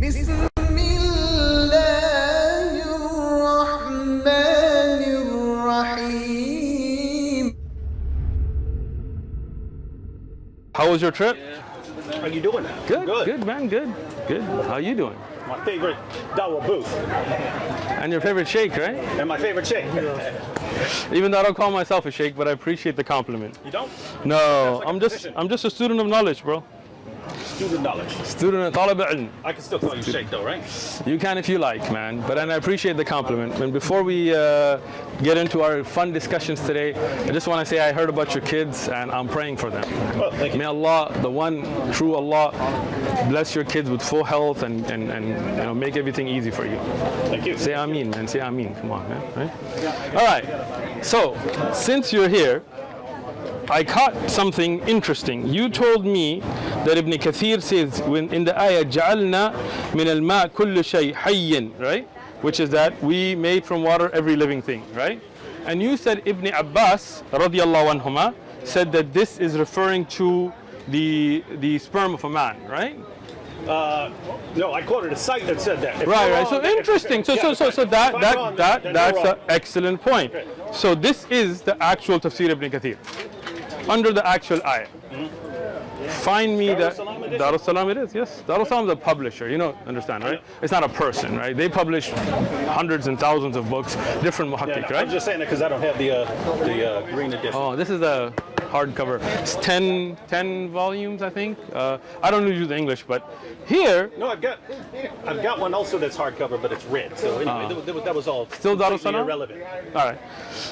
بسم الله الرحمن الرحيم. How was your trip? How you doing? Good, good man, good. How you doing? My favorite Dawa booth. And your favorite sheikh, right? And my favorite sheikh. Even though I don't call myself a sheikh, but I appreciate the compliment. You don't? No, like I'm just a student of knowledge, bro. Student knowledge. Student of talib ilm. I can still call you sheikh though, right? You can if you like, man. But and I appreciate the compliment. And before we get into our fun discussions today, I just want to say I heard about your kids and I'm praying for them. Well, thank you. May Allah, the one true Allah, bless your kids with full health and you know, make everything easy for you. Thank you. Say Ameen, man. Say Ameen. Come on, man. Right? All right. So, since you're here, I caught something interesting. You told me that Ibn Kathir says when in the ayah جعلنا من الماء كل شيء حي, right? Which is that we made from water every living thing, right? And you said Ibn Abbas radiallahu anhuma said that this is referring to the sperm of a man, right? No, I quoted a site that said that. Right. So interesting. So that's an excellent point. So this is the actual tafsir Ibn Kathir under the actual ayah. Find me that Dar es Salaam it is, yes. Dar es Salaam is a publisher, you know, understand, right? It's not a person, right? They publish hundreds and thousands of books, different muhakkik, right? I'm just saying that because I don't have the green edition. Oh, this is the hardcover. It's 10 volumes, I think. I don't use the English, but here. No, I've got one also that's hardcover, but it's red. So anyway, that was all still Dar es Salaam? irrelevant. All right.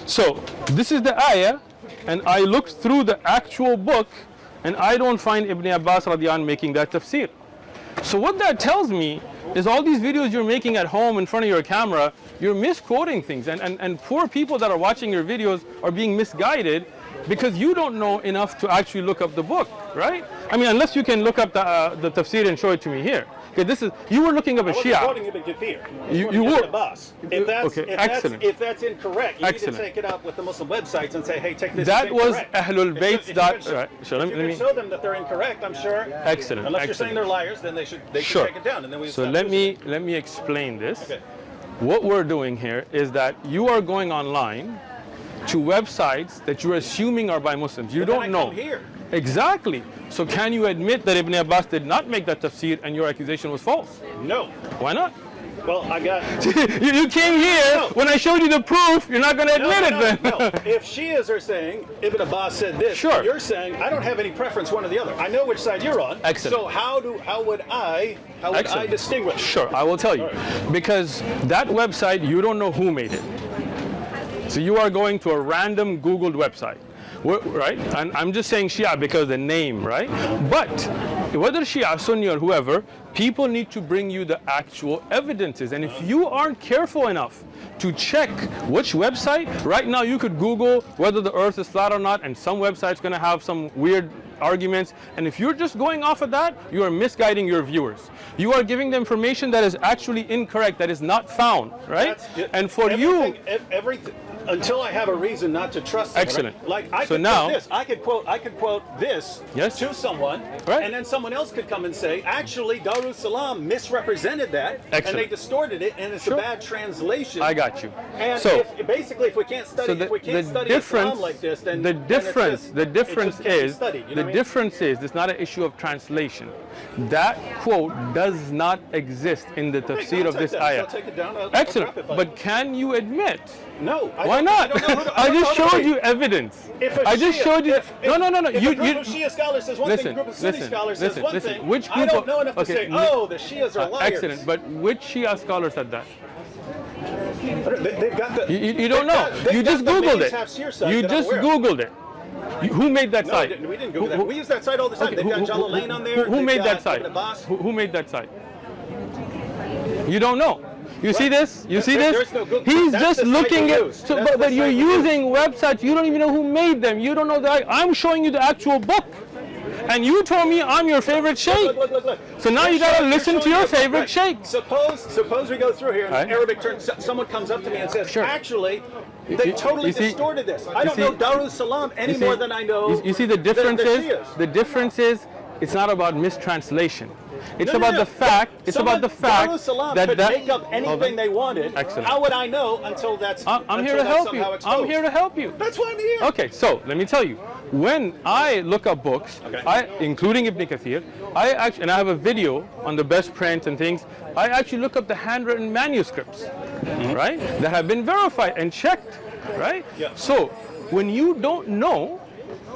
So this is the ayah, and I looked through the actual book, and I don't find Ibn Abbas radiyan making that tafsir. So what that tells me is all these videos you're making at home in front of your camera, you're misquoting things, and poor people that are watching your videos are being misguided because you don't know enough to actually look up the book, right? I mean, unless you can look up the tafsir and show it to me here. Okay, this is, you were looking up a Shia. Quoting Ibn Kathir. You were. If that's incorrect, you need to take it up with the Muslim websites and say, hey, take this. That was incorrect. Ahlul Bayt. Right. So let me show them that they're incorrect. I'm sure. Excellent. Unless you're saying they're liars, then they should take it down, and then we. So let me explain this. Okay. What we're doing here is that you are going online to websites that you're assuming are by Muslims. You don't know. Here. Exactly. So can you admit that Ibn Abbas did not make that tafsir and your accusation was false? No. Why not? Well, I got... you came here, when I showed you the proof, you're not going to admit it then. No. If Shias are saying Ibn Abbas said this, sure. You're saying I don't have any preference one or the other. I know which side you're on. Excellent. So how would I distinguish? Sure, I will tell you. Right. Because that website, you don't know who made it. So you are going to a random Googled website. Right? And I'm just saying Shia because the name, right? But whether Shia, Sunni, or whoever, people need to bring you the actual evidences. And if you aren't careful enough to check which website, right now you could Google whether the earth is flat or not, and some website's going to have some weird arguments. And if you're just going off of that, you are misguiding your viewers. You are giving them information that is actually incorrect, that is not found, right? And for everything. Until I have a reason not to trust them. Excellent. Right? Like I could quote this to someone, right. And then someone else could come and say, actually, Darus Salam misrepresented that, and they distorted it, and it's a bad translation. I got you. And so if we can't study, Islam like this, then the difference is it's not an issue of translation. That quote does not exist in the tafsir of this ayah. I'll take it down. Excellent. But can you admit? No. Why not? I just showed you evidence. I just showed you. No. If a group of Shia scholars says one thing, a group of Sunni scholars says one thing, which I don't know enough to say, oh, the Shias are liars. Excellent. But which Shia scholar said that? They've got the. You don't know. You just Googled it. You just Googled it. Who made that site? We didn't Google that. We use that site all the time. They've got Jalalain on there. Who made that site? Who made that site? You don't know. You see this? You see this? He's just looking at. So, but you're using websites. You don't even know who made them. You don't know that. I'm showing you the actual book, and you told me I'm your favorite sheikh. Look. So now you gotta listen to your favorite sheikh. Suppose we go through here and Arabic turns. Someone comes up to me and says, actually, they totally distorted this. I don't know Darus Salam any more than I know. You see the difference is it's not about mistranslation. It's about the fact. It's about the fact that make up anything they wanted. Excellent. How would I know until that's? I'm here to help you. I'm here to help you. That's why I'm here. Okay, so let me tell you. When I look up books, including Ibn Kathir, and I have a video on the best prints and things. I actually look up the handwritten manuscripts, right, that have been verified and checked, right? Yeah. So when you don't know,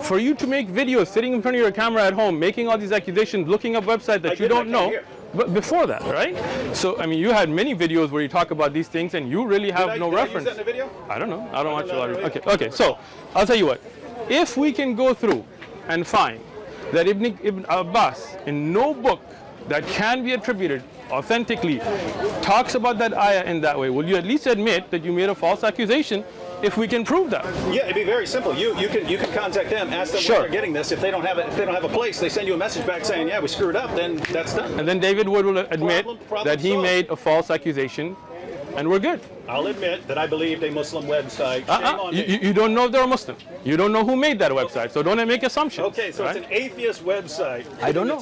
for you to make videos sitting in front of your camera at home, making all these accusations, looking up websites that you don't know, but before that, right? So, I mean, you had many videos where you talk about these things and you really have no reference. Did I use that in the video? I don't know. I don't watch a lot of it. Okay, so I'll tell you what. If we can go through and find that Ibn Abbas in no book that can be attributed authentically talks about that ayah in that way, will you at least admit that you made a false accusation if we can prove that? Yeah, it'd be very simple. You can contact them, ask them where they're getting this. If they don't have a place, they send you a message back saying, yeah, we screwed up, then that's done. And then David Wood will admit that he made a false accusation and we're good. I'll admit that I believed a Muslim website. Shame on me. You don't know if they're a Muslim. You don't know who made that website, so don't make assumptions. Okay, so it's an atheist website. I don't know.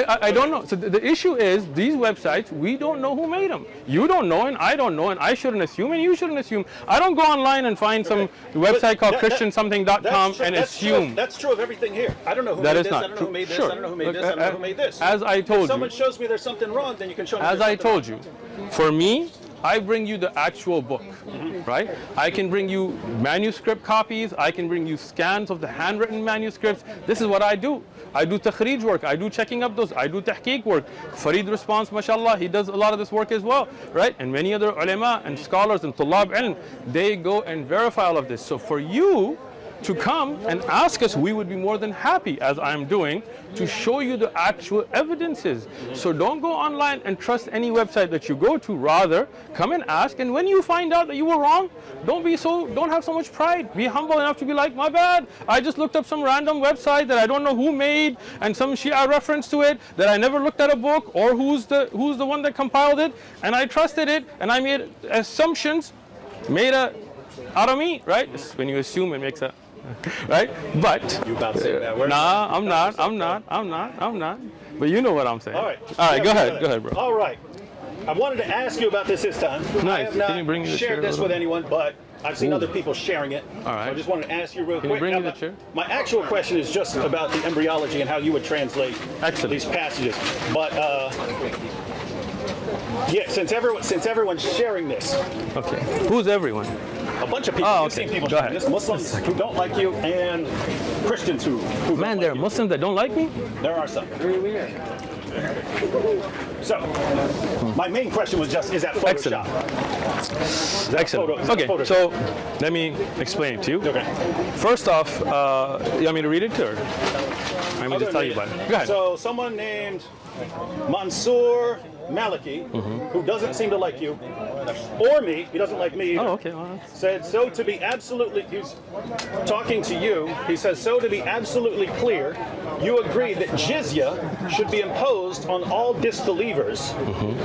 I don't know. So the issue is these websites, we don't know who made them. You don't know, and I don't know, and I shouldn't assume, and you shouldn't assume. I don't go online and find some website called christiansomething.com and assume. That's true of everything here. I don't know who made this. I don't know who made this. I don't know who made this. I don't know who made this. As I told you. If someone shows me there's something wrong, then you can show me. As I told you, for me, I bring you the actual book, right? I can bring you manuscript copies. I can bring you scans of the handwritten manuscripts. This is what I do. I do takhrij work. I do checking up those. I do tahqiq work. Farid Response, mashallah, he does a lot of this work as well, right? And many other ulama and scholars and tullab ilm, they go and verify all of this. So for you to come and ask us, we would be more than happy, as I'm doing, to show you the actual evidences. So don't go online and trust any website that you go to. Rather, come and ask, and when you find out that you were wrong, don't have so much pride. Be humble enough to be like, my bad, I just looked up some random website that I don't know who made, and some Shia reference to it, that I never looked at a book, or who's the one that compiled it, and I trusted it, and I made assumptions, out of me, right? When you assume, it makes a right? But you about to say that word? Nah, I'm not. But you know what I'm saying. All right. Go ahead, bro. All right. I wanted to ask you about this time. Nice. I have Can you bring not me the shared chair this with anyone, but I've seen other people sharing it. All right. So I just wanted to ask you real Can quick. you bring me the chair? My actual question is just about the embryology and how you would translate these passages. But yeah, since everyone's sharing this. Okay. Who's everyone? A bunch of people. Oh, You've okay. seen people Go sharing ahead. this. Muslims who don't like you and Christians who Man, don't there are like you. Muslims that don't like me? There are some. So, my main question was just, is that Photoshop? Excellent. Okay, so let me explain it to you. Okay. First off, you want me to read it or? Let me just tell you about it. Go ahead. So, someone named Mansoor Maliki, who doesn't seem to like you, or me, he doesn't like me either, okay. Well, said, so to be absolutely, he's talking to you, he says, so to be absolutely clear, you agree that jizya should be imposed on all disbelievers,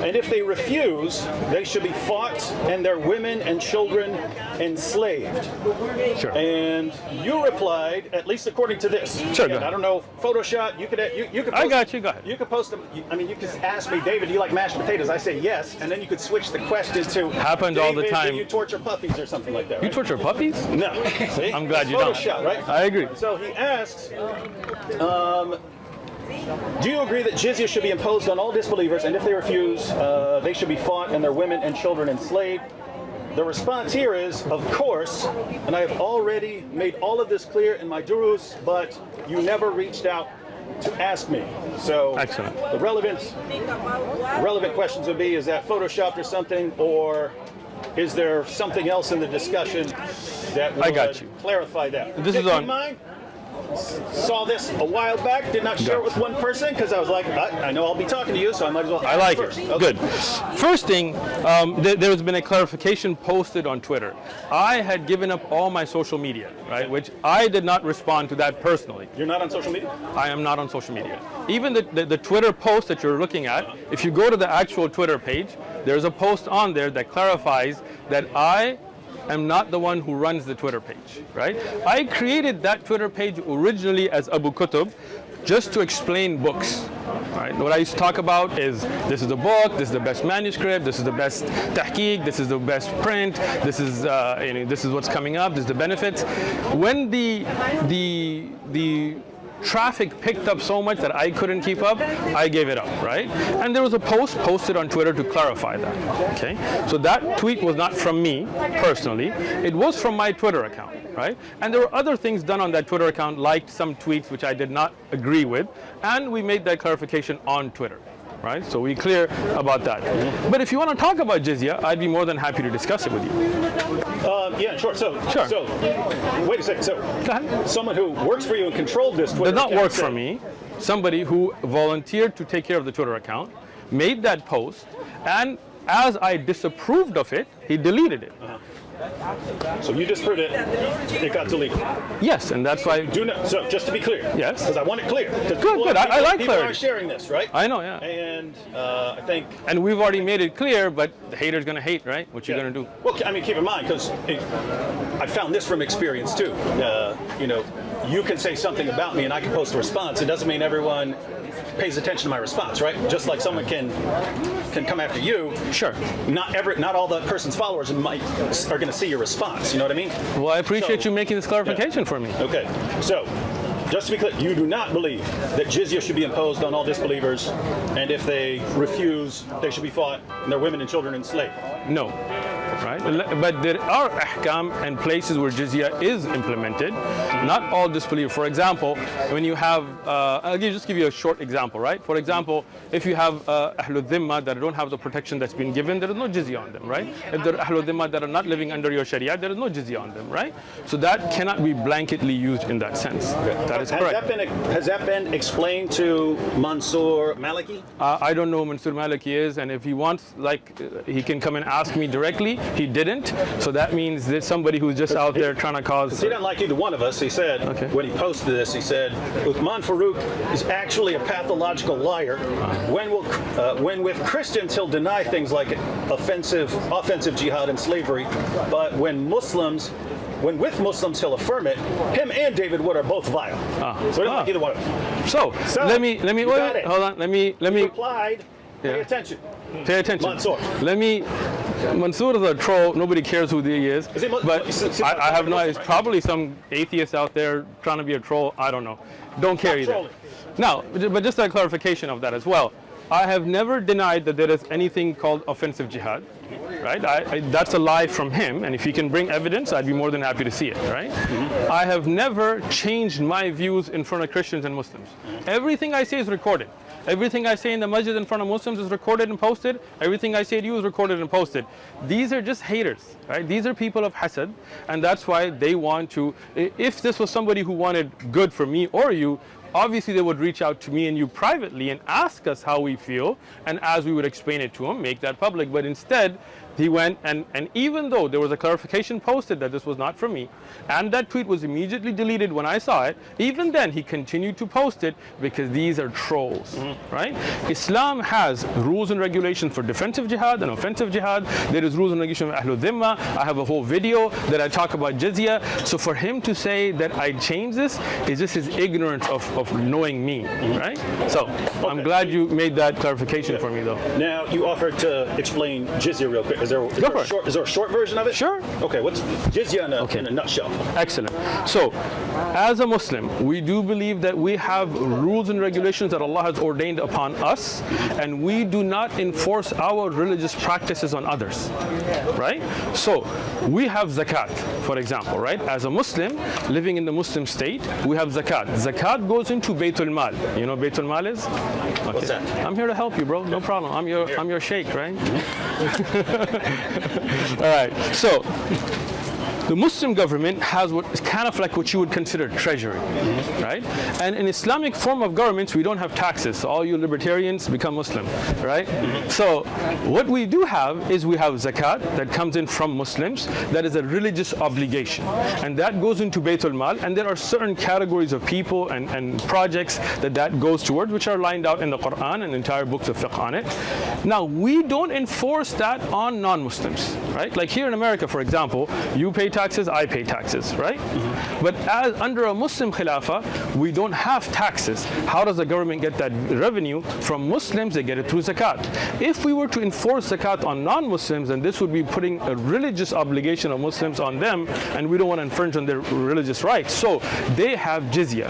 and if they refuse, they should be fought and their women and children enslaved. Sure. And you replied, at least according to this. Sure. Again, I don't know, Photoshop, you could post, I got you, go ahead. You could post them, you could ask me, David, do you like mashed potatoes? I say yes, and then you could switch the question to happened all the time. Do you torture puppies or something like that? You right? torture puppies? No. See? I'm glad you Photoshop, don't. Right? I agree. So he asks, do you agree that jizya should be imposed on all disbelievers, and if they refuse, they should be fought and their women and children enslaved? The response here is, of course, and I have already made all of this clear in my durus, but you never reached out to ask me. So excellent. The relevant questions would be, is that photoshopped or something, or is there something else in the discussion that would clarify that? This is on mine. Saw this a while back, did not share it with one person because I was like, I know I'll be talking to you, so I might as well. I like it. Okay. Good. First thing, there's been a clarification posted on Twitter. I had given up all my social media, right? Which I did not respond to that personally. You're not on social media? I am not on social media. Even the Twitter post that you're looking at, if you go to the actual Twitter page, there's a post on there that clarifies that I am not the one who runs the Twitter page, right? I created that Twitter page originally as Abu Kutub just to explain books. Right? What I used to talk about is this is the book, this is the best manuscript, this is the best tahqiq, this is the best print, this is this is what's coming up, this is the benefits. When the traffic picked up so much that I couldn't keep up, I gave it up, right? And there was a post posted on Twitter to clarify that, okay? So that tweet was not from me personally, it was from my Twitter account, right? And there were other things done on that Twitter account, like some tweets which I did not agree with, and we made that clarification on Twitter, right? So we clear about that. But if you want to talk about jizya, I'd be more than happy to discuss it with you. Yeah, sure. So, wait a second. So, Go ahead. someone who works for you and controlled this Twitter Did not account work said- for me. Somebody who volunteered to take care of the Twitter account made that post, and as I disapproved of it, he deleted it. So you disproved it. It got deleted. Yes, and that's why. Do not. So just to be clear. Yes. Because I want it clear. Good. I like people clarity. are sharing this, right? I know, yeah. And I think. And we've already made it clear, but the hater's gonna hate, right? What you Yeah. gonna do? Well, I mean, keep in mind, because I found this from experience too. You can say something about me and I can post a response. It doesn't mean everyone pays attention to my response, right? Just like someone can come after you. Sure. Not all the person's followers are going to see your response. You know what I mean? Well, I appreciate So- you making this clarification for me. Okay. So, just to be clear, you do not believe that jizya should be imposed on all disbelievers, and if they refuse, they should be fought, and their women and children enslaved. No. Right? But there are ahkam and places where jizya is implemented. Not all disbelievers. For example, when you have, I'll just give you a short example, right? For example, if you have Ahlul Dhimma that don't have the protection that's been given, there is no jizya on them, right? If there are Ahlul Dhimma that are not living under your Sharia, there is no jizya on them, right? So that cannot be blanketly used in that sense. That is correct. Has that been explained to Mansour Maliki? I don't know who Mansour Maliki is, and if he wants, he can come and ask me directly. He didn't, so that means there's somebody who's just out there trying to cause. He doesn't like either one of us. He said, when he posted this, he said, Uthman Farouk is actually a pathological liar. When with Christians, he'll deny things like offensive jihad and slavery, but when with Muslims, he'll affirm it. Him and David Wood are both vile. So he doesn't like either one of them. So let me you got it. hold on. Let me. He replied, pay Yeah. attention. Pay attention. Mansour. Mansour is a troll. Nobody cares who he is. Is he but I have no. It's probably some atheist out there trying to be a troll. I don't know. Don't care either. trolling. Now, but just a clarification of that as well. I have never denied that there is anything called offensive jihad, right? That's a lie from him, and if he can bring evidence, I'd be more than happy to see it, right? I have never changed my views in front of Christians and Muslims. Everything I say is recorded. Everything I say in the masjid in front of Muslims is recorded and posted. Everything I say to you is recorded and posted. These are just haters, right? These are people of hasad, and that's why they want to, if this was somebody who wanted good for me or you, obviously they would reach out to me and you privately and ask us how we feel, and as we would explain it to them, make that public. But instead, he went and even though there was a clarification posted that this was not from me, and that tweet was immediately deleted when I saw it, even then he continued to post it because these are trolls, right? Islam has rules and regulations for defensive jihad and offensive jihad. There is rules and regulations for Ahlul Dhimma. I have a whole video that I talk about jizya. So for him to say that I changed this is just his ignorance of knowing me, right? So I'm glad you made that clarification for me though. Now, you offered to explain jizya real quick. Is there a short version of it? Sure. Okay, what's jizya in a nutshell? Excellent. So, as a Muslim, we do believe that we have rules and regulations that Allah has ordained upon us, and we do not enforce our religious practices on others, right? So, we have zakat, for example, right? As a Muslim, living in the Muslim state, we have zakat. Zakat goes into Baytul Mal. You know what Baytul Mal is? Okay. What's that? I'm here to help you, bro. No problem. I'm your sheikh, right? All right. So, the Muslim government has what is kind of like what you would consider treasury, right? And in Islamic form of governments, we don't have taxes. So all you libertarians become Muslim, right? So what we do have is we have zakat that comes in from Muslims. That is a religious obligation, and that goes into Baytul Mal. And there are certain categories of people and projects that goes towards, which are lined out in the Quran and entire books of fiqh on it. Now we don't enforce that on non-Muslims, right? Like here in America, for example, you pay taxes, I pay taxes, right? But as under a Muslim Khilafah, we don't have taxes. How does the government get that revenue? From Muslims, they get it through zakat. If we were to enforce zakat on non-Muslims, then this would be putting a religious obligation of Muslims on them, and we don't want to infringe on their religious rights. So they have jizya.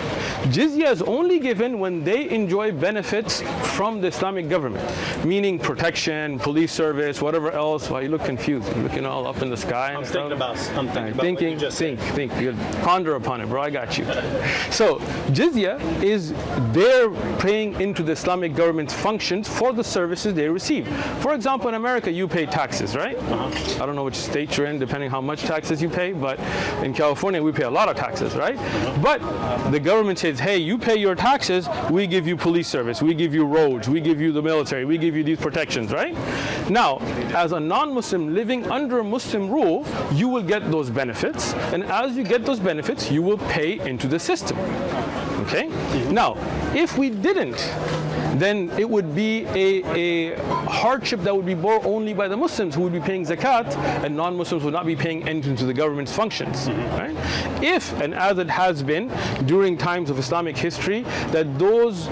Jizya is only given when they enjoy benefits from the Islamic government, meaning protection, police service, whatever else. Why you look confused? You're looking all up in the sky. I'm thinking about what you just said. Think. You ponder upon it, bro. I got you. So jizya is they're paying into the Islamic government's functions for the services they receive. For example, in America, you pay taxes, right? I don't know which state you're in, depending how much taxes you pay, but in California, we pay a lot of taxes, right? But the government says, hey, you pay your taxes, we give you police service, we give you roads, we give you the military, we give you these protections, right? Now, as a non-Muslim living under Muslim rule, you will get those benefits, and as you get those benefits, you will pay into the system. Okay? Now, if we didn't, then it would be a hardship that would be borne only by the Muslims who would be paying zakat, and non-Muslims would not be paying into the government's functions. Right? If, and as it has been during times of Islamic history, that those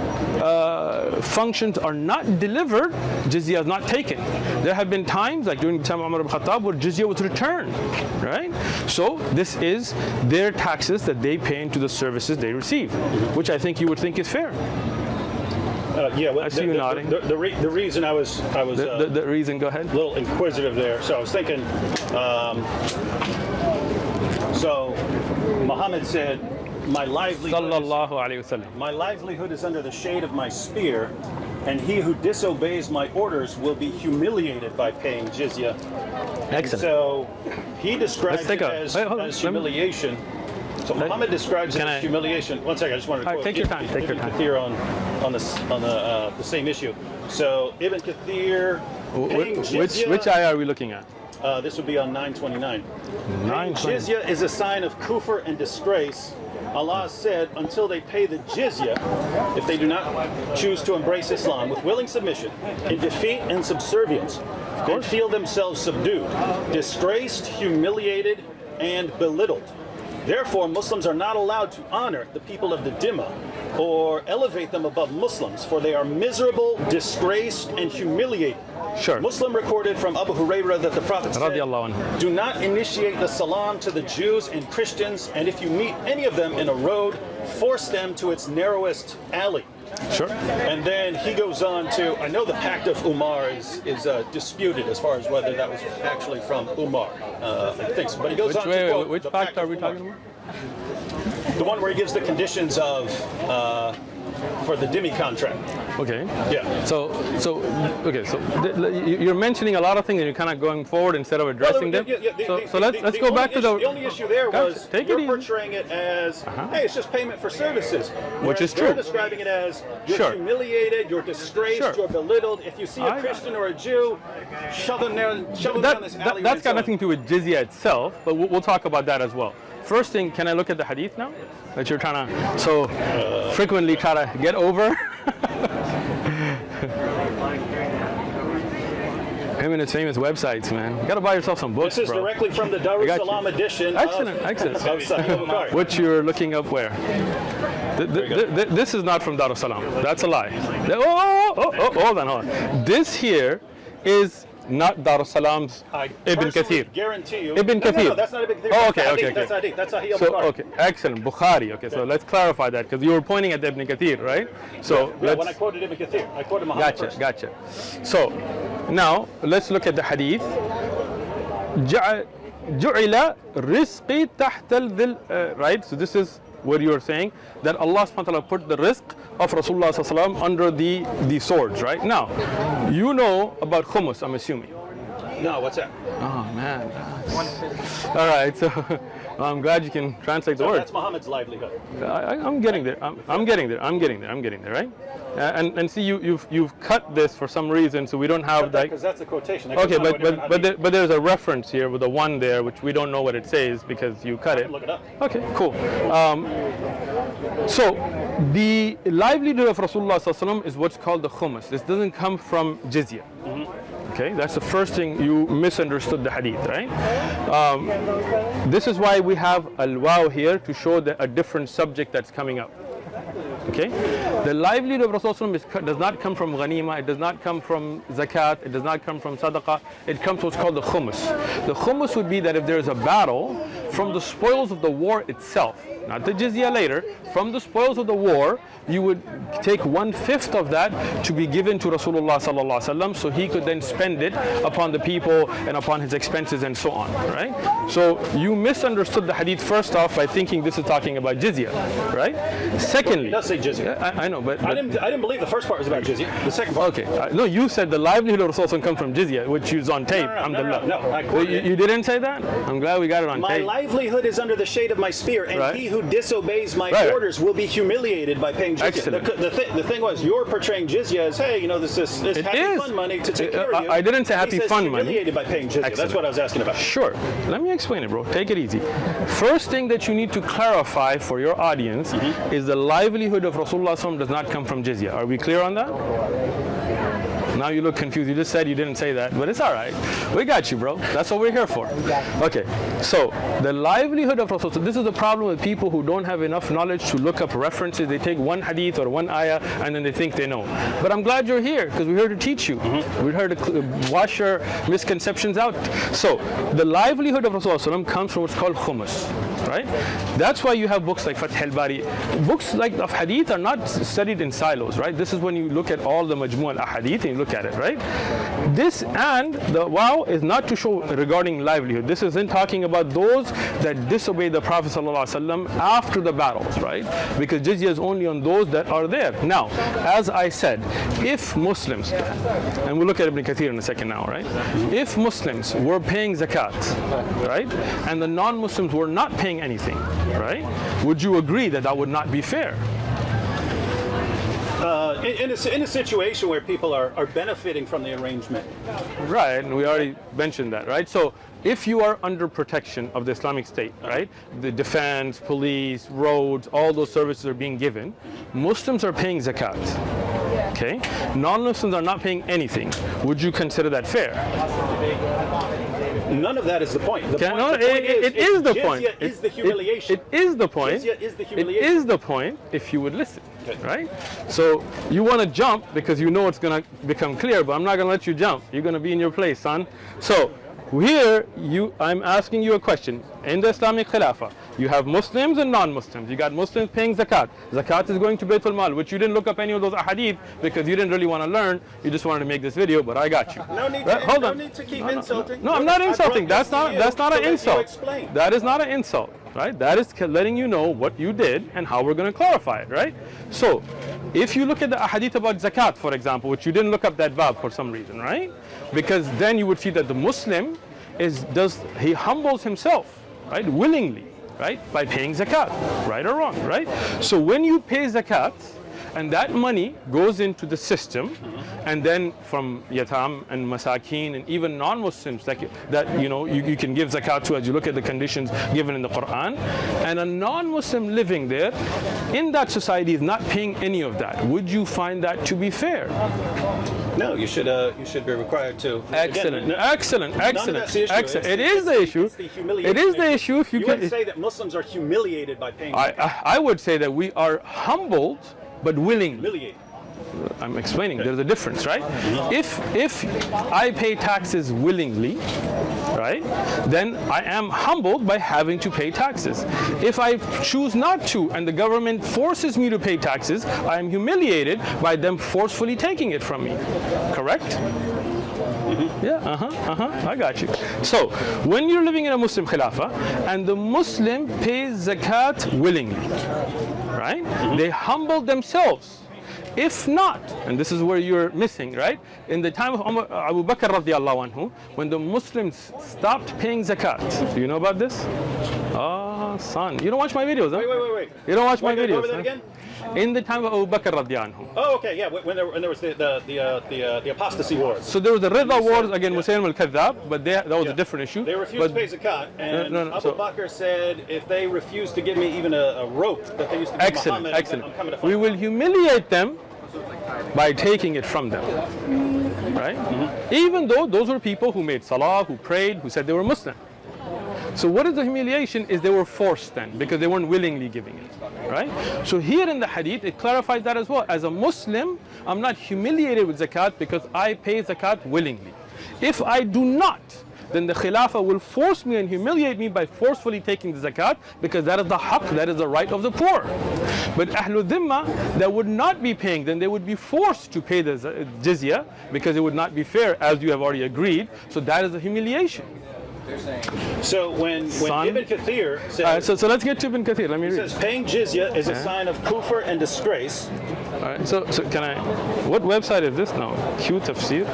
functions are not delivered, jizya is not taken. There have been times, like during the time of Umar ibn Khattab, where jizya was returned. Right? So this is their taxes that they pay into the services they receive, which I think you would think is fair. Yeah, well, I see you nodding. The reason I was the reason, go ahead. a little inquisitive there. So I was thinking. So Muhammad said, "My livelihood, Sallallahu alayhi wasallam. my livelihood is under the shade of my spear, and he who disobeys my orders will be humiliated by paying jizya." Excellent. So he describes it as, hold on. as humiliation. So Muhammad describes it as humiliation. One second, I just wanted to quote take your time. Take your Ibn time. Kathir on the same issue. So Ibn Kathir, paying jizya, Which ayah are we looking at? this would be on 929. 920. Jizya is a sign of kufr and disgrace. Allah said, until they pay the jizya, if they do not choose to embrace Islam with willing submission, in defeat and subservience, they feel themselves subdued, disgraced, humiliated, and belittled. Therefore, Muslims are not allowed to honor the people of the Dhimma or elevate them above Muslims, for they are miserable, disgraced, and humiliated. Sure. Muslim recorded from Abu Hurairah that the Prophet said, Radiallahu anhu. do not initiate the salam to the Jews and Christians, and if you meet any of them in a road, force them to its narrowest alley. Sure. And then he goes on to, I know the Pact of Umar is disputed as far as whether that was actually from Umar. I think so. But he goes on to quote which the pact are we of Umar. talking about? The one where he gives the conditions of for the Dhimmi contract. Okay. Yeah. You're mentioning a lot of things and you're kind of going forward instead of addressing them. So let's go back to the only issue there was Take you're it easy. portraying it as, hey, it's just payment for services. Which is They're true. describing it as you're Sure. humiliated, you're disgraced, Sure. you're belittled. If you see a Christian or a Jew, shove them down this alley. That's got nothing to do with jizya itself, but we'll talk about that as well. First thing, can I look at the hadith now? That you're trying to so frequently try to get over? Him and his famous websites, man. You gotta buy yourself some books, This is bro. directly from the Dar es Salaam edition. Excellent. Of Sahih Bukhari. What you're looking up where? This is not from Dar es Salaam. That's a lie. Hold on. This here is not Dar es Salaam's Ibn Kathir. Guarantee you. Ibn Kathir. No, that's not Ibn Kathir. Oh, okay. That's Hadith. That's Sahih So, Bukhari. okay, excellent. Bukhari. Okay, so let's clarify that because you were pointing at Ibn Kathir, right? So Yeah, when I quoted Ibn Kathir, I quoted Muhammad first. Gotcha. So now let's look at the hadith. جعل رزقي تحت الظل, right? So this is what you are saying, that Allah subhanahu wa ta'ala put the rizq of Rasulullah sallallahu alaihi wasallam under the swords, right? Now, you know about hummus, I'm assuming. No, what's that? Oh man. All right, so I'm glad you can translate the So word. that's Muhammad's livelihood. I'm getting there. I'm getting there, right? And see, you've cut this for some reason, so we don't have that. Because that's a quotation. Okay, but there's a reference here with a one there, which we don't know what it says because you cut it. Look it up. Okay, cool. So the livelihood of Rasulullah sallallahu alaihi wasallam is what's called the khums. This doesn't come from jizya. Okay, that's the first thing you misunderstood the hadith, right? This is why we have al-waw here to show a different subject that's coming up. Okay, the livelihood of Rasulullah does not come from ghanima, it does not come from zakat, it does not come from sadaqah, it comes from what's called the khumus. The khumus would be that if there is a battle, from the spoils of the war itself, not the jizya later, from the spoils of the war, you would take 1/5 of that to be given to Rasulullah sallallahu alaihi wasallam, so he could then spend it upon the people and upon his expenses and so on, right? So you misunderstood the hadith first off by thinking this is talking about jizya, right? Secondly, It does say jizya. I know, but I didn't believe the first part was about jizya. The second part. okay, no, you said the livelihood of Rasulullah comes from jizya, which is on tape. No, I quoted it. You didn't say that? I'm glad we got it on My tape. livelihood is under the shade of my spear, and Right. he who disobeys my Right. orders will be humiliated by paying jizya. Excellent. The thing was, you're portraying jizya as, hey, you know, this happy is. fun money to take care of you. I didn't say happy He says fun money. humiliated by paying jizya. That's Excellent. what I was asking about. Sure. Let me explain it, bro. Take it easy. First thing that you need to clarify for your audience is the livelihood of Rasulullah SAW does not come from jizya. Are we clear on that? Now you look confused. You just said you didn't say that, but it's all right. We got you, bro. That's what we're here for. Okay. So the livelihood of Rasulullah. This is the problem with people who don't have enough knowledge to look up references. They take one hadith or one ayah and then they think they know. But I'm glad you're here because we're here to teach you. We're here to wash your misconceptions out. So the livelihood of Rasulullah comes from what's called khumus. Right? That's why you have books like Fath al-Bari. Books like of hadith are not studied in silos, right? This is when you look at all the majmu' al-ahadith and you look at it, right? This and the wow is not to show regarding livelihood. This isn't talking about those that disobey the Prophet ﷺ after the battles, right? Because jizya is only on those that are there. Now, as I said, if Muslims, and we'll look at Ibn Kathir in a second now, right? If Muslims were paying zakat, right? And the non-Muslims were not paying anything, right? Would you agree that that would not be fair? In a situation where people are benefiting from the arrangement. Right, and we already mentioned that, right? So if you are under protection of the Islamic State, right? The defense, police, roads, all those services are being given. Muslims are paying zakat, okay? Non-Muslims are not paying anything. Would you consider that fair? None of that is the point. The point, No, the point it is the jizya point. is the humiliation. It is the point. Jizya is the It humiliation. is the point if you would listen, Okay. right? So you want to jump because you know it's going to become clear, but I'm not going to let you jump. You're going to be in your place, son. So here, I'm asking you a question. In the Islamic Khilafah, you have Muslims and non-Muslims. You got Muslims paying zakat. Zakat is going to Baytul Mal, which you didn't look up any of those ahadith because you didn't really want to learn. You just wanted to make this video, but I got you. No need, Right? Hold no on. need to keep insulting. No, I'm not I insulting. brought That's this to not you that's not to an let you insult. explain. That is not an insult, right? That is letting you know what you did and how we're going to clarify it, right? So, if you look at the ahadith about zakat, for example, which you didn't look up that bab for some reason, right? Because then you would see that the Muslim he humbles himself, right, willingly, right, by paying zakat, right or wrong, right? So when you pay zakat, and that money goes into the system, and then from yatam and masakin and even non-Muslims that you can give zakat to as you look at the conditions given in the Quran, and a non-Muslim living there in that society is not paying any of that. Would you find that to be fair? No, you should be required to. Excellent, Again, excellent, none of excellent, that's the issue. excellent. It It's is the issue. It's the humiliation. It is the issue. If you You can, would say that Muslims are humiliated by paying. I would say that we are humbled, but willingly. Humiliated. I'm explaining. There's a difference, right? If I pay taxes willingly, right, then I am humbled by having to pay taxes. If I choose not to and the government forces me to pay taxes, I am humiliated by them forcefully taking it from me. Correct? Yeah, I got you. So, when you're living in a Muslim Khilafah and the Muslim pays zakat willingly, right? They humble themselves. If not, and this is where you're missing, right? In the time of Abu Bakr radiallahu anhu, when the Muslims stopped paying zakat, do you know about this? Oh, son, you don't watch my videos, huh? Wait. You don't watch my Go videos, over that huh? again? In the time of Abu Bakr radiallahu anhu. Oh, okay, yeah. When there was the apostasy wars. So there was the Rida wars against Musaylim al-Kadhab, but that was a different issue. They refused to pay zakat, and Abu Bakr said, if they refuse to give me even a rope that they used to give Excellent, Muhammad, excellent. I'm coming to fight We will them. humiliate them by taking it from them, right? Even though those were people who made salah, who prayed, who said they were Muslim. So what is the humiliation is they were forced then, because they weren't willingly giving it, right? So here in the hadith, it clarifies that as well. As a Muslim, I'm not humiliated with zakat because I pay zakat willingly. If I do not, then the Khilafah will force me and humiliate me by forcefully taking the zakat, because that is the haqq, that is the right of the poor. But Ahlul Dhimma that would not be paying, then they would be forced to pay the jizya, because it would not be fair, as you have already agreed. So that is a humiliation. So when Ibn Kathir says, so let's get to Ibn Kathir. Let me read. says paying jizya is a sign of kufr and disgrace. All right, so can I? What website is this now? Q Tafsir.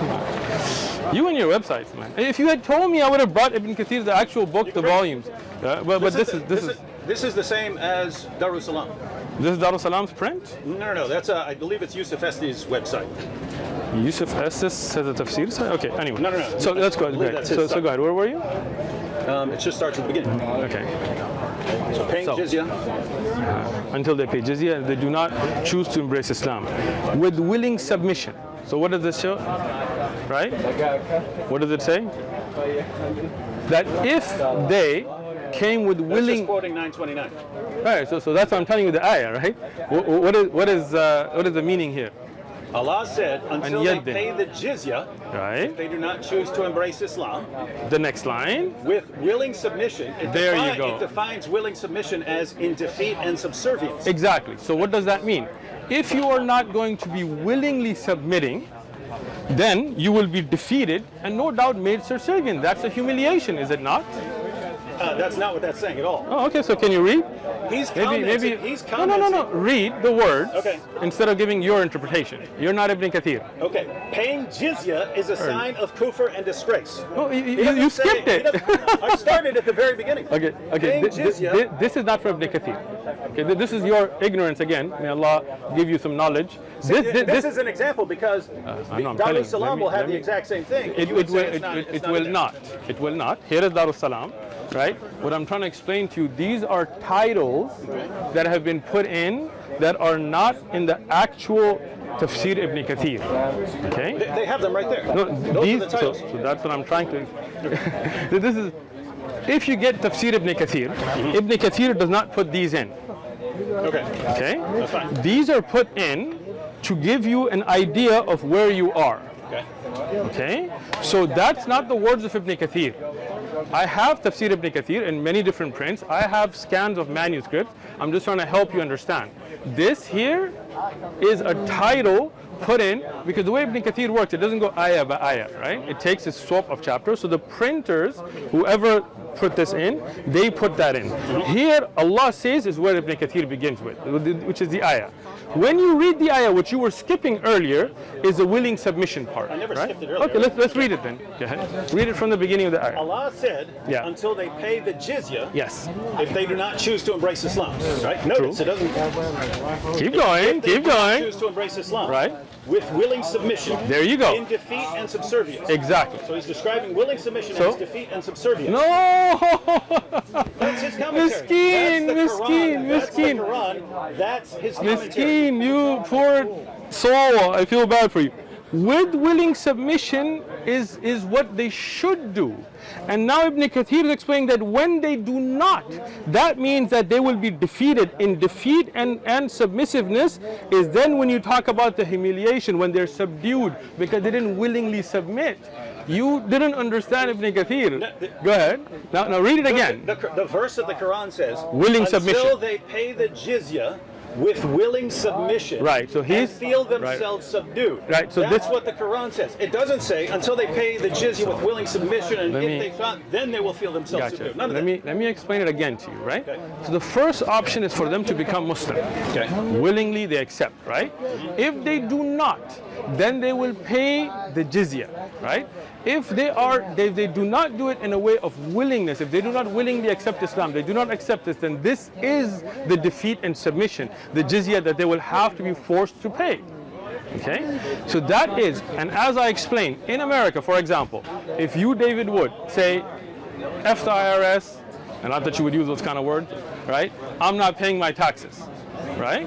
You and your websites, man. If you had told me, I would have brought Ibn Kathir, the actual book, the volumes. But This is the same as Darus Salam. This is Darus Salam's print. No. That's I believe it's Yusuf Esti's website. Yusuf Estes says a tafsir site? Okay, anyway. No. So let's go ahead. So go ahead. Where were you? It just starts at the beginning. Okay. So paying jizya. Until they pay jizya, they do not choose to embrace Islam. With willing submission. So what does this show? Right? What does it say? That if they came with willing... That's just quoting 929. Right, so that's what I'm telling you, the ayah, right? What is the meaning here? Allah said, until they pay the jizya, right, if they do not choose to embrace Islam. The next line. With willing submission. There you go. It defines willing submission as in defeat and subservience. Exactly. So what does that mean? If you are not going to be willingly submitting, then you will be defeated and no doubt made subservient. That's a humiliation, is it not? That's not what that's saying at all. Oh, okay. So can you read? He's commenting. No. Read the words instead of giving your interpretation. You're not Ibn Kathir. Okay. Paying jizya is a sign of kufr and disgrace. Oh, you skipped it. I started at the very beginning. Okay. This is not from Ibn Kathir. Okay. This is your ignorance again. May Allah give you some knowledge. This is an example because Darus Salam will have the exact same thing. It will not. It will not. Here is Darus Salam. Right? What I'm trying to explain to you, these are titles that have been put in that are not in the actual Tafsir Ibn Kathir. Okay? They have them right there. No, Those are the titles. So that's what I'm trying to. This is, if you get Tafsir Ibn Kathir, Ibn Kathir does not put these in. Okay. Okay? That's fine. These are put in to give you an idea of where you are. Okay. Okay? So that's not the words of Ibn Kathir. I have Tafsir Ibn Kathir in many different prints. I have scans of manuscripts. I'm just trying to help you understand. This here is a title put in, because the way Ibn Kathir works, it doesn't go ayah by ayah, right? It takes a swap of chapters. So the printers, whoever put this in, they put that in. Here, Allah says is where Ibn Kathir begins with, which is the ayah. When you read the ayah, which you were skipping earlier, is the willing submission part. I never right? skipped it earlier. Okay, let's read it then. Go ahead. Read it from the beginning of the ayah. Allah said, until they pay the jizya, yes, if they do not choose to embrace Islam. Right? Notice it doesn't. Keep going. Keep going. Choose to embrace Islam. Right. With willing submission. There you go. In defeat and subservience. Exactly. So he's describing willing submission as defeat and subservience. No. That's his commentary. Miskin. That's the Quran. That's his commentary. Miskin, you poor soul. I feel bad for you. With willing submission is what they should do. And now Ibn Kathir is explaining that when they do not, that means that they will be defeated. In defeat and submissiveness is then when you talk about the humiliation, when they're subdued because they didn't willingly submit. You didn't understand Ibn Kathir. Go ahead. Now read it again. The verse of the Quran says, willing submission. Until they pay the jizya with willing submission, right? So and feel themselves subdued. Right. So that's what the Quran says. It doesn't say until they pay the jizya with willing submission, and then they will feel themselves subdued. None of that. Let me explain it again to you, right? Okay. So the first option is for them to become Muslim. Okay. Willingly they accept, right? If they do not, then they will pay the jizya, right? If they do not do it in a way of willingness, if they do not willingly accept Islam, they do not accept this, then this is the defeat and submission, the jizya that they will have to be forced to pay. Okay? So that is, and as I explained, in America, for example, if you, David Wood, say, F the IRS, and not that you would use those kind of words, right? I'm not paying my taxes. right?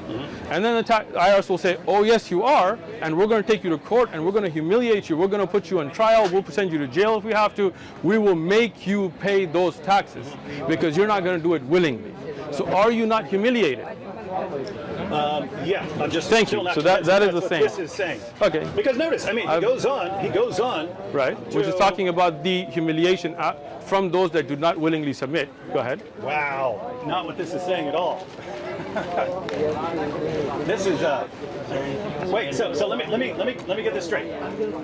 And then the IRS will say, oh yes you are, and we're going to take you to court and we're going to humiliate you, we're going to put you on trial, we'll send you to jail if we have to, we will make you pay those taxes because you're not going to do it willingly. So are you not humiliated? Yeah, I'm just Thank still you. not So that convinced is the what same. this is saying. Okay. Because notice, I mean, he goes on. Right, which is talking about the humiliation from those that do not willingly submit. Go ahead. Wow, not what this is saying at all. This is wait. So let me get this straight.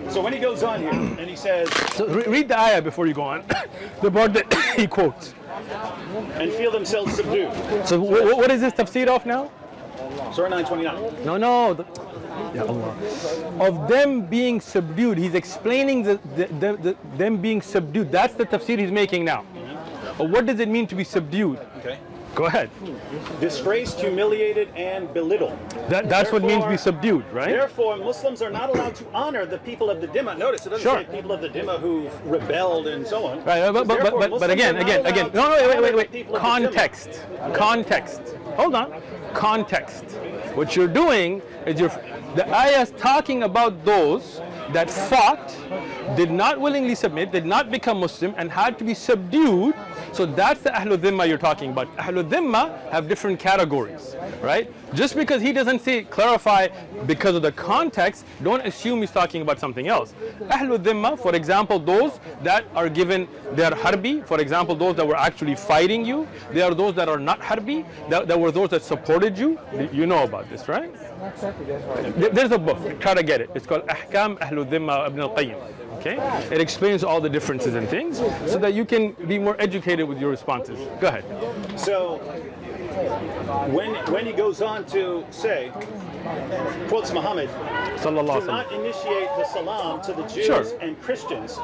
So when he goes on here and he says, So read the ayah before you go on. The part that he quotes. and feel themselves subdued. So what is this tafsir of now? Surah 929. No. Ya Allah. Of them being subdued. He's explaining them being subdued. That's the tafsir he's making now. What does it mean to be subdued? Okay. Go ahead. Disgraced, humiliated, and belittled. That's what it means to be subdued, right? Therefore, Muslims are not allowed to honor the people of the Dhimma. Notice it doesn't Sure. say people of the Dhimma who've rebelled and so on. Right, but Muslims again. are not allowed No, to honor the wait. people of the Dhimma. Context. Hold on. Context. What you're doing is the ayah is talking about those that fought, did not willingly submit, did not become Muslim, and had to be subdued. So that's the Ahlul Dhimma you're talking about. Ahlul Dhimma have different categories, right? Just because he doesn't clarify because of the context, don't assume he's talking about something else. Ahlul Dhimma, for example, those that are given, they are harbi, for example, those that were actually fighting you. They are those that are not harbi, that were those that supported you. You know about this, right? There's a book, try to get it. It's called Ahkam Ahlul Dhimma Ibn al-Qayyim. Okay? It explains all the differences and things so that you can be more educated with your responses. Go ahead. So when he goes on to say, quotes Muhammad, do not initiate the salam to the Jews Sure. and Christians,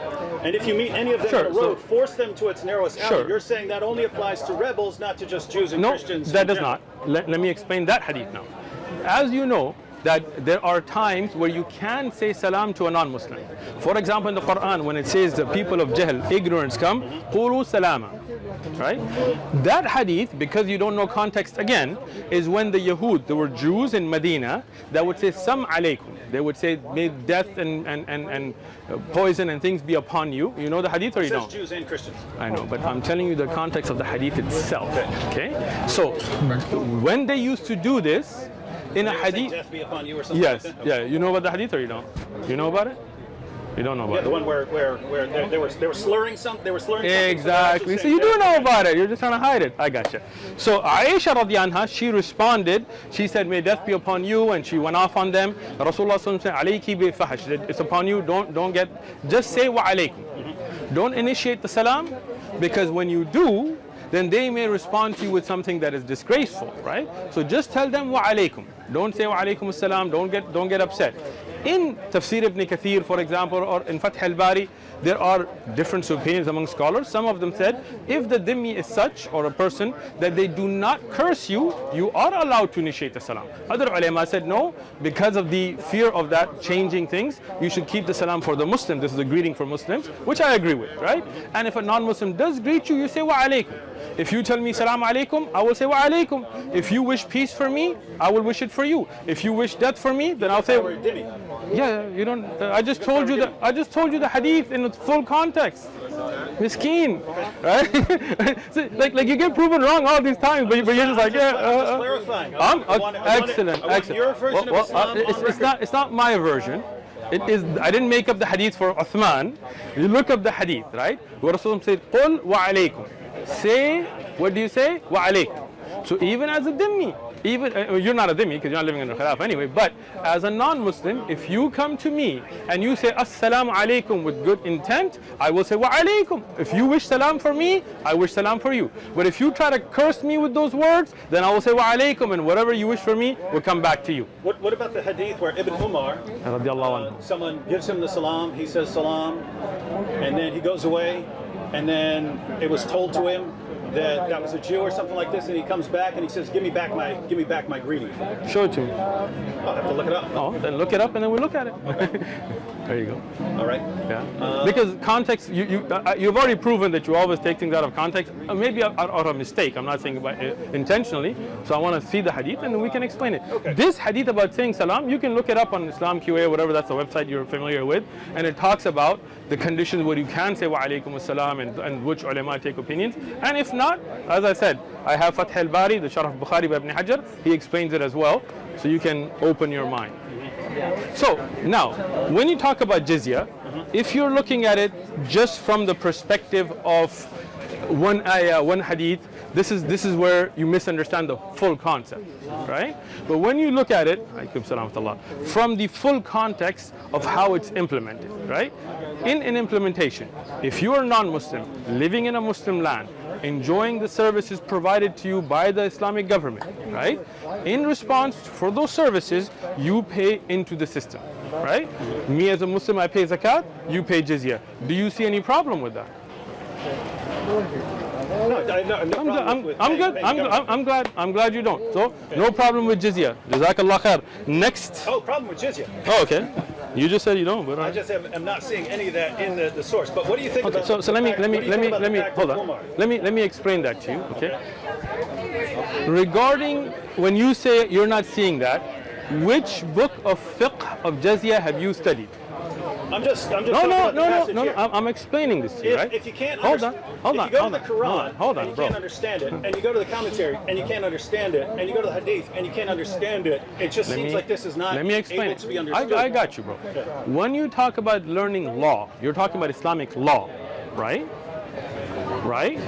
and if you meet any of them Sure, on the road, so- force them to its narrowest alley. Sure. You're saying that only applies to rebels, not to just Jews and No, Christians. that in does general. not. Let me explain that hadith now. As you know, that there are times where you can say salam to a non-Muslim. For example, in the Quran, when it says the people of Jahl, ignorance come, qulu salama. Right? That hadith, because you don't know context again, is when the Yahud, there were Jews in Medina, that would say Sam alaykum. They would say, may death and poison and things be upon you. You know the hadith or you It says don't? Jews and Christians. I know, but I'm telling you the context of the hadith itself. Okay? So, when they used to do this, in a They would say hadith. death be upon you or something Yes, like that? yeah. You know about the hadith or you don't? You know about it? You don't know about Yeah, it? the one where they were slurring something. They were slurring something. Exactly. So you do know about it. You're just trying to hide it. I gotcha. So Aisha radiallahu anha, she responded. She said, "May death be upon you," and she went off on them. Rasulullah said, "Alayki bi fahash." It's upon you. Don't get. Just say wa alaykum. Don't initiate the salam, because when you do, then they may respond to you with something that is disgraceful, right? So just tell them wa alaykum. Don't say wa alaykum as-salam. Don't get upset. In Tafsir ibn Kathir, for example, or in Fath al-Bari, there are different opinions among scholars. Some of them said, if the dhimmi is such, or a person, that they do not curse you, you are allowed to initiate the salam. Other ulama said, no, because of the fear of that changing things, you should keep the salam for the Muslim. This is a greeting for Muslims, which I agree with, right? And if a non-Muslim does greet you, you say wa alaykum. If you tell me salam alaikum, I will say wa alaikum. If you wish peace for me, I will wish it for you. If you wish death for me, then I'll say, yeah, you don't. I just told you the hadith in its full context. Miskeen, right? So, like you get proven wrong all these times, but you're just like, yeah. Clarifying. Excellent. Your version of Islam it's not my version. It is. I didn't make up the hadith for Uthman. You look up the hadith, right? Where Rasulullah said, "Qul wa alaykum." Say, what do you say? Wa alaykum. So even as a dhimmi, you're not a dhimmi because you're not living under khilaf anyway, but as a non-Muslim, if you come to me and you say assalamu alaikum with good intent, I will say wa alaikum. If you wish salam for me, I wish salam for you. But if you try to curse me with those words, then I will say wa alaikum, and whatever you wish for me will come back to you. What about the hadith where Ibn Umar, someone gives him the salam, he says salam, and then he goes away, and then it was told to him that was a Jew or something like this, and he comes back and he says, give me back my greeting. Show it to me. I'll have to look it up. Oh, then look it up and then we look at it. There you go. All right. Yeah. Because context, you've already proven that you always take things out of context, maybe out of mistake. I'm not saying about it intentionally. So I want to see the hadith and then we can explain it. Okay. This hadith about saying salam, you can look it up on Islam QA, whatever, that's the website you're familiar with, and it talks about the conditions where you can say wa alaykum as-salam and which ulama take opinions. And if not, as I said, I have Fath al-Bari, the Sharh Bukhari by Ibn Hajar. He explains it as well, so you can open your mind. So now, when you talk about jizya, if you're looking at it just from the perspective of one ayah, one hadith, this is where you misunderstand the full concept, right? But when you look at it, from the full context of how it's implemented, right? In an implementation, if you are non-Muslim, living in a Muslim land, enjoying the services provided to you by the Islamic government, right? In response for those services, you pay into the system, right? Me as a Muslim, I pay zakat, you pay jizya. Do you see any problem with that? No, I'm glad you don't. So no problem with jizya. Jazakallah khair. Next. Oh, problem with jizya. Oh, okay. You just said you don't, but I just am not seeing any of that in the source. But what do you think okay, about? So let me hold on. Umar? Let me explain that to you. Okay. Regarding when you say you're not seeing that, which book of fiqh of jizya have you studied? I'm just No. I'm explaining this to you, right? If you can't hold on. if you go to the Quran and you bro. can't understand it, and you go to the commentary and you can't understand it, and you go to the Hadith and you can't understand it, it just seems like this is not Let me explain able to be understood. I got you, bro. Okay. When you talk about learning law, you're talking about Islamic law, right? Right?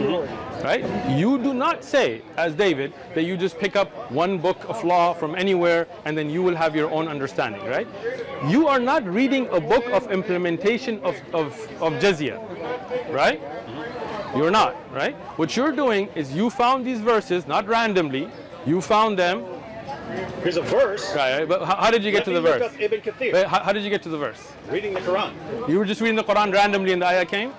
Right? You do not say, as David, that you just pick up one book of law from anywhere and then you will have your own understanding, right? You are not reading a book of implementation of jizya, right? You're not, right? What you're doing is you found these verses, not randomly, you found them. Here's a verse. Right, but how did you get to the verse? Look up Ibn Kathir. Wait, how did you get to the verse? Reading the Quran. You were just reading the Quran randomly and the ayah came?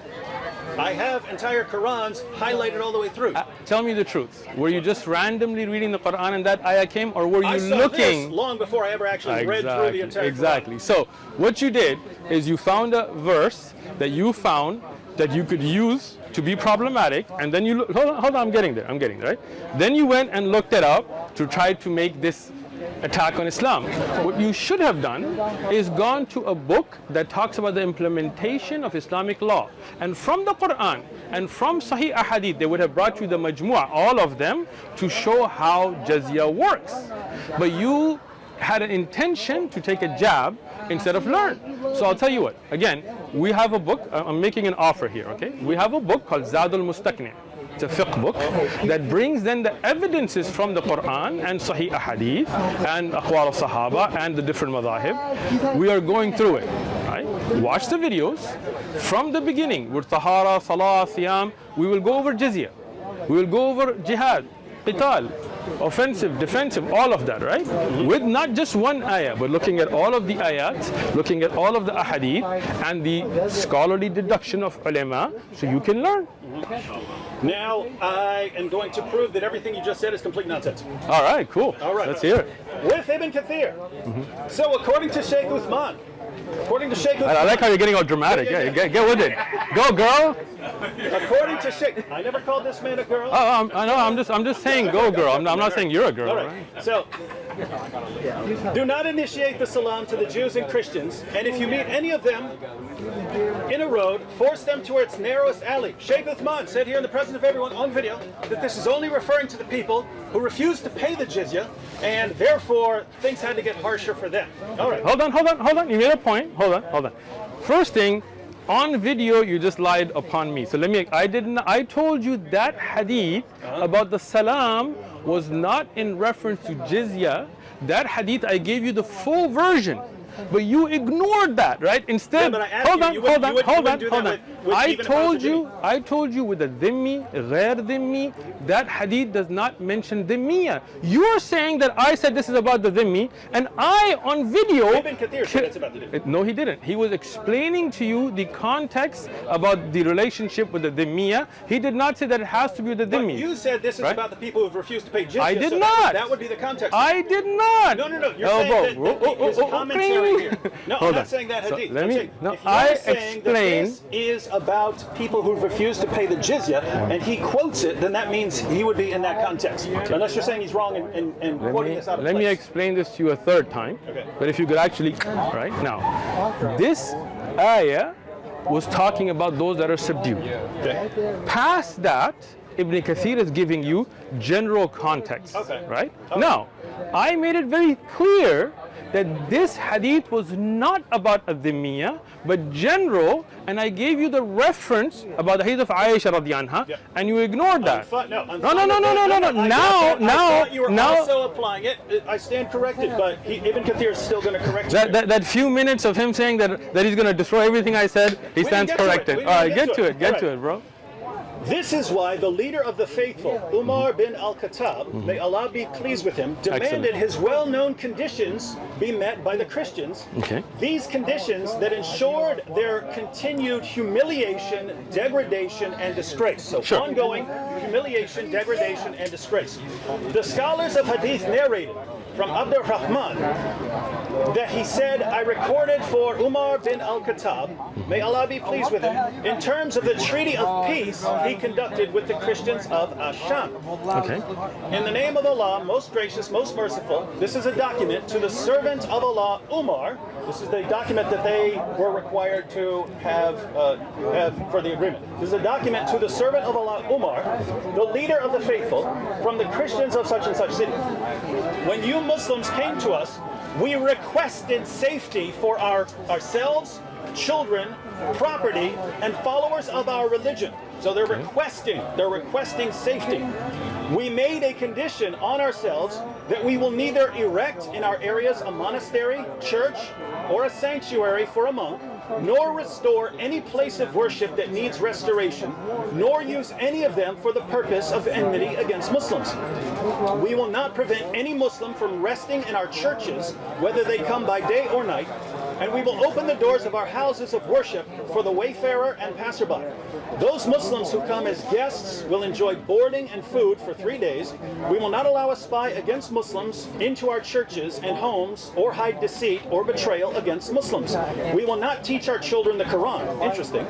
I have entire Qurans highlighted all the way through. Tell me the truth. Were you just randomly reading the Quran and that ayah came, or were you I saw looking? this long before I ever actually read through the entire Exactly. So what you did is you found a verse that you found that you could use to be problematic, and then you hold on, I'm getting there, right? Then you went and looked it up to try to make this attack on Islam. What you should have done is gone to a book that talks about the implementation of Islamic law, and from the Quran and from Sahih Ahadith they would have brought you the majmu'ah, all of them, to show how jizya works. But you had an intention to take a jab instead of learn. So I'll tell you what, again, we have a book, I'm making an offer here, okay? We have a book called Zadul Mustaqni'. It's a fiqh book that brings then the evidences from the Quran and Sahih Ahadith and Aqwal al-Sahaba and the different madhahib. We are going through it, right? Watch the videos from the beginning with Tahara, Salah, Siyam. We will go over jizya. We will go over jihad, qital, offensive, defensive, all of that, right? With not just one ayah, but looking at all of the ayats, looking at all of the ahadith and the scholarly deduction of ulama, so you can learn. Now I am going to prove that everything you just said is complete nonsense. All right, cool. All right. Let's hear it. With Ibn Kathir. So according to Sheikh Uthman, I like how you're getting all dramatic. Yeah, get with it. Go, girl. According to Sheikh, I never called this man a girl. Oh, I know. I'm just saying, go, girl. I'm not saying you're a girl. All right. So, do not initiate the salam to the Jews and Christians, and if you meet any of them in a road, force them to its narrowest alley. Sheikh Uthman said here in the presence of everyone on video that this is only referring to the people who refused to pay the jizya, and therefore things had to get harsher for them. All right. Hold on. You made a point. Hold on. First thing, on video you just lied upon me. So I told you that hadith about the salam was not in reference to jizya. That hadith I gave you the full version. But you ignored that, right? Instead, hold on. I told you with the dhimmi, ghair dhimmi, that hadith does not mention dhimmiya. You're saying that I said this is about the dhimmi, and I on video. Ibn Kathir said it's about the dhimmi. No, he didn't. He was explaining to you the context about the relationship with the dhimmiya. He did not say that it has to be with the dhimmi. But you said this is about the people who have refused to pay jizya. I did so not. That would be the context. I did not. No. You're saying that his commentary happening here. No, Hold I'm not on. saying that So hadith. let I'm me- saying, no, if you're I saying explain- that this is about people who've refused to pay the jizya, and he quotes it, then that means he would be in that context. Unless you're saying he's wrong and quoting this out of Let place. me explain this to you a third time. Okay. But if you could actually, right now, this ayah was talking about those that are subdued. Okay. Past that, Ibn Kathir is giving you general context. Okay. Right? Okay. Now, I made it very clear that this hadith was not about Adhimiyya, but general, and I gave you the reference about the hadith of Aisha radiallahu anha, Yep. and you ignored that. No. No. Now, I thought you were also applying it. I stand corrected, but Ibn Kathir is still going to correct you. That few minutes of him saying that he's going to destroy everything I said, he stands get to it. corrected. We All right, didn't get to it. Get to All it, bro. This is why the leader of the faithful, Umar bin al-Khattab, may Allah be pleased with him, demanded Excellent. his well-known conditions be met by the Christians. Okay. These conditions that ensured their continued humiliation, degradation, and disgrace. So Sure. ongoing humiliation, degradation, and disgrace. The scholars of Hadith narrated from Abdur Rahman that he said, I recorded for Umar bin al-Khattab, may Allah be pleased with him, in terms of the treaty of peace he conducted with the Christians of Asham. Okay. In the name of Allah, most gracious, most merciful, this is a document to the servant of Allah, Umar. This is the document that they were required to have for the agreement. This is a document to the servant of Allah, Umar, the leader of the faithful, from the Christians of such and such city. When you Muslims came to us, we requested safety for ourselves, children, property, and followers of our religion. So they're requesting safety. We made a condition on ourselves that we will neither erect in our areas a monastery, church, or a sanctuary for a monk, nor restore any place of worship that needs restoration, nor use any of them for the purpose of enmity against Muslims. We will not prevent any Muslim from resting in our churches, whether they come by day or night, and we will open the doors of our houses of worship for the wayfarer and passerby. Those Muslims who come as guests will enjoy boarding and food for 3 days. We will not allow a spy against Muslims into our churches and homes, or hide deceit or betrayal against Muslims. We will not teach our children the Quran. Interesting.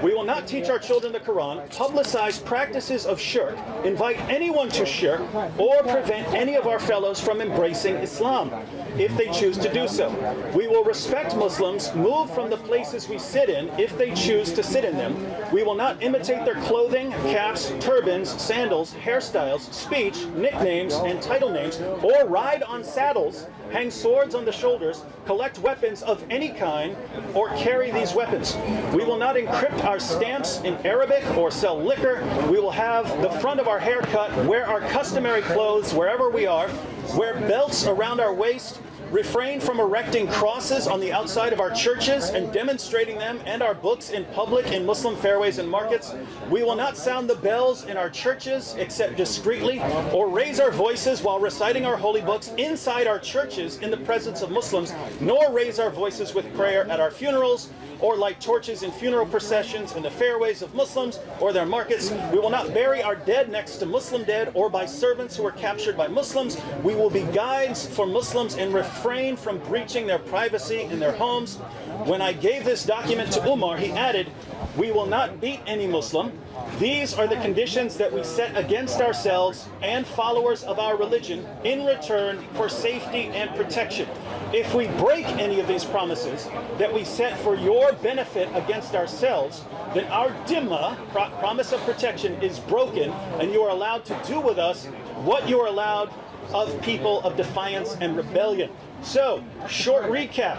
We will not teach our children the Quran, publicize practices of shirk, invite anyone to shirk, or prevent any of our fellows from embracing Islam, if they choose to do so. We will respect Muslims, move from the places we sit in if they choose to sit in them. We will not imitate their clothing, caps, turbans, sandals, hairstyles, speech, nicknames, and title names, or ride on saddles, hang swords on the shoulders, collect weapons of any kind, or carry these weapons. We will not encrypt our stamps in Arabic or sell liquor. We will have the front of our hair cut, wear our customary clothes wherever we are, wear belts around our waist, refrain from erecting crosses on the outside of our churches and demonstrating them and our books in public in Muslim fairways and markets. We will not sound the bells in our churches except discreetly, or raise our voices while reciting our holy books inside our churches in the presence of Muslims, nor raise our voices with prayer at our funerals, or light torches in funeral processions in the fairways of Muslims or their markets. We will not bury our dead next to Muslim dead or by servants who are captured by Muslims. We will be guides for Muslims and refrain from breaching their privacy in their homes. When I gave this document to Umar, he added, we will not beat any Muslim. These are the conditions that we set against ourselves and followers of our religion in return for safety and protection. If we break any of these promises that we set for your benefit against ourselves, then our dhimma, promise of protection, is broken, and you are allowed to do with us what you are allowed of people of defiance and rebellion. So, short recap.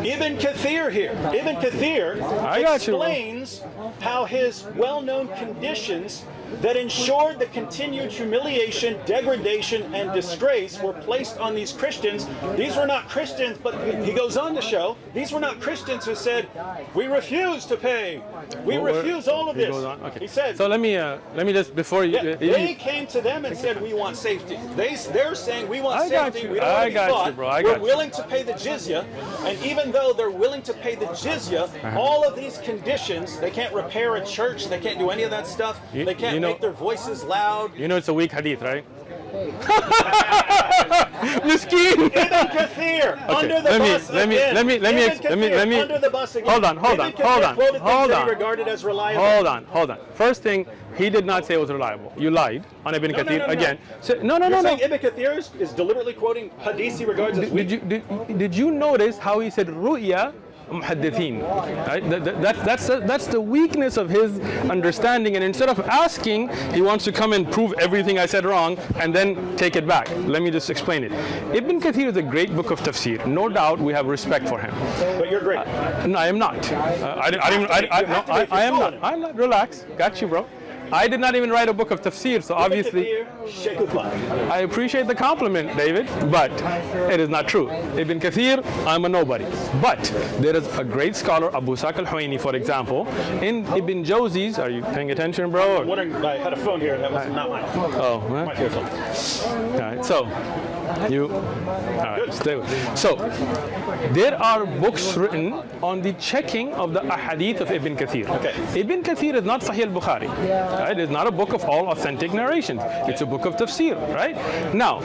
Ibn Kathir here. Ibn Kathir explains how his well-known conditions that ensured the continued humiliation, degradation, and disgrace were placed on these Christians. These were not Christians, but he goes on to show, these were not Christians who said, we refuse to pay. We refuse all of this. Okay. He said, so let me just, before you... they came to them and said, we want safety. They're saying, we want safety. We don't want to be fought. We're willing to pay the jizya. And even though they're willing to pay the jizya, all of these conditions, they can't repair a church, they can't do any of that stuff, they can't make their voices loud. You know it's a weak hadith, right? Miskeen. Ibn Kathir under the bus again. Let me under the bus again. Hold on. Ibn Kathir quoted things that he regarded as reliable. Hold on. First thing, he did not say it was reliable. You lied on Ibn Kathir again. So, no. You're saying Ibn Kathir is deliberately quoting hadith he regards as weak? Did you notice how he said ru'ya muhaddithin? Right? That's the weakness of his understanding, and instead of asking, he wants to come and prove everything I said wrong and then take it back. Let me just explain it. Ibn Kathir is a great book of tafsir. No doubt we have respect for him. But you're great. No, I am not. I am not. I'm not. Relax. Got you, bro. I did not even write a book of tafsir, so obviously I appreciate the compliment, David, but it is not true. Ibn Kathir, I'm a nobody. But there is a great scholar, Abu Saq al-Huwaini, for example, in Ibn Jawzi's. Are you paying attention, bro? I'm wondering, I had a phone here, that was not mine. Oh, well. My phone. All right, so all right, stay with me. So there are books written on the checking of the ahadith of Ibn Kathir. Okay. Ibn Kathir is not Sahih al-Bukhari. Right? It's not a book of all authentic narrations. It's a book of tafsir, right? Now,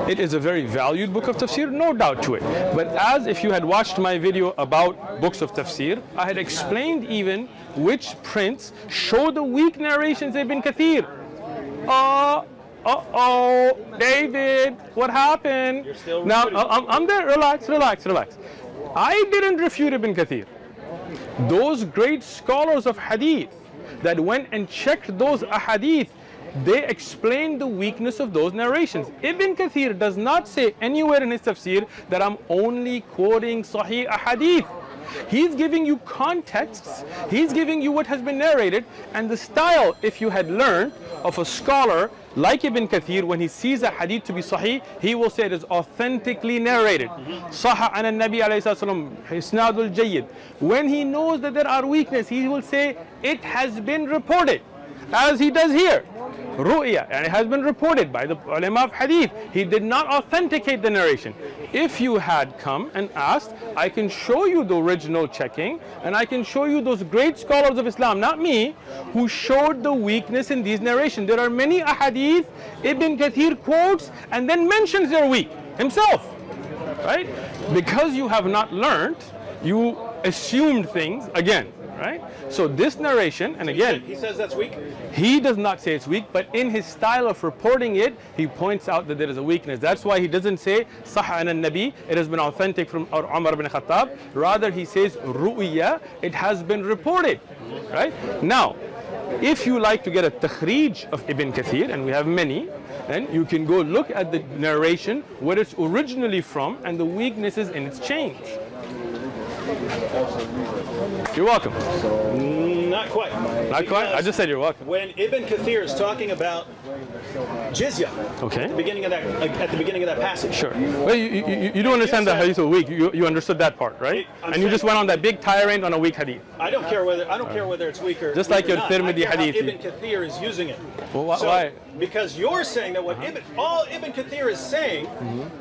it is a very valued book of tafsir, no doubt to it. But as if you had watched my video about books of tafsir, I had explained even which prints show the weak narrations of Ibn Kathir. Uh-oh, David, what happened? You're still now, refuting. I'm there, relax. I didn't refute Ibn Kathir. Those great scholars of hadith that went and checked those ahadith, they explained the weakness of those narrations. Ibn Kathir does not say anywhere in his tafsir that I'm only quoting Sahih ahadith. He's giving you contexts, he's giving you what has been narrated, and the style, if you had learned, of a scholar like Ibn Kathir, when he sees a hadith to be sahih, he will say it is authentically narrated. Sahha an al-Nabi alayhi salam, isnadul jayyid. When he knows that there are weaknesses, he will say it has been reported, as he does here. Ru'ya, and it has been reported by the ulama of hadith. He did not authenticate the narration. If you had come and asked, I can show you the original checking, and I can show you those great scholars of Islam, not me, who showed the weakness in these narrations. There are many ahadith Ibn Kathir quotes and then mentions they're weak himself, right? Because you have not learned, you assumed things again. Right? So this narration, and again, he says that's weak? He does not say it's weak, but in his style of reporting it, he points out that there is a weakness. That's why he doesn't say Sahha an al-Nabi, it has been authentic from Umar ibn Khattab. Rather, he says Ru'ya, it has been reported. Right? Now, if you like to get a takhrij of Ibn Kathir, and we have many, then you can go look at the narration, where it's originally from, and the weaknesses in its chains. You're welcome. Not quite. Not quite? I just said you're welcome. When Ibn Kathir is talking about jizya, okay, at the beginning of that passage. Sure. Well, you do understand that hadith was weak. You understood that part, right? And you just went on that big tirade on a weak hadith. I don't care whether it's weak or just like your Tirmidhi hadith. Ibn Kathir is using it. Well, why? Because you're saying that what all Ibn Kathir is saying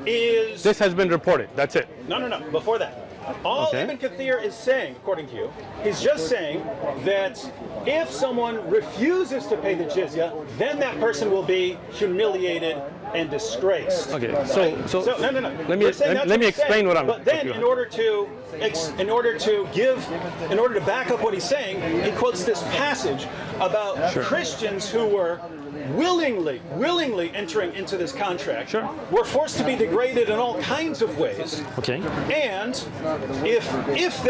is this has been reported. That's it. No. Before that. All Ibn Kathir is saying, according to you, he's just saying that if someone refuses to pay the jizya, then that person will be humiliated and disgraced. Okay, so no. Let me explain what I'm. But then, in order to back up what he's saying, he quotes this passage about Christians who were willingly entering into this contract, were forced to be degraded in all kinds of ways. Okay. And if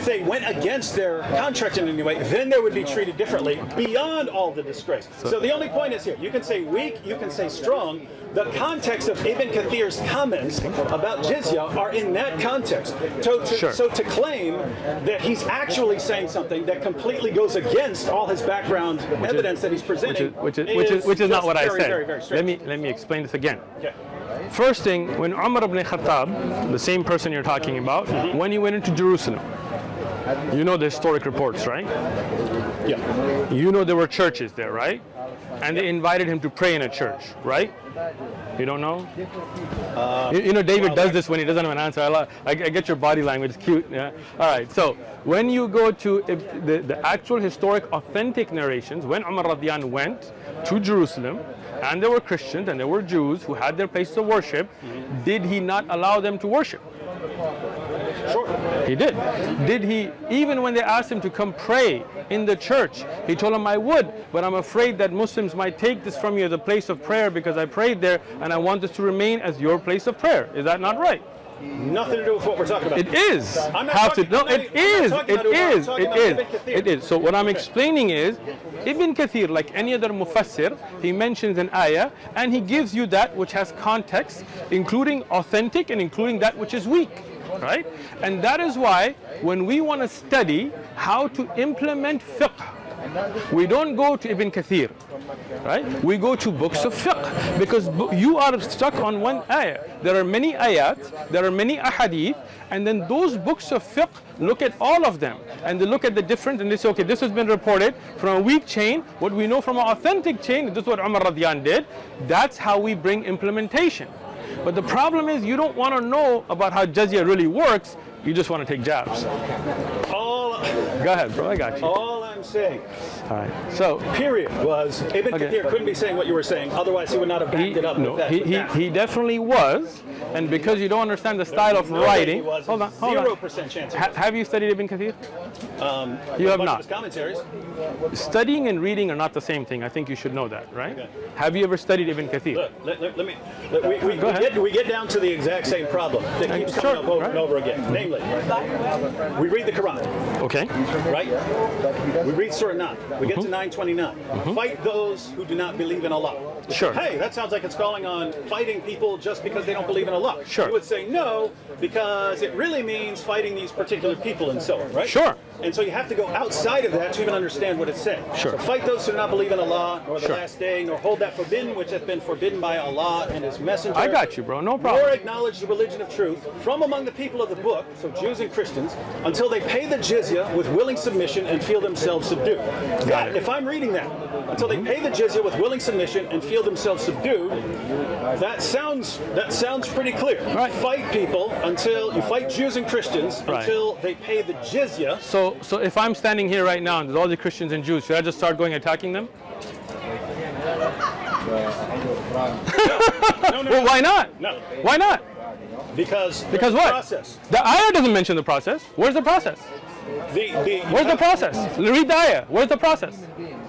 they went against their contract in any way, then they would be treated differently beyond all the disgrace. So the only point is here, you can say weak, you can say strong. The context of Ibn Kathir's comments about jizya are in that context. So to claim that he's actually saying something that completely goes against all his background evidence that he's presenting, which is not what I said. Very strange. Let me explain this again. Okay. First thing, when Umar ibn Khattab, the same person you're talking about, when he went into Jerusalem, You know the historic reports, right? Yeah. You know there were churches there, right? And they invited him to pray in a church, right? You don't know? You know David does this when he doesn't have an answer. I get your body language, it's cute. Yeah. All right, so when you go to the actual historic authentic narrations, when Umar radiyan went to Jerusalem, and there were Christians and there were Jews who had their places of worship, did he not allow them to worship? Sure. He did. Did he, even when they asked him to come pray in the church, he told them, I would, but I'm afraid that Muslims might take this from you as a place of prayer because I prayed there and I want this to remain as your place of prayer. Is that not right? Nothing to do with what we're talking about. It is. I'm not Have to, talking, no, I'm not it even- I'm is. not talking It about Umar, I'm is. talking It about is. Ibn Kathir. It is. So what I'm explaining is, Ibn Kathir, like any other mufassir, he mentions an ayah and he gives you that which has context, including authentic and including that which is weak. Right? And that is why when we want to study how to implement fiqh, we don't go to Ibn Kathir, right? We go to books of fiqh because you are stuck on one ayah. There are many ayat, there are many ahadith, and then those books of fiqh look at all of them and they look at the difference and they say, okay, this has been reported from a weak chain. What we know from an authentic chain, this is what Umar radiyan did. That's how we bring implementation. But the problem is you don't want to know about how jizya really works, you just want to take jabs. Go ahead, bro, I got you. All I'm saying, All right, so period, was Ibn Okay. Kathir couldn't be saying what you were saying, otherwise he would not have backed it up no, with that. with that. he definitely was, and because you don't understand the style of No way writing, he was. hold on. 0% chance. Have you studied Ibn Kathir? You have a bunch not. of his commentaries. Studying and reading are not the same thing. I think you should know that, right? Okay. Have you ever studied Ibn Kathir? Look, Go ahead. we get down to the exact same problem that keeps Sure, coming up over right. and over again. Namely, we read the Quran, Okay. right? We read Surah 9. We get to 929. Fight those who do not believe in Allah. Sure. Hey, that sounds like it's calling on fighting people just because they don't believe in Allah. Sure. You would say no, because it really means fighting these particular people and so on, right? Sure. And so you have to go outside of that to even understand what it's saying. Sure. So fight those who do not believe in Allah, nor the Sure. last day, nor hold that forbidden which hath been forbidden by Allah and His Messenger. I got you, bro. No Nor problem. acknowledge the religion of truth from among the people of the book, so Jews and Christians, until they pay the jizya with willing submission and feel themselves subdued. Got it. If I'm reading that, until they pay the jizya with willing submission and feel themselves subdued, that sounds pretty clear. Right. Fight people until you fight Jews and Christians Right. until they pay the jizya. So if I'm standing here right now and there's all the Christians and Jews, should I just start going attacking them? No, Well, why not? No. Why not? Because Because there's a what? process. The ayah doesn't mention the process. Where's the process? Where's the process? Read the ayah. Where's the process?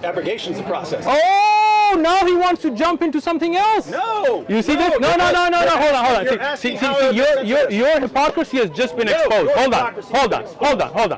Abrogation's the process. Oh, now he wants to jump into something else. No. You see this? No. Hold on. You're See, asking see, how see, it's your hypocrisy has just been No, exposed. your Hold on. hypocrisy has been exposed.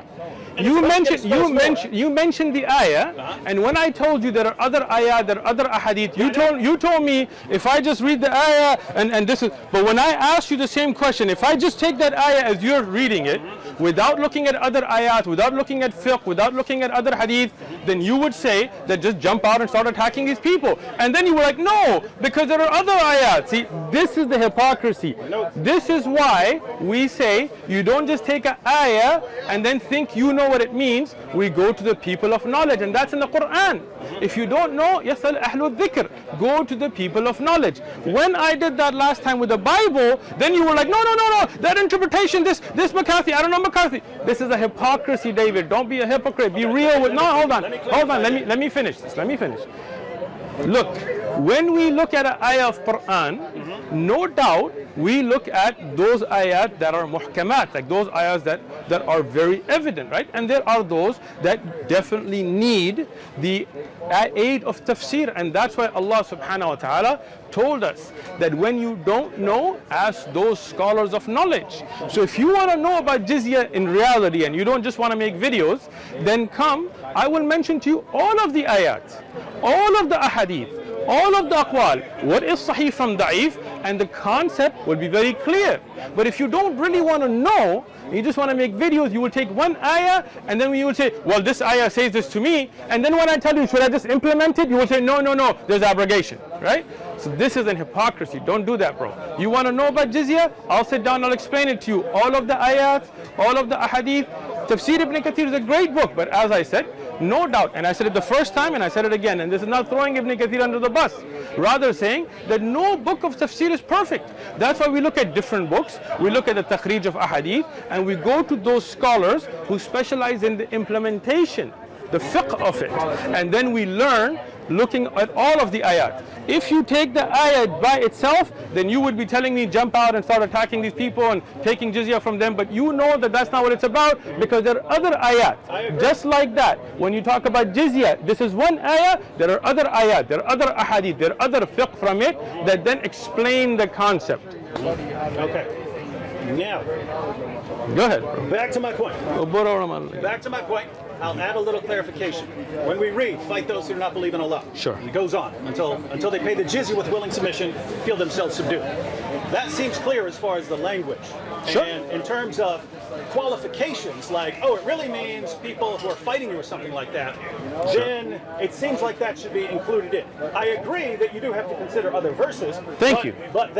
And You it's about to mentioned get exposed more. you mentioned the ayah, and when I told you there are other ayah, there are other ahadith, you told me if I just read the ayah and this is. But when I asked you the same question, if I just take that ayah as you're reading it, without looking at other ayat, without looking at fiqh, without looking at other hadith, then you would say that just jump out and start attacking these people. And then you were like, no, because there are other ayat. See, this is the hypocrisy. This is why we say you don't just take an ayah and then think you know what it means. We go to the people of knowledge, and that's in the Quran. If you don't know, yasal ahlul dhikr. Go to the people of knowledge. When I did that last time with the Bible, then you were like, no, that interpretation, this McCarthy, I don't know McCarthy. This is a hypocrisy, David. Don't be a hypocrite. Be real with. No, hold on. Let me finish this. Look, when we look at an ayah of Quran, no doubt we look at those ayat that are muhkamat, like those ayahs that are very evident, right? And there are those that definitely need the aid of tafsir, and that's why Allah subhanahu wa ta'ala told us that when you don't know, ask those scholars of knowledge. So if you want to know about jizya in reality and you don't just want to make videos, then come, I will mention to you all of the ayat, all of the ahadith, all of the aqwal, what is sahih from da'if, and the concept will be very clear. But if you don't really want to know, you just want to make videos, you will take one ayah and then you will say, well, this ayah says this to me, and then when I tell you, should I just implement it, you will say, no, there's abrogation, right? So this is an hypocrisy. Don't do that, bro. You want to know about jizya? I'll sit down, I'll explain it to you. All of the ayat, all of the ahadith, Tafsir Ibn Kathir is a great book, but as I said, no doubt, and I said it the first time and I said it again, and this is not throwing Ibn Kathir under the bus, rather saying that no book of tafsir is perfect. That's why we look at different books, we look at the takhrij of ahadith, and we go to those scholars who specialize in the implementation, the fiqh of it, and then we learn looking at all of the ayat. If you take the ayat by itself, then you would be telling me jump out and start attacking these people and taking jizya from them, but you know that that's not what it's about, because there are other ayat. Just like that, when you talk about jizya, this is one ayat, there are other ayat, there are other ahadith, there are other fiqh from it that then explain the concept. Okay. Now, Go ahead, bro. back to my point. Back to my point. I'll add a little clarification. When we read, fight those who do not believe in Allah. Sure. It goes on until they pay the jizya with willing submission, feel themselves subdued. That seems clear as far as the language. Sure. And in terms of qualifications, like, oh, it really means people who are fighting you or something like that, then it seems like that should be included in. I agree that you do have to consider other verses. Thank you. But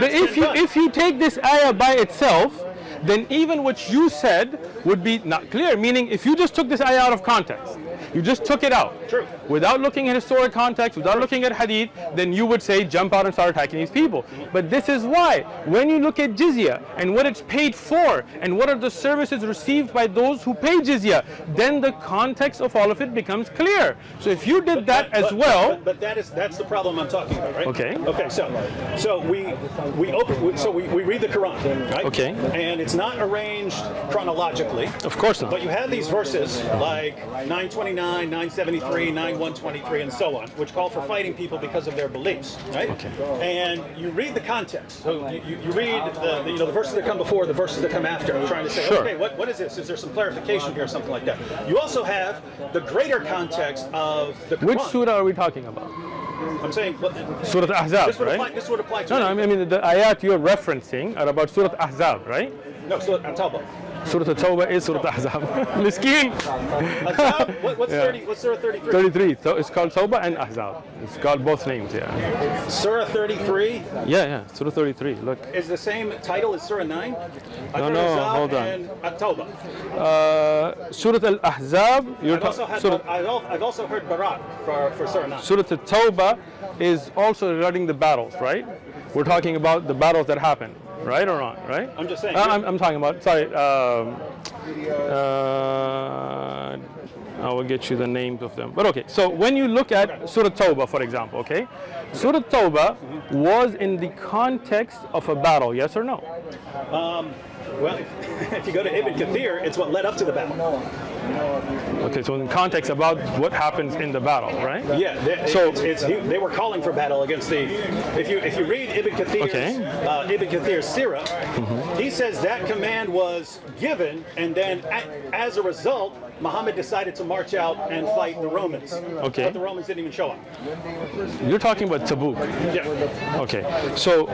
if you take this ayah by itself, then even what you said would be not clear. Meaning, if you just took this ayah out of context, you just took it out, True. without looking at historic context, without looking at hadith, then you would say jump out and start attacking these people. But this is why, when you look at jizya and what it's paid for and what are the services received by those who pay jizya, then the context of all of it becomes clear. So if you did that as well, but that's the problem I'm talking about, right? Okay. Okay. So we read the Quran, right? Okay. And it's not arranged chronologically. of course not. But you have these verses like 929, 973, 9123, and so on, which call for fighting people because of their beliefs, right? Okay. And you read the context. So you read the verses that come before, the verses that come after, trying to say, Sure. okay, what is this? Is there some clarification here or something like that? You also have the greater context of the Quran. Which surah are we talking about? I'm saying, well, Surah Ahzab, right? this would apply to No, I mean the ayat you're referencing are about Surah Ahzab, right? No, Surah At-Tawbah. Surah At-Tawbah is Surah Ahzab. Miskin. Ahzab? What's Yeah. 30? What's Surah 33? 33. So it's called Tawbah and Ahzab. It's called both names, yeah. Surah 33 Yeah, Surah 33. Look. is the same title as Surah 9? No, hold on. And At-Tawbah. Surah Al-Ahzab, I've also heard Barat for Surah 9. Surah At-Tawbah is also regarding the battles, right? We're talking about the battles that happened, right or not, right? I'm just saying. I'm talking about, sorry, I will get you the names of them. But okay, so when you look at Surah Tawbah, for example, okay? Surah Tawbah was in the context of a battle, yes or no? Well, if you go to Ibn Kathir, it's what led up to the battle. Okay, so in context about what happens in the battle, right? Yeah, they were calling for battle against the. If you read Ibn Kathir's Sirah, he says that command was given, and then as a result, Muhammad decided to march out and fight the Romans. Okay. But the Romans didn't even show up. You're talking about Tabuk. Yeah. Okay, so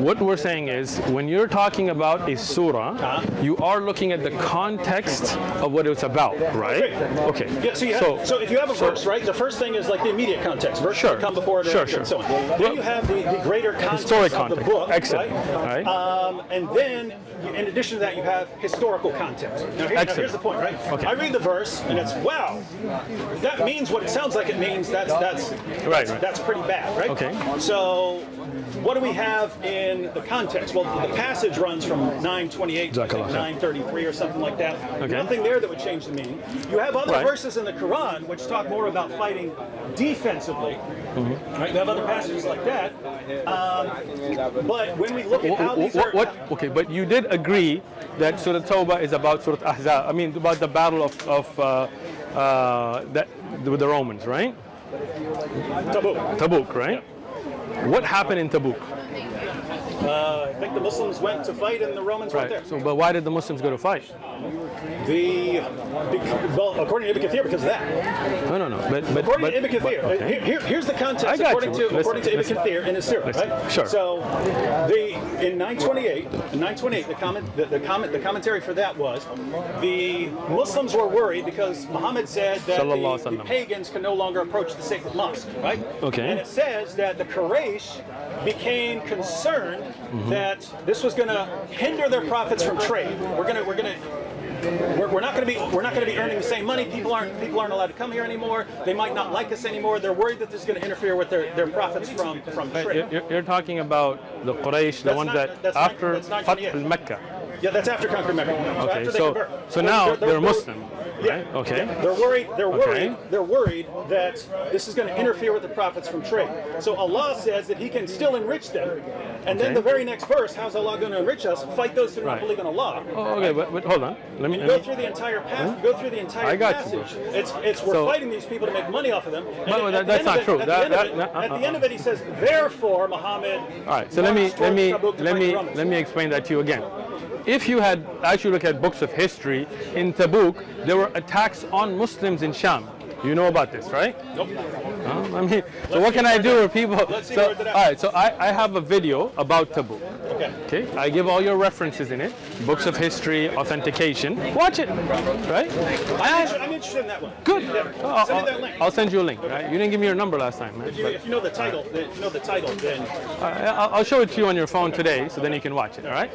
what we're saying is when you're talking about a surah, you are looking at the context of what it's about, right? Okay. Yeah, so if you have a verse, right, the first thing is like the immediate context. Verse Sure. that come before it, Sure. and so on. Then you have the greater context Historic of the context. book, Excellent. right? Right. And then, in addition to that, you have historical context. Now, here's the point, right? Okay. I read the verse, and it's, wow, that means what it sounds like it means. That's pretty bad, right? Okay. So, what do we have in the context? Well, the passage runs from 928 to 933 or something like that. Okay. Nothing there that would change the meaning. You have other Right. verses in the Quran which talk more about fighting defensively. Right? You have other passages like that. But when we look at how these are... Okay, but you did agree that Surah Tawbah is about Surah Ahzab. I mean, about the battle with the Romans, right? Tabuk, right? What happened in Tabuk? I think the Muslims went to fight and the Romans weren't there. So, but why did the Muslims go to fight? Well, according to Ibn Kathir, because of that. No. But According to Ibn Kathir, okay. here's the context I got according you. to Ibn Kathir in his Sirah, right? Sure. So, in 928, the commentary for that was the Muslims were worried because Muhammad said that the pagans can no longer approach the sacred mosque, right? Okay. And it says that the Quraysh became concerned that this was going to hinder their profits from trade. We're not going to be earning the same money. People aren't allowed to come here anymore. They might not like us anymore. They're worried that this is going to interfere with their profits from trade. You're talking about the Quraysh, the ones that after Fath al-Mecca. Yeah, that's after conquering Mecca. Okay, so now they're Muslim. Yeah. Right? Okay. They're worried. They're worried that this is going to interfere with the profits from trade. So Allah says that He can still enrich them, and then the very next verse, how's Allah going to enrich us? Fight those who do not believe in Allah. Oh, okay, but hold on. Let me go through the entire passage. Go through the entire passage. It's we're fighting these people to make money off of them. That's not true. At the end of it, He says, therefore, Muhammad. All right. So let me explain that to you again. If you had actually looked at books of history, in Tabuk, there were attacks on Muslims in Sham. You know about this, right? Nope. So what can I do with people? All right, so I have a video about Tabuk. Okay. I give all your references in it, books of history, authentication. Watch it, right? I'm interested in that one. Good. Yeah. Send me that link. I'll send you a link. Right? You didn't give me your number last time, man. If you know the title, then I'll show it to you on your phone today, so then you can watch it. All right.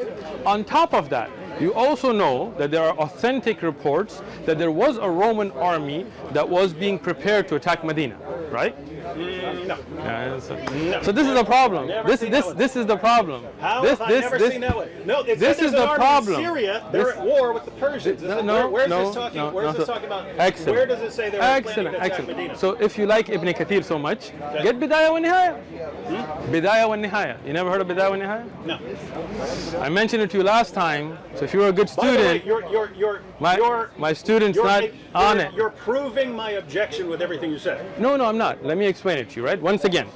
On top of that, you also know that there are authentic reports that there was a Roman army that was being prepared to attack Medina, right? No. So this is the problem. This is the problem. How have I never seen that one? No, this is the problem. In Syria, they're at war with the Persians. Where's this talking about? Excellent. Where does it say they're planning to attack Medina? So if you like Ibn Kathir so much, get Bidayah wa Nihaya. Bidayah wa Nihaya. You never heard of Bidayah wa Nihaya? No. I mentioned it to you last time. So if you're a good student, my student's not on it. You're proving my objection with everything you said. No, I'm not. Let me explain it to you, right? Once again,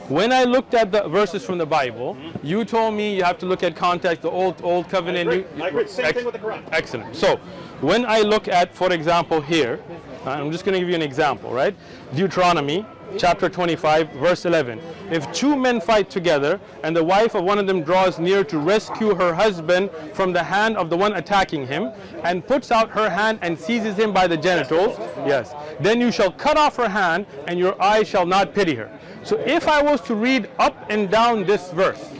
when I looked at the verses from the Bible, you told me you have to look at context, the old covenant. I agree. Same thing with the Quran. Excellent. So when I look at, for example, here, I'm just going to give you an example, right? Deuteronomy chapter 25, verse 11. If two men fight together and the wife of one of them draws near to rescue her husband from the hand of the one attacking him and puts out her hand and seizes him by the genitals, yes, then you shall cut off her hand and your eye shall not pity her. So if I was to read up and down this verse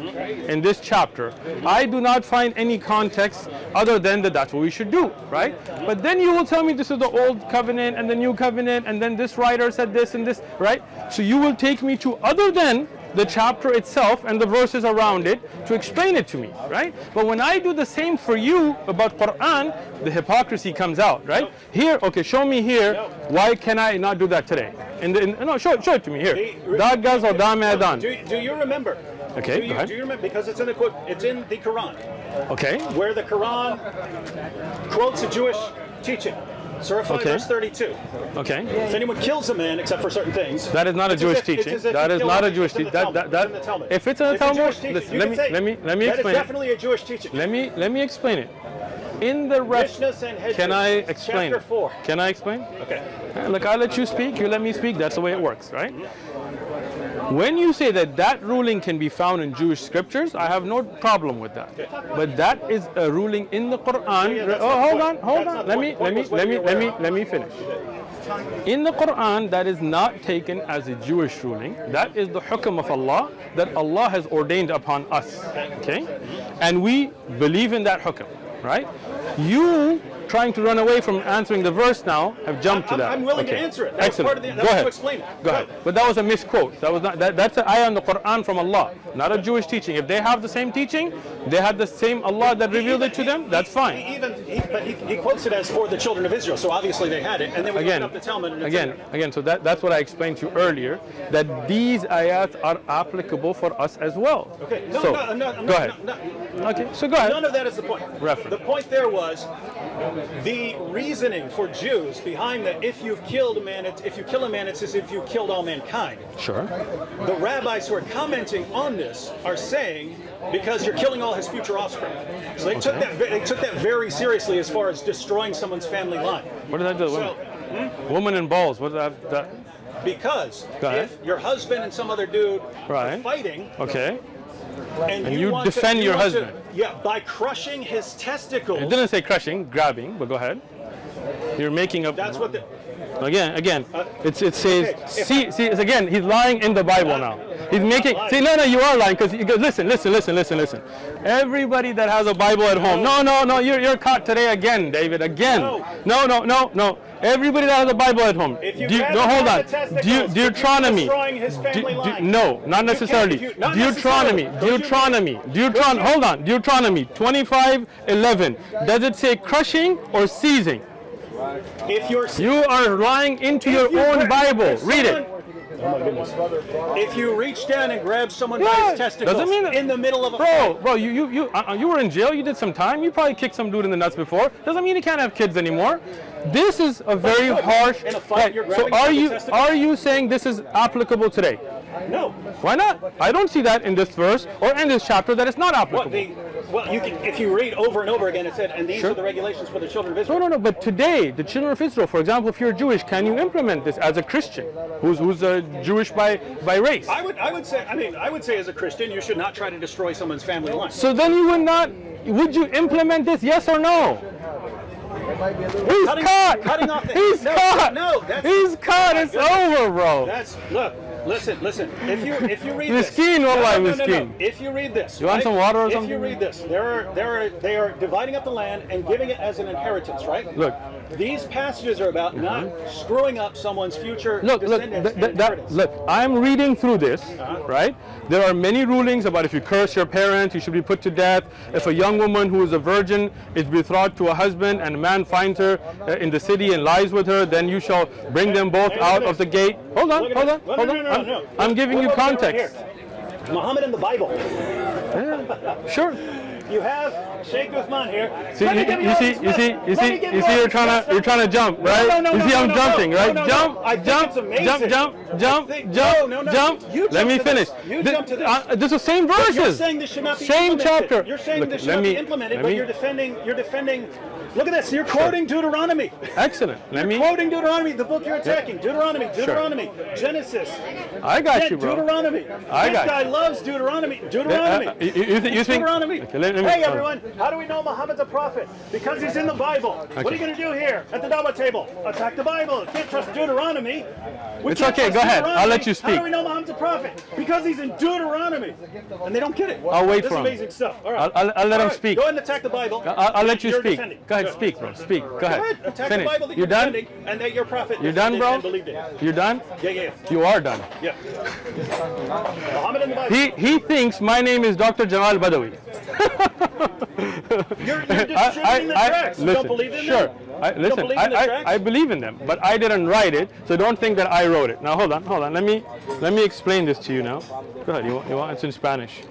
in this chapter, I do not find any context other than that that's what we should do, right? But then you will tell me this is the old covenant and the new covenant, and then this writer said this and this, right? So you will take me to other than the chapter itself and the verses around it to explain it to me, right? But when I do the same for you about Quran, the hypocrisy comes out, right? Here, okay, show me here. Why can I not do that today? No, show it to me here. Dagas or Damedan. Do you remember? Okay, go ahead. Do you remember? Because it's in the Quran. Okay. Where the Quran quotes a Jewish teaching. Surah 5, verse 32. Okay. If anyone kills a man except for certain things, that is not a Jewish teaching. That is not a Jewish teaching. If it's in the Talmud, listen, let me explain it. That is definitely a Jewish teaching. Let me explain it. In the rest, can I explain? Chapter 4. Can I explain? Okay. Look, I let you speak. You let me speak. That's the way it works, right? When you say that ruling can be found in Jewish scriptures, I have no problem with that. Okay. But that is a ruling in the Quran. Hold on. Let me finish. In the Quran, that is not taken as a Jewish ruling. That is the hukm of Allah that Allah has ordained upon us. Okay? And we believe in that hukm, right? You trying to run away from answering the verse now have jumped to that. I'm willing to answer it. Excellent. Part of the, Go ahead. To explain it. Go ahead. But that was a misquote. That was not. That's an ayah in the Quran from Allah, not a Jewish teaching. If they have the same teaching, they had the same Allah that revealed it to them. That's fine. But he quotes it as for the children of Israel. So obviously they had it, and then we opened up the Talmud. And again. So that's what I explained to you earlier. That these ayats are applicable for us as well. Okay. Go ahead. Okay. So go ahead. None of that is the point. Reference. The point there was the reasoning for Jews behind that if you kill a man, it's as if you killed all mankind. Sure. The rabbis who are commenting on this are saying because you're killing all his future offspring. So they took that very seriously as far as destroying someone's family line. What did that do to women? Woman and balls. What did that? Because if your husband and some other dude are fighting, and you defend your husband, by crushing his testicles. It didn't say crushing, grabbing, but go ahead. You're making up. That's what the. Again. It says. See. Again, he's lying in the Bible now. He's making. lying. See, no, you are lying because listen. Everybody that has a Bible at home. No. You're caught today again, David. Again. No. Everybody that has a Bible at home. If you Hold on. Deuteronomy. Destroying his family line. No, not necessarily. Deuteronomy. Hold on. Deuteronomy 25:11. Does it say crushing or seizing? You are lying into your own Bible. Read it. Oh my goodness. If you reach down and grab someone by his testicles doesn't mean that, in the middle of a fight. Bro, you were in jail. You did some time. You probably kicked some dude in the nuts before. Doesn't mean you can't have kids anymore. This is a very harsh. In a fight, you're so grabbing are you saying this is applicable today? No. Why not? I don't see that in this verse or in this chapter that it's not applicable. Well, you can, if you read over and over again, it said, and these are the regulations for the children of Israel. No. But today, the children of Israel, for example, if you're Jewish, can you implement this as a Christian who's Jewish by race? I would say as a Christian, you should not try to destroy someone's family line. So then you would not. Would you implement this? Yes or no? He's caught. Cutting off the, He's caught. He's caught. It's over, bro. Look. Listen. If you read this, Miskin. If you read this, you want some water or something? If you read this, they are dividing up the land and giving it as an inheritance, right? Look, these passages are about not screwing up someone's future descendants. Look, I'm reading through this, right? There are many rulings about if you curse your parents, you should be put to death. If a young woman who is a virgin is betrothed to a husband and a man finds her in the city and lies with her, then you shall bring them both out of the gate. Hold on. No. I'm giving you context. Muhammad and the Bible. Yeah, sure. You have Sheikh Uthman here. See, you see, you're trying to jump, right? You see, I'm jumping, right? Jump. Let me finish. This is the same verses. You're saying this should not be same implemented. chapter. You're saying this should not be implemented, but you're defending. Look at this. You're quoting Deuteronomy. Excellent. Quoting Deuteronomy, the book you're attacking. Deuteronomy, Genesis. I got you, bro. Deuteronomy. This guy loves Deuteronomy. You think? Deuteronomy. Okay, hey, everyone. How do we know Muhammad's a prophet? Because he's in the Bible. Okay. What are you going to do here at the Dawah table? Attack the Bible. Can't trust Deuteronomy. It's okay. Go ahead. I'll let you speak. How do we know Muhammad's a prophet? Because he's in Deuteronomy. And they don't get it. I'll wait for him. This is amazing stuff. All right. I'll let him speak. Go ahead and attack the Bible. I'll let you speak. Defending. Go ahead, speak, bro. Speak. Go ahead. Attack Finish. the Bible that You're done? and that your prophet You're done, bro? and believed in. You're done? Yeah. You are done. Yeah. Muhammad and the Bible. He thinks my name is Dr. Jamal Badawi. You're distributing the tracts. You don't believe in them? I believe in them, but I didn't write it, so don't think that I wrote it. Now hold on. Let me explain this to you now. Go ahead. You want it's in Spanish.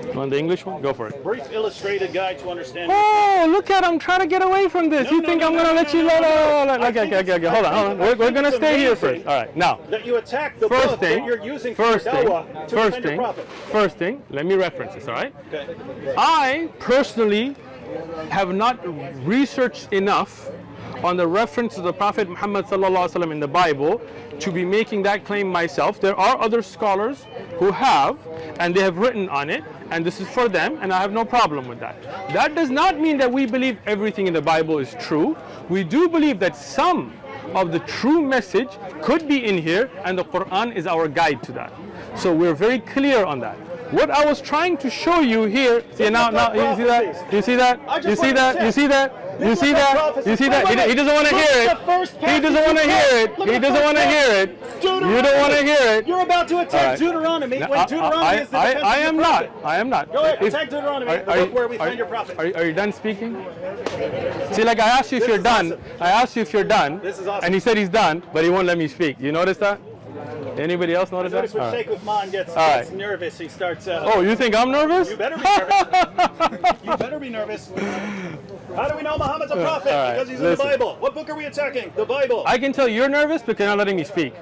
You want the English one? Go for it. Brief illustrated guide to understand. Oh, look at I'm trying to get away from this. You think I'm gonna let you? Okay. Hold on. We're gonna stay here first. All right. Now. That you attack the book that you're using for dawah to defend your prophet. First thing. Let me reference this. All right. Okay. I personally have not researched enough on the reference to the Prophet Muhammad ﷺ in the Bible to be making that claim myself. There are other scholars who have, and they have written on it, and this is for them, and I have no problem with that. That does not mean that we believe everything in the Bible is true. We do believe that some of the true message could be in here, and the Quran is our guide to that. So we're very clear on that. What I was trying to show you here, see now you see that? You see that? You see that? You see that? You see that? You see that? He doesn't want to hear it. He doesn't want to hear it. He doesn't want to hear it. You don't want to hear it. You're about to attack Deuteronomy when Deuteronomy is the defense of the prophet. I am not. Go ahead, attack Deuteronomy, the book where we find your prophet. Are you done speaking? See, like I asked you if you're done. I asked you if you're done. This is awesome. And he said he's done, but he won't let me speak. You notice that? Anybody else notice that? Notice when Sheikh Uthman gets nervous, he starts... oh, you think I'm nervous? You better be nervous. You better be nervous. How do we know Muhammad's a prophet? Because he's in the Bible. What book are we attacking? The Bible. I can tell you're nervous because you're not letting me speak.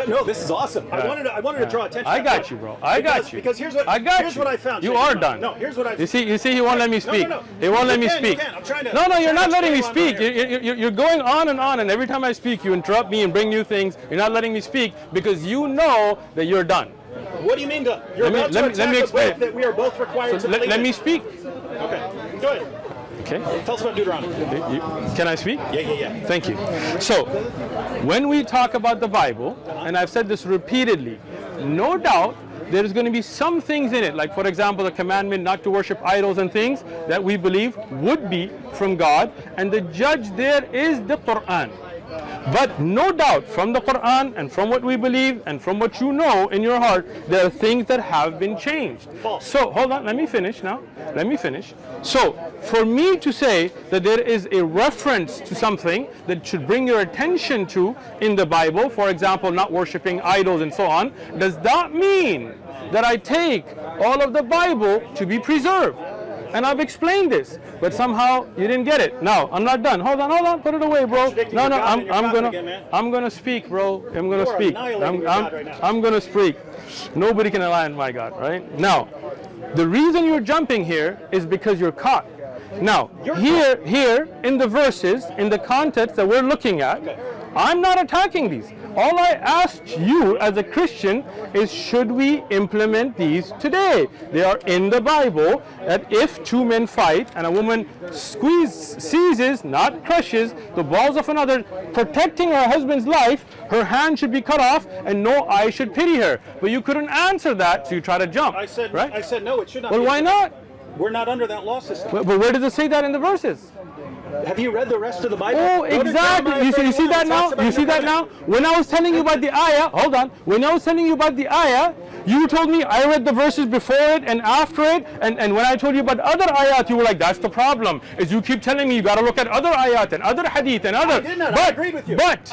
No, this is awesome. I wanted to draw attention. I got you, bro. I got you. Because here's what I found. You are done. No, here's what I found. You see, he won't let me speak. No. He won't let me speak. I'm trying to. No, you're not letting me speak. You're going on, and every time I speak, you interrupt me and bring new things. You're not letting me speak because you know that you're done. What do you mean done? You're about to attack a book that we are both required to believe. Let me speak. Okay, go ahead. Okay. Tell us about Deuteronomy. Can I speak? Yeah. Thank you. So, when we talk about the Bible, and I've said this repeatedly, no doubt there's going to be some things in it, like for example the commandment not to worship idols and things that we believe would be from God, and the judge there is the Quran. But no doubt, from the Quran and from what we believe and from what you know in your heart, there are things that have been changed. False. So, hold on, let me finish now. Let me finish. So, for me to say that there is a reference to something that should bring your attention to in the Bible, for example, not worshiping idols and so on, does not mean that I take all of the Bible to be preserved. And I've explained this, but somehow you didn't get it. No, I'm not done. Hold on, put it away, bro. No, I'm gonna speak, bro. I'm gonna speak. I'm gonna speak. Nobody can align my God, right? Now, the reason you're jumping here is because you're caught. Now, here in the verses, in the context that we're looking at, I'm not attacking these. All I asked you as a Christian is, should we implement these today? They are in the Bible, that if two men fight and a woman seizes, not crushes, the balls of another, protecting her husband's life, her hand should be cut off and no eye should pity her. But you couldn't answer that, so you try to jump. I said no, it should not. Well, why not? We're not under that law system. But where does it say that in the verses? Have you read the rest of the Bible? Oh, exactly. You see that now? You see that now? When I was telling you about the ayah, hold on. When I was telling you about the ayah, you told me I read the verses before it and after it, and when I told you about other ayat, you were like, that's the problem, is you keep telling me you got to look at other ayat and other hadith and other. I did not. I agreed with you. But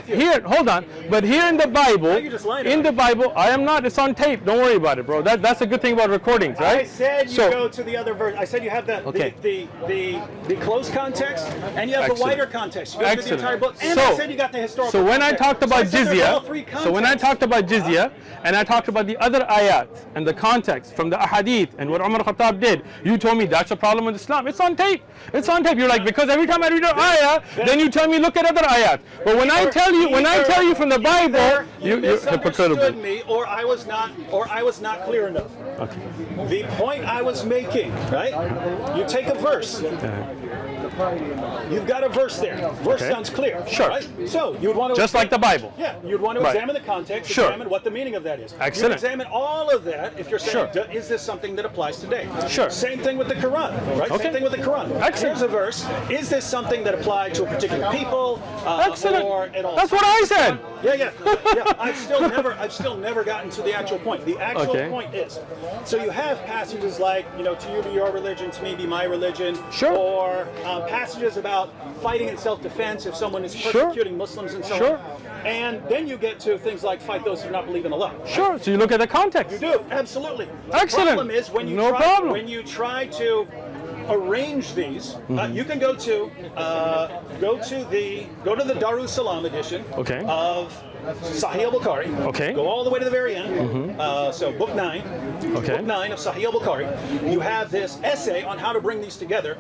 here, hold on. But here in the Bible, I am not. It's on tape. Don't worry about it, bro. That's a good thing about recordings, right? I said you go to the other verse. I said you have the close context and you have the wider context. You go to the entire book. And I said you got the historical. So when context. I talked about jizya, and I talked about the other ayat and the context from the ahadith and what Umar Khattab did, you told me that's a problem with Islam. It's on tape. It's on tape. You're like, because every time I read an ayah, then you tell me look at other ayat. But when I tell you from the Bible, you're hypocritical. Me, or I was not clear enough. Okay. The point I was making, right? You take a verse. You've got a verse there. Verse sounds clear. Sure. Right? So you would want to just like the Bible. Yeah, you'd want to examine the context, examine what the meaning of that is. Excellent. You examine all of that if you're saying, is this something that applies today? Sure. Same thing with the Quran, right? Okay. Same thing with the Quran. Excellent. Here's a verse. Is this something that applied to a particular people? Excellent. Or at all? That's what I said. Yeah. I've still never gotten to the actual point. The actual point is, so you have passages like, to you be your religion, to me be my religion. Sure. Or passages about fighting in self-defense if someone is persecuting Muslims and so on. And then you get to things like fight those who do not believe in Allah. Sure. So you look at the context. You do, absolutely. Excellent. The problem is when you try to arrange these, you can go to the Darus Salam edition of Sahih al-Bukhari. Okay. Go all the way to the very end. So book 9. Okay. Book 9 of Sahih al-Bukhari. You have this essay on how to bring these together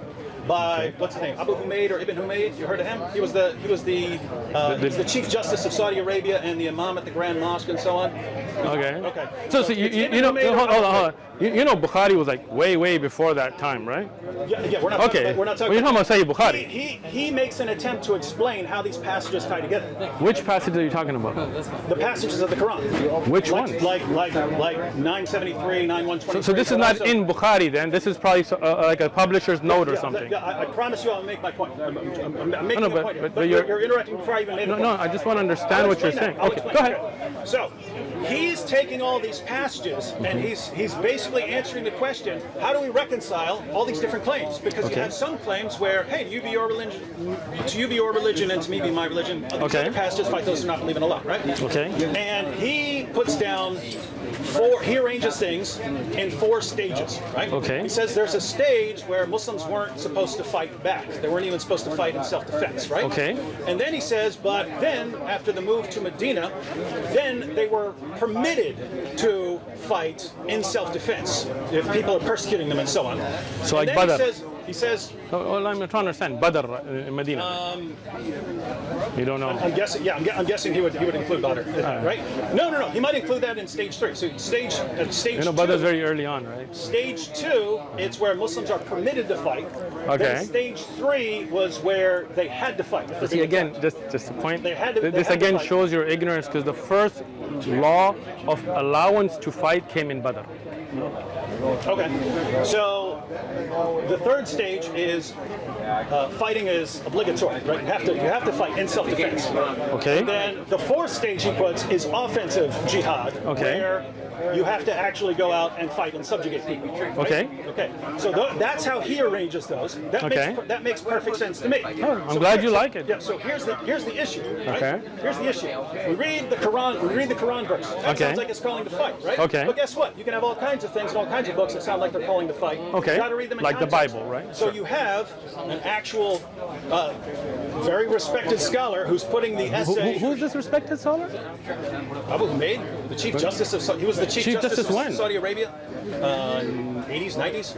by what's his name? Abu Humayd or Ibn Humayd? You heard of him? He was the Chief Justice of Saudi Arabia and the Imam at the Grand Mosque and so on. Okay. So you know, hold on. You know, Bukhari was like way before that time, right? Yeah. We're not talking about you're talking about Sahih Bukhari. He makes an attempt to explain how these passages tie together. Which passage are you talking about? The passages of the Quran. Which ones? Like 973, 9123. So this is not in Bukhari then. This is probably like a publisher's note or something. I promise you I'll make my point. I'm making a point. But you're interrupting before I even made a point. No, I just want to understand what you're saying. Okay, go ahead. So he's taking all these passages and he's basically answering the question, how do we reconcile all these different claims? Because you have some claims where, hey, to you be your religion and to me be my religion. Other passages fight those who do not believe in Allah, right? Okay. And he puts down he arranges things in 4 stages, right? Okay. He says there's a stage where Muslims weren't supposed to fight back. They weren't even supposed to fight in self-defense, right? Okay. And then he says, but then after the move to Medina, then they were permitted to fight in self-defense if people are persecuting them and so on. So and like then Badr. he says, He says. Well, I'm trying to understand. Badr in Medina. You don't know. I'm guessing. Yeah, I'm guessing he would include Badr, right? No. He might include that in stage 3. So stage You know, Badr is very early on, right? Stage 2, it's where Muslims are permitted to fight. Okay. Then stage 3 was where they had to fight. See, again, just a point. They had to- they this had to again fight. shows your ignorance, because the first law of allowance to fight came in Badr. Okay. So the third stage is fighting is obligatory, right? You have to fight in self-defense. Okay. And then the fourth stage he puts is offensive jihad, Okay. where you have to actually go out and fight and subjugate people. Right? Okay. Okay. So that's how he arranges those. That makes perfect sense to me. I'm glad you like it. Yeah. So here's the issue. Right? Okay. Here's the issue. We read the Quran verse. That Okay. sounds like it's calling to fight, right? Okay. But guess what? You can have all kinds of things and all kinds of books that sound like they're calling to fight. Okay. You got to read them in Like the context. Bible, right? So you have an actual, very respected scholar who's putting the essay. Who is this respected scholar? Abu Humaid, the Chief Justice of he was the Chief Justice of when? Saudi Arabia, 80s, 90s.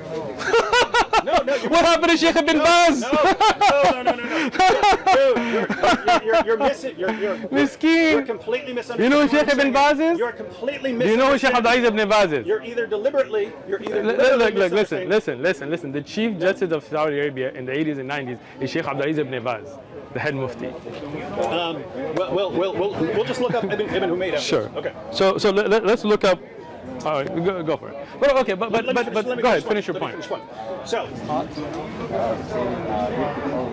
No. What happened to Sheikh Ibn Baz? No. Dude, you're missing. You're Miskin. completely misunderstanding. You know who what I'm Sheikh Ibn saying. Baz is? You're completely Do you know who Sheikh misunderstanding. Abdul Aziz Ibn Baz is? You're either deliberately. Look, misunderstanding. listen. The Chief Justice of Saudi Arabia in the 80s and 90s is Sheikh Abdul Aziz Ibn Baz, the head mufti. We'll just look up Ibn Humaid. after Sure. this. Okay. So let's look up. All right, go for it. But okay, but Let me go ahead, finish your Let me point. finish one. So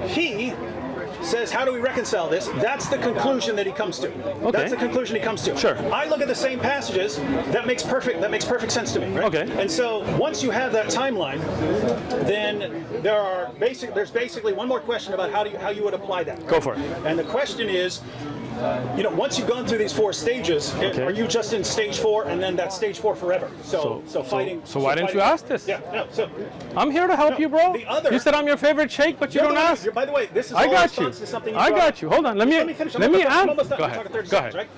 he says, how do we reconcile this? That's the conclusion that he comes to. Okay. That's the conclusion he comes to. Sure. I look at the same passages. That makes perfect sense to me. Right? Okay. And so once you have that timeline, then there's basically one more question about how you would apply that. Go for it. And the question is, once you've gone through these 4 stages, are you just in stage 4 and then that's stage 4 forever? So fighting. So why didn't you ask this? Yeah. No. So I'm here to help you, bro. You said I'm your favorite sheikh, but you don't ask. By the way, this is I all got you. response to something I brought got up. you. Hold on. Let me finish. Let me I'm ask. almost done. Go We're talking 30 ahead. Go seconds, ahead. right?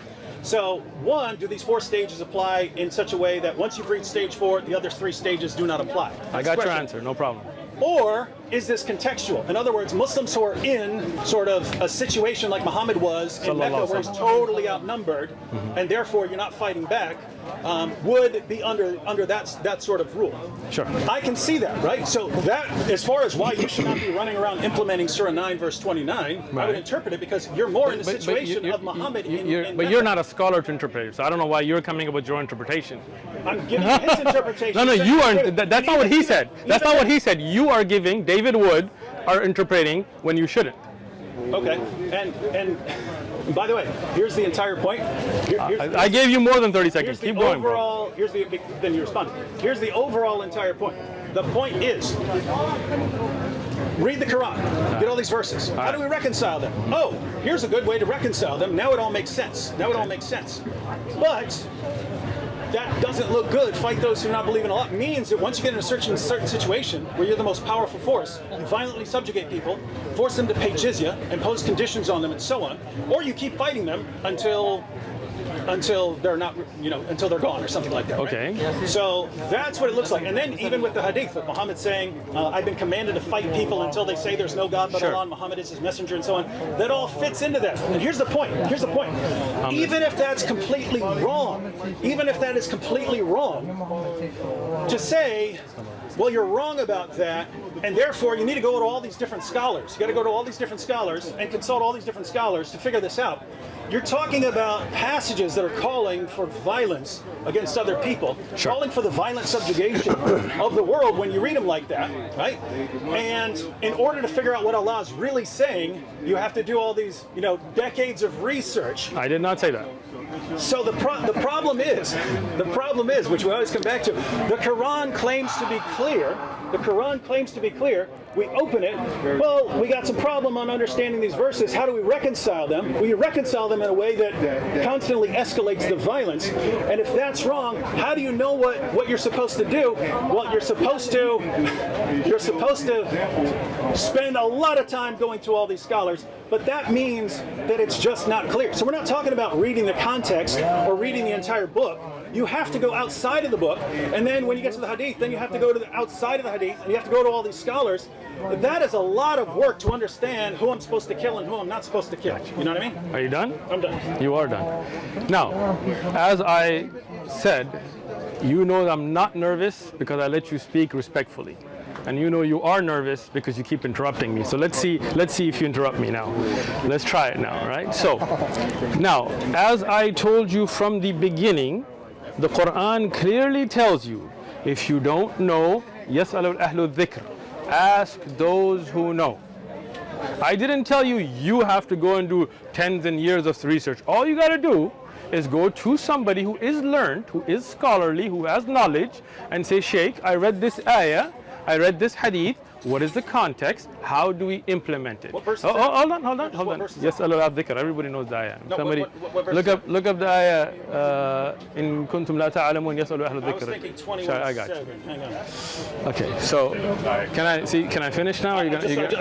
So, one, do these 4 stages apply in such a way that once you've reached stage 4, the other 3 stages do not apply? I got your answer. No problem. Or is this contextual? In other words, Muslims who are in sort of a situation like Muhammad was in Mecca, where he's totally outnumbered, and therefore you're not fighting back, would be under that sort of rule. Sure. I can see that, right? So that, as far as why you should not be running around implementing Surah 9, verse 29, I Right. would interpret it because you're more in the situation of Muhammad in But you're not a scholar to interpret it, so I don't know why you're coming up with your interpretation. I'm giving you his interpretation. No, you are. That's not what he said. That's Even not what he said. You are giving, David Wood are interpreting when you shouldn't. Okay, and by the way, here's the entire point. I gave you more than 30 seconds. Here's the Keep going, bro. overall. Then you respond. Here's the overall entire point. The point is, read the Quran. Get all these verses. How do we reconcile them? Oh, here's a good way to reconcile them. Now it all makes sense. But that doesn't look good. Fight those who do not believe in Allah means that once you get in a certain situation where you're the most powerful force, you violently subjugate people, force them to pay jizya, impose conditions on them, and so on, or you keep fighting them until they're not, until they're gone or something like that. Okay. Right? So that's what it looks like. And then even with the hadith, with Muhammad saying, I've been commanded to fight people until they say there's no God but Allah, and Muhammad is his messenger, and so on. That all fits into that. And here's the point. Even if that's completely wrong, to say, well, you're wrong about that, and therefore you need to go to all these different scholars. You got to go to all these different scholars and consult all these different scholars to figure this out. You're talking about passages that are calling for violence against other people, calling for the violent subjugation of the world when you read them like that, right? And in order to figure out what Allah is really saying, you have to do all these, decades of research. I did not say that. So the problem is, which we always come back to, the Quran claims to be clear. We open it. Well, we got some problem on understanding these verses. How do we reconcile them? We reconcile them in a way that constantly escalates the violence. And if that's wrong, how do you know what you're supposed to do? Well, you're supposed to spend a lot of time going through all these scholars, but that means that it's just not clear. So we're not talking about reading the context or reading the entire book. You have to go outside of the book, and then when you get to the hadith, then you have to go to the outside of the hadith hadith, and you have to go to all these scholars. That is a lot of work to understand who I'm supposed to kill and who I'm not supposed to kill. You know what I mean? Are you done? I'm done. You are done. Now, as I said, you know I'm not nervous because I let you speak respectfully. And you know you are nervous because you keep interrupting me. So let's see if you interrupt me now. Let's try it now, right? So, now, as I told you from the beginning, the Quran clearly tells you, if you don't know, يَسْأَلُ الْأَهْلُ الذِّكْرِ, ask those who know. I didn't tell you you have to go and do tens and years of research. All you got to do is go to somebody who is learned, who is scholarly, who has knowledge, and say, Sheikh, I read this ayah, I read this hadith, what is the context? How do we implement it? What verse is hold on. verse is Yes, Allah dhikr. Everybody knows the ayah. No, Somebody what verse look up the ayah. In kuntum la ta'alamun yasalu ahlu dhikr. I was thinking 21. I got you. Hang on. Okay, so can I finish now? Or I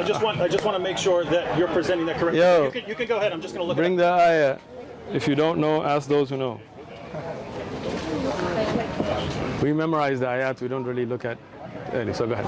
just want to make sure that you're presenting that correctly. Yo. You can go ahead. I'm just going to look Bring at the ayah. If you don't know, ask those who know. We memorize the ayat. We don't really look at. So go ahead.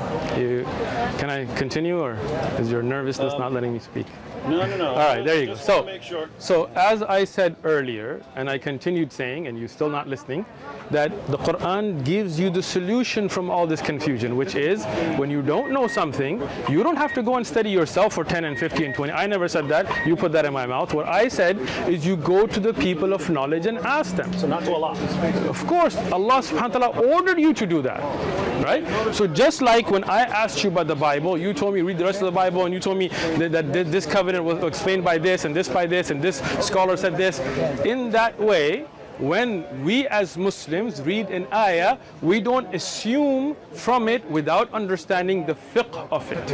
Can I continue, or is your nervousness not letting me speak? No. All right, there you go. Just want to make sure. So as I said earlier, and I continued saying, and you're still not listening, that the Quran gives you the solution from all this confusion, which is when you don't know something, you don't have to go and study yourself for 10 and 50 and 20. I never said that. You put that in my mouth. What I said is you go to the people of knowledge and ask them. So not to Allah. Of course, Allah subhanahu wa ta'ala ordered you to do that, right? So just like when I asked you about the Bible, you told me read the rest of the Bible, and you told me that this covenant was explained by this, and this by this, and this scholar said this. In that way, when we as Muslims read an ayah, we don't assume from it without understanding the fiqh of it.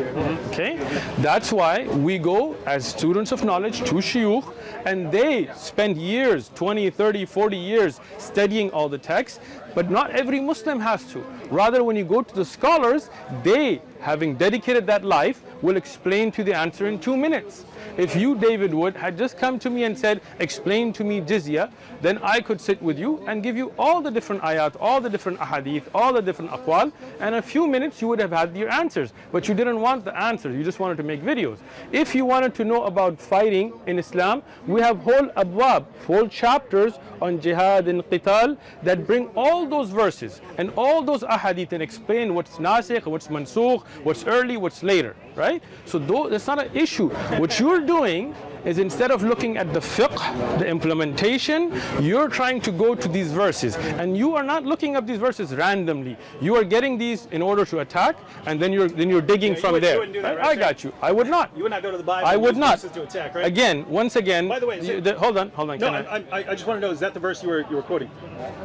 Okay? That's why we go as students of knowledge to shuyukh, and they spend years, 20, 30, 40 years studying all the texts, but not every Muslim has to. Rather, when you go to the scholars, they, having dedicated that life, will explain to the answer in 2 minutes. If you, David Wood, had just come to me and said, explain to me jizya, then I could sit with you and give you all the different ayat, all the different ahadith, all the different aqwal, and in a few minutes you would have had your answers. But you didn't want the answers, you just wanted to make videos. If you wanted to know about fighting in Islam, we have whole abwab, whole chapters on jihad and qital that bring all those verses and all those ahadith and explain what's nasikh, what's mansukh, what's early, what's later, right? So that's not an issue. What you're doing is, instead of looking at the fiqh, the implementation, you're trying to go to these verses, and you are not looking up these verses randomly. You are getting these in order to attack, and then you're digging from there. You wouldn't do that, right, I got you. I would not. You would not go to the Bible. I would not. To attack, right? Again, once again. By the way, hold on. No, I just want to know, is that the verse you were quoting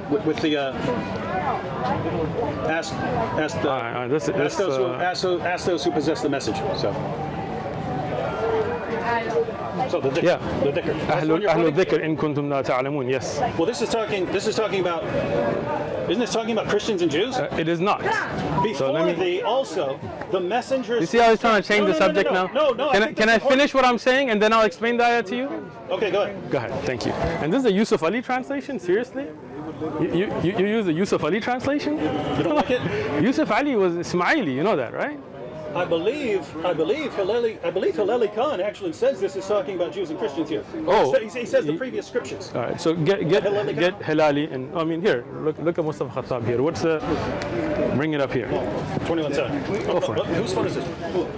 with the ask those who possess the message? So the dhikr. Yeah. The dhikr. Ahlul dhikr in kuntum la ta'lamun. Yes. Well, this is talking about. Isn't this talking about Christians and Jews? It is not. Before thee, also the messengers. You see how he's trying to change the subject now? No. Can I finish what I'm saying, and then I'll explain the ayah to you? Okay, go ahead. Go ahead. Thank you. And this is a Yusuf Ali translation? Seriously? You use the Yusuf Ali translation? You don't like it? Yusuf Ali was Ismaili. You know that, right? I believe Hilleli Khan actually says this is talking about Jews and Christians here. Oh, he says the previous scriptures. All right, so get Hilali, and I mean here, look at Mustafa Khattab here. What's the? Bring it up here. 21 seconds. Go for it. Whose phone is this?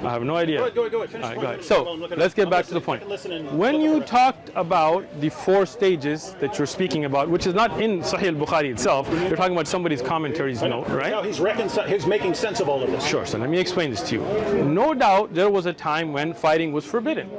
I have no idea. Go ahead. Finish. All right, go ahead. So let's get back to the point. When you talked about the 4 stages that you're speaking about, which is not in Sahih al-Bukhari itself, you're talking about somebody's commentaries note, right? Now he's making sense of all of this. Sure. So let me explain this to you. No doubt there was a time when fighting was forbidden,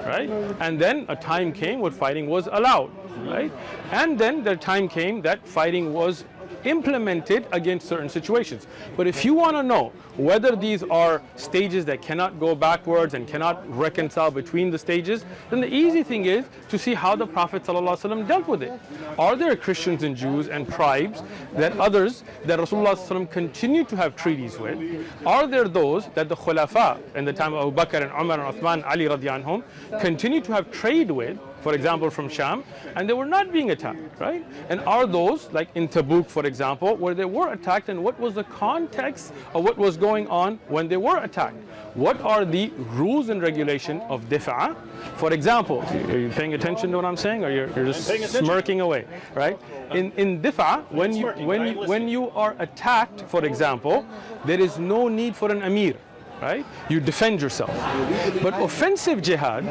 right? And then a time came when fighting was allowed, right? And then the time came that fighting was implemented against certain situations. But if you want to know whether these are stages that cannot go backwards and cannot reconcile between the stages, then the easy thing is to see how the Prophet ﷺ dealt with it. Are there Christians and Jews and tribes that Rasulullah ﷺ continued to have treaties with? Are there those that the Khulafa in the time of Abu Bakr and Umar and Uthman, Ali radiallahu anhum, continued to have trade with? for example, from Sham, and they were not being attacked, right? And are those, like in Tabuk, for example, where they were attacked, and what was the context of what was going on when they were attacked? What are the rules and regulation of difa? For example, are you paying attention to what I'm saying, or you're just smirking away, right? In difa, when you are attacked, for example, there is no need for an amir, right? You defend yourself. But offensive jihad,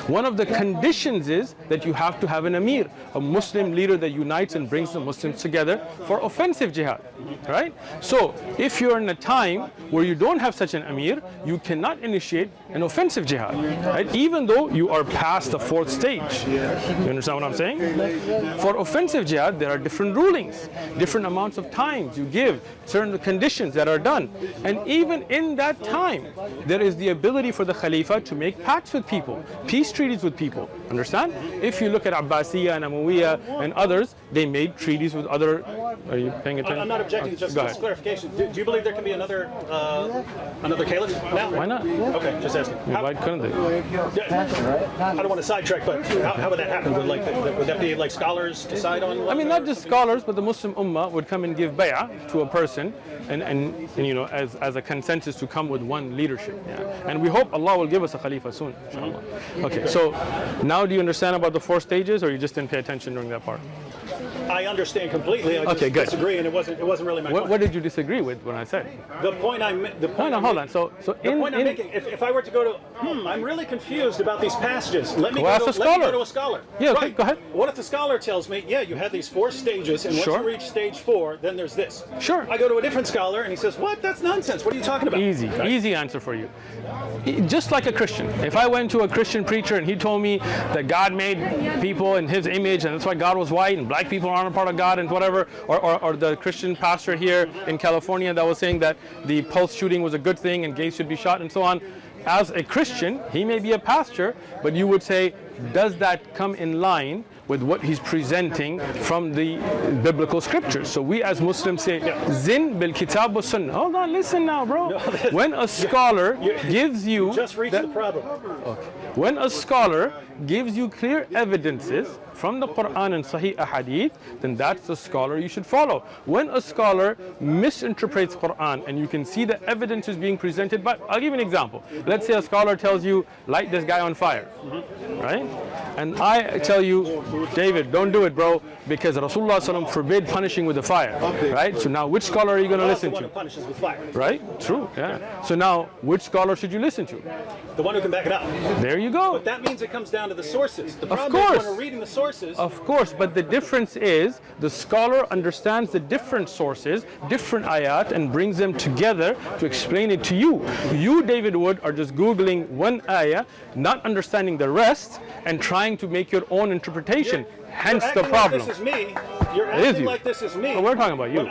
one of the conditions is that you have to have an amir, a Muslim leader that unites and brings the Muslims together for offensive jihad, right? So if you're in a time where you don't have such an amir, you cannot initiate an offensive jihad, right? Even though you are past the fourth stage. You understand what I'm saying? For offensive jihad, there are different rulings, different amounts of times you give, certain conditions that are done. And even in that time, there is the ability for the Khalifa to make pacts with people, peace treaties with people. Understand? If you look at Abbasiyya and Umayyah and others, they made treaties with other. Are you paying attention? I'm not objecting, just clarification. Do you believe there can be another caliph now? Why not? Okay, just asking. Why couldn't they? I don't want to sidetrack, but how would that happen? Would that be like scholars decide on? I mean, not just scholars, but the Muslim Ummah would come and give bay'ah to a person, and you know, as a consensus to come with one leadership. Yeah. And we hope Allah will give us a Khalifa soon, inshallah. Okay, so now do you understand about the 4 stages, or you just didn't pay attention during that part? I understand completely. I just disagree, and it wasn't really my point. What did you disagree with when I said? The point I'm making. If I were to go to, I'm really confused about these passages. Let me go to a scholar. Yeah, okay, go ahead. What if the scholar tells me, yeah, you had these 4 stages, and once you reach stage 4, then there's this. Sure. I go to a different scholar, and he says, what? That's nonsense. What are you talking about? Easy answer for you. Just like a Christian. If I went to a Christian preacher and he told me that God made people in His image, and that's why God was white, and black people aren't a part of God, and whatever, or the Christian pastor here in California that was saying that the Pulse shooting was a good thing and gays should be shot and so on. As a Christian, he may be a pastor, but you would say, does that come in line with what he's presenting from the biblical scriptures? So we as Muslims say, Zin bil kitab wa sunnah. Hold on, listen now, bro. When a scholar gives you... just reached the problem. Okay. When a scholar gives you clear evidences from the Quran and Sahih Ahadith, then that's the scholar you should follow. When a scholar misinterprets Quran and you can see the evidence is being presented, but I'll give you an example. Let's say a scholar tells you, light this guy on fire, right? And I tell you, David, don't do it, bro, because Rasulullah ﷺ forbid punishing with the fire, right? So now which scholar are you going to listen to? The one who punishes with fire. Right? True, yeah. So now, which scholar should you listen to? The one who can back it up. There you go. But that means it comes down to the sources. The problem is when we're reading the sources... Of course, but the difference is the scholar understands the different sources, different ayat, and brings them together to explain it to you. You, David Wood, are just Googling one ayah, not understanding the rest, and trying to make your own interpretation. Hence the problem. Like this is me. You're acting like this is me. Well, we're talking about you.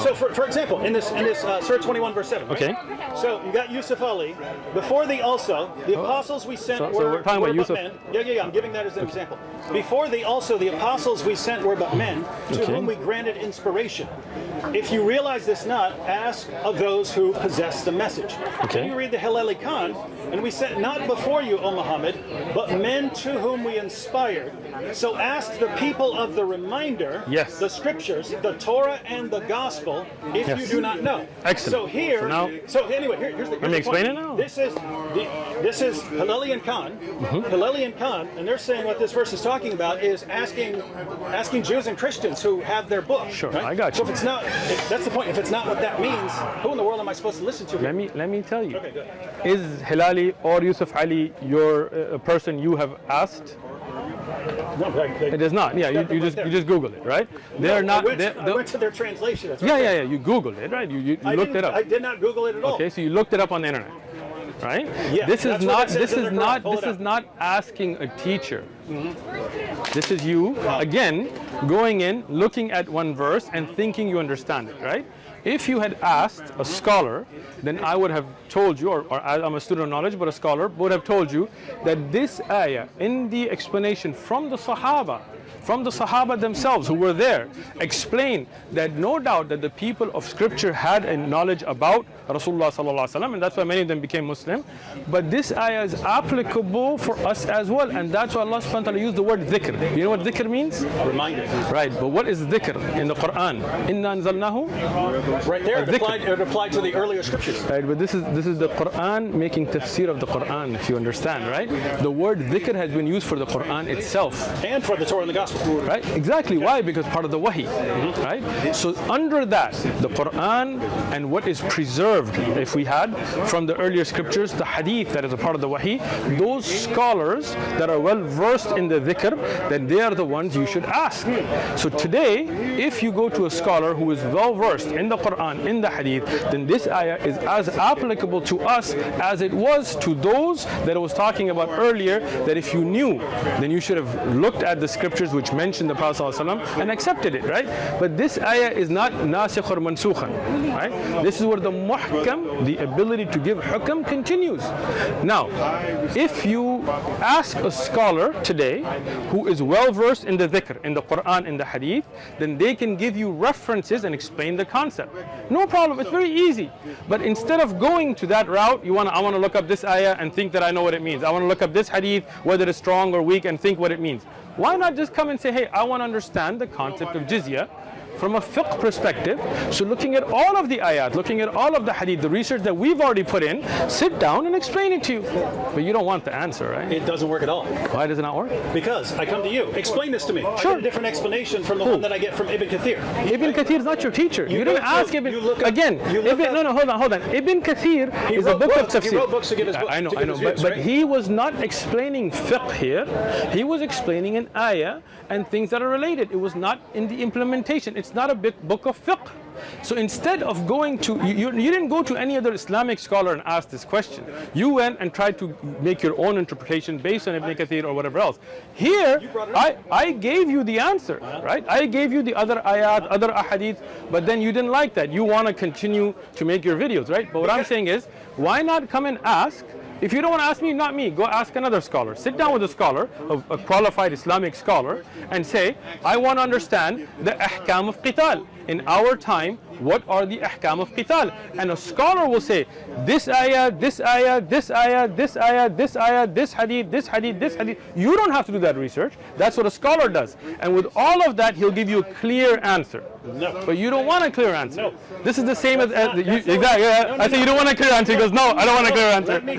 So for example, in this Surah 21 verse 7. Right? Okay. So you got Yusuf Ali. Before the apostles we sent were we're talking about Yusuf. men. Yeah. I'm giving that as an example. Before the apostles we sent were but men to whom we granted inspiration. If you realize this not, ask of those who possess the message. Then you read the Hilali Khan, and we sent not before you, O Muhammad, but men to whom we inspired. So ask the people of the reminder, the scriptures, the Torah and the gospel, if you do not know. Excellent. So anyway, here's the Let me explain it now. This is Hilali and Khan. Hilali and Khan, and they're saying what this verse is talking about is asking Jews and Christians who have their book. Sure, right? I got you. So that's the point. If it's not what that means, who in the world am I supposed to listen to? Let me tell you. Okay, good. Is Hilali or Yusuf Ali your person you have asked? No, it is not. Yeah, you just Googled it, right? They're not. I went to their translation. That's yeah. You Googled it, right? You looked it up. I did not Google it at all. Okay, so you looked it up on the internet, right? Yeah. This is not asking a teacher. This is you again going in, looking at one verse and thinking you understand it, right? If you had asked a scholar, then I would have told you, or I'm a student of knowledge, but a scholar would have told you that this ayah in the explanation from the Sahaba themselves who were there, explain that no doubt that the people of scripture had a knowledge about Rasulullah sallallahu alaihi wasallam, and that's why many of them became Muslim. But this ayah is applicable for us as well, and that's why Allah subhanahu wa ta'ala used the word dhikr. You know what dhikr means? Reminder. Right, but what is dhikr in the Quran? Inna anzalnahu. Right there, it applied to the earlier scriptures. Right, but this is the Quran making tafsir of the Quran, if you understand, right? The word dhikr has been used for the Quran itself. And for the Torah and the Gospel. Right, exactly. Why? Because part of the wahi, right? So under that, the Quran and what is preserved, if we had, from the earlier scriptures, the hadith that is a part of the wahi, those scholars that are well versed in the dhikr, then they are the ones you should ask. So today, if you go to a scholar who is well versed in the Quran, in the hadith, then this ayah is as applicable to us as it was to those that I was talking about earlier, that if you knew, then you should have looked at the scriptures which mention the Prophet ﷺ and accepted it, right? But this ayah is not nasikh or mansukhan, right? This is where the muhkam, the ability to give hukam, continues. Now, if you ask a scholar today who is well versed in the dhikr, in the Quran, in the hadith, then they can give you references and explain the concept. No problem, it's very easy. But instead of going to that route, I want to look up this ayah and think that I know what it means. I want to look up this hadith, whether it's strong or weak, and think what it means. Why not just come and say, hey, I want to understand the concept of jizya from a fiqh perspective. So looking at all of the ayat, looking at all of the hadith, the research that we've already put in, sit down and explain it to you. But you don't want the answer, right? It doesn't work at all. Why does it not work? Because I come to you. Explain this to me. Sure. I get a different explanation from the one that I get from Ibn Kathir. Ibn Kathir is not your teacher. You didn't ask Ibn. Again, hold on. Ibn Kathir is a book of tafsir. He wrote books to give his book. I know. But he was not explaining fiqh here. He was explaining an ayah and things that are related. It was not in the implementation. It's not a big book of fiqh. So instead of going to, you didn't go to any other Islamic scholar and ask this question. You went and tried to make your own interpretation based on Ibn Kathir or whatever else. Here, I gave you the answer, right? I gave you the other ayat, other ahadith, but then you didn't like that. You want to continue to make your videos, right? But what I'm saying is, why not come and ask? If you don't want to ask me, not me, go ask another scholar. Sit down with a scholar, a qualified Islamic scholar, and say, I want to understand the ahkam of qital. In our time, what are the ahkam of qital? And a scholar will say, this ayah, this ayah, this ayah, this ayah, this ayah, this hadith, this hadith, this hadith. You don't have to do that research. That's what a scholar does. And with all of that, he'll give you a clear answer. No. But you don't want a clear answer. No. This is the same as exactly. Yeah. I say you don't want a clear answer. He goes, no, I don't want a clear answer. Let me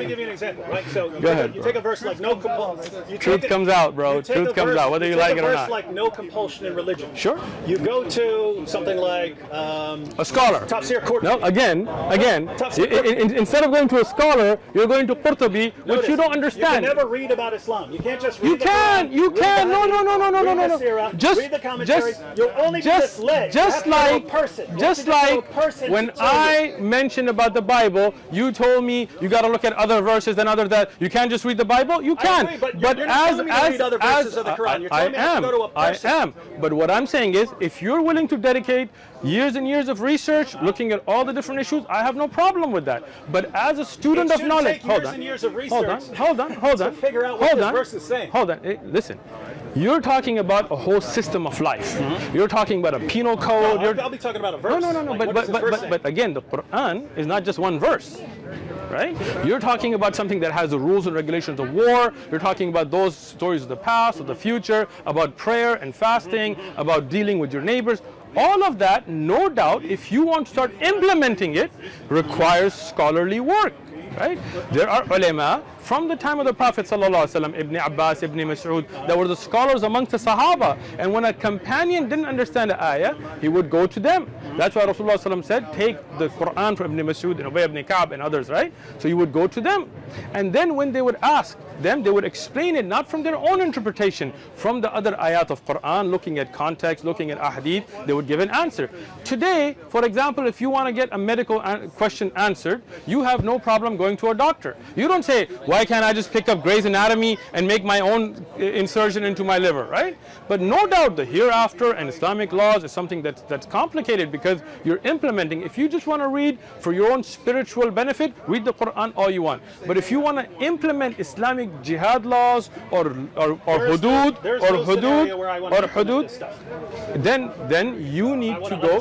give you an example. Right? So you take a verse like no compulsion. Truth comes out, bro. Truth comes out, whether you like it or not. Verse like no compulsion in religion. Sure. You go to something like a scholar. Tafsir Qurtubi. No, again. Instead of going to a scholar, you're going to Qurtubi, which you don't understand. You can never read about Islam. You can't just read. You can. No. Read the commentaries. You'll only be misled. Just like when I mentioned about the Bible, you told me you got to look at other verses and other that. You can't just read the Bible. You can. I agree, but you're not telling me to read other verses of the Quran. You're telling me to go to a person. I am. But what I'm saying is, if you're willing to dedicate years and years of research, looking at all the different issues, I have no problem with that. But as a student of knowledge, hold on. To figure out what this verse is saying. Hold on. Listen. You're talking about a whole system of life. You're talking about a penal code. I'll be talking about a verse. No. But again, the Quran is not just one verse, right? You're talking about something that has the rules and regulations of war. You're talking about those stories of the past, of the future, about prayer and fasting, about dealing with your neighbors. All of that, no doubt, if you want to start implementing it, requires scholarly work. Right? There are ulama from the time of the Prophet ﷺ, Ibn Abbas, Ibn Mas'ud, that were the scholars amongst the Sahaba. And when a companion didn't understand the ayah, he would go to them. That's why Rasulullah ﷺ said, take the Quran from Ibn Mas'ud and Ubay ibn Ka'b and others, right? So you would go to them. And then when they would ask them, they would explain it not from their own interpretation, from the other ayat of Quran, looking at context, looking at ahadith, they would give an answer. Today, for example, if you want to get a medical question answered, you have no problem going to a doctor. You don't say, why can't I just pick up Grey's Anatomy and make my own insertion into my liver, right? But no doubt the hereafter and Islamic laws is something that's complicated because you're implementing. If you just want to read for your own spiritual benefit, read the Quran all you want. But if you want to implement Islamic jihad laws or hudud then you need to go.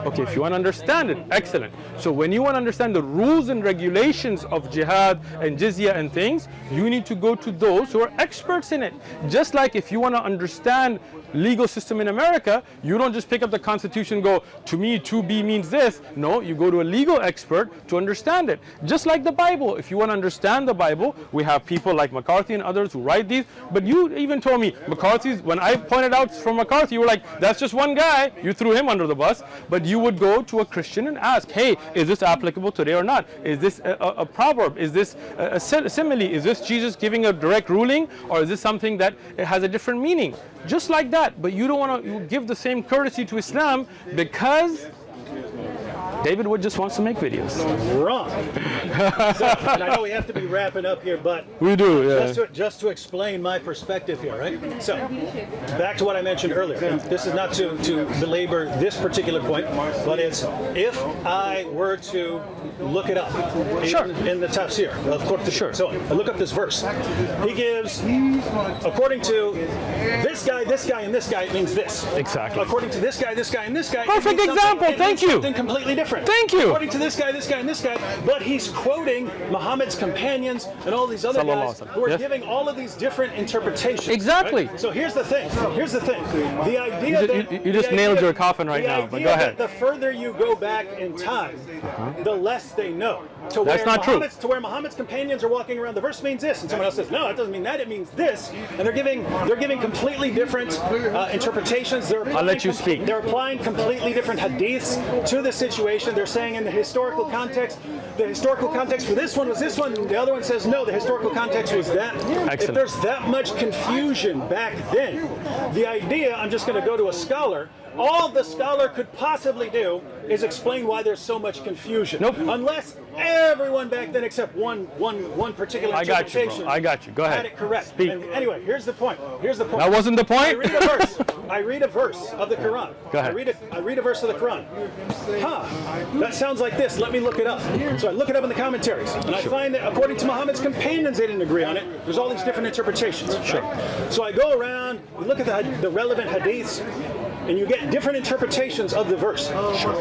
Okay, if you want to understand it, excellent. So when you want to understand the rules and regulations of jihad and jizya and things, you need to go to those who are experts in it. Just like if you want to understand legal system in America, you don't just pick up the Constitution and go, to me 2B means this. No, you go to a legal expert to understand it. Just like the Bible. If you want to understand the Bible, we have people like McCarthy and others who write these. But you even told me, McCarthy's, when I pointed out from McCarthy, you were like, that's just one guy. You threw him under the bus. But you would go to a Christian and ask, hey, is this applicable today or not? Is this a proverb? Is this a simile? Is this Jesus giving a direct ruling? Or is this something that has a different meaning? Just like that. But you don't want to give the same courtesy to Islam because David Wood just wants to make videos. Wrong. So, and I know we have to be wrapping up here, but we do, yeah. Just to explain my perspective here, right? So, back to what I mentioned earlier. And this is not to belabor this particular point, but it's if I were to look it up in the tafsir of Qurtubi. Sure. So I look up this verse. He gives, according to this guy, and this guy, it means this. Exactly. According to this guy, and this guy. Perfect example. Thank you. Something completely different. Thank you. According to this guy, and this guy, but he's quoting Muhammad's companions and all these other guys who are giving all of these different interpretations. Exactly. Right? So here's the thing. The idea that you just nailed your coffin right now. But go ahead. The further you go back in time, the less they know. That's not true. To where Muhammad's companions are walking around, the verse means this, and someone else says, no, it doesn't mean that. It means this, and they're giving completely different interpretations. I'll let you speak. They're applying completely different hadiths to the situation. They're saying in the historical context for this one was this one. The other one says no, the historical context was that. Excellent. If there's that much confusion back then, the idea, I'm just going to go to a scholar, all the scholar could possibly do is explain why there's so much confusion. Nope. Unless everyone back then except one particular interpretation. I got you. Go ahead. Had it correct. Speak. And anyway, here's the point. That wasn't the point? I read a verse of the Quran. Go ahead. I read a verse of the Quran. That sounds like this. Let me look it up. So I look it up in the commentaries, and I find that according to Muhammad's companions, they didn't agree on it. There's all these different interpretations. Sure. Right? So I go around, look at the relevant hadiths, and you get different interpretations of the verse. Sure.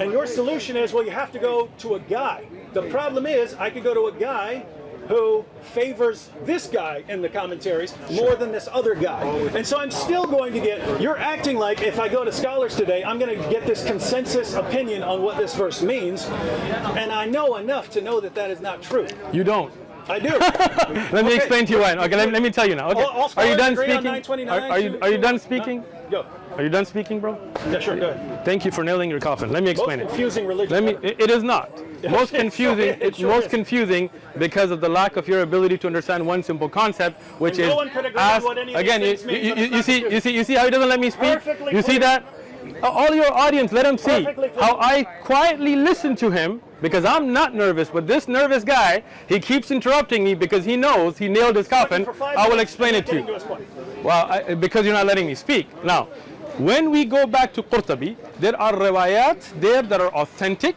And your solution is, well, you have to go to a guy. The problem is, I could go to a guy who favors this guy in the commentaries more than this other guy. And so I'm still going to get, you're acting like if I go to scholars today, I'm going to get this consensus opinion on what this verse means. And I know enough to know that that is not true. You don't. I do. Let me explain to you why. Okay, let me tell you now. Okay. Are you done speaking? Are you done speaking? Go. Are you done speaking, bro? Yeah, sure. Go ahead. Thank you for nailing your coffin. Let me explain it. Confusing religion. It is not. Most confusing. It's most confusing because of the lack of your ability to understand one simple concept, which is ask. Again, you see how he doesn't let me speak. You see that? All your audience, let him see how I quietly listen to him because I'm not nervous, but this nervous guy, he keeps interrupting me because he knows he nailed his coffin. I will explain it to you. Well, because you're not letting me speak. Now, when we go back to Qurtubi, there are riwayat there that are authentic.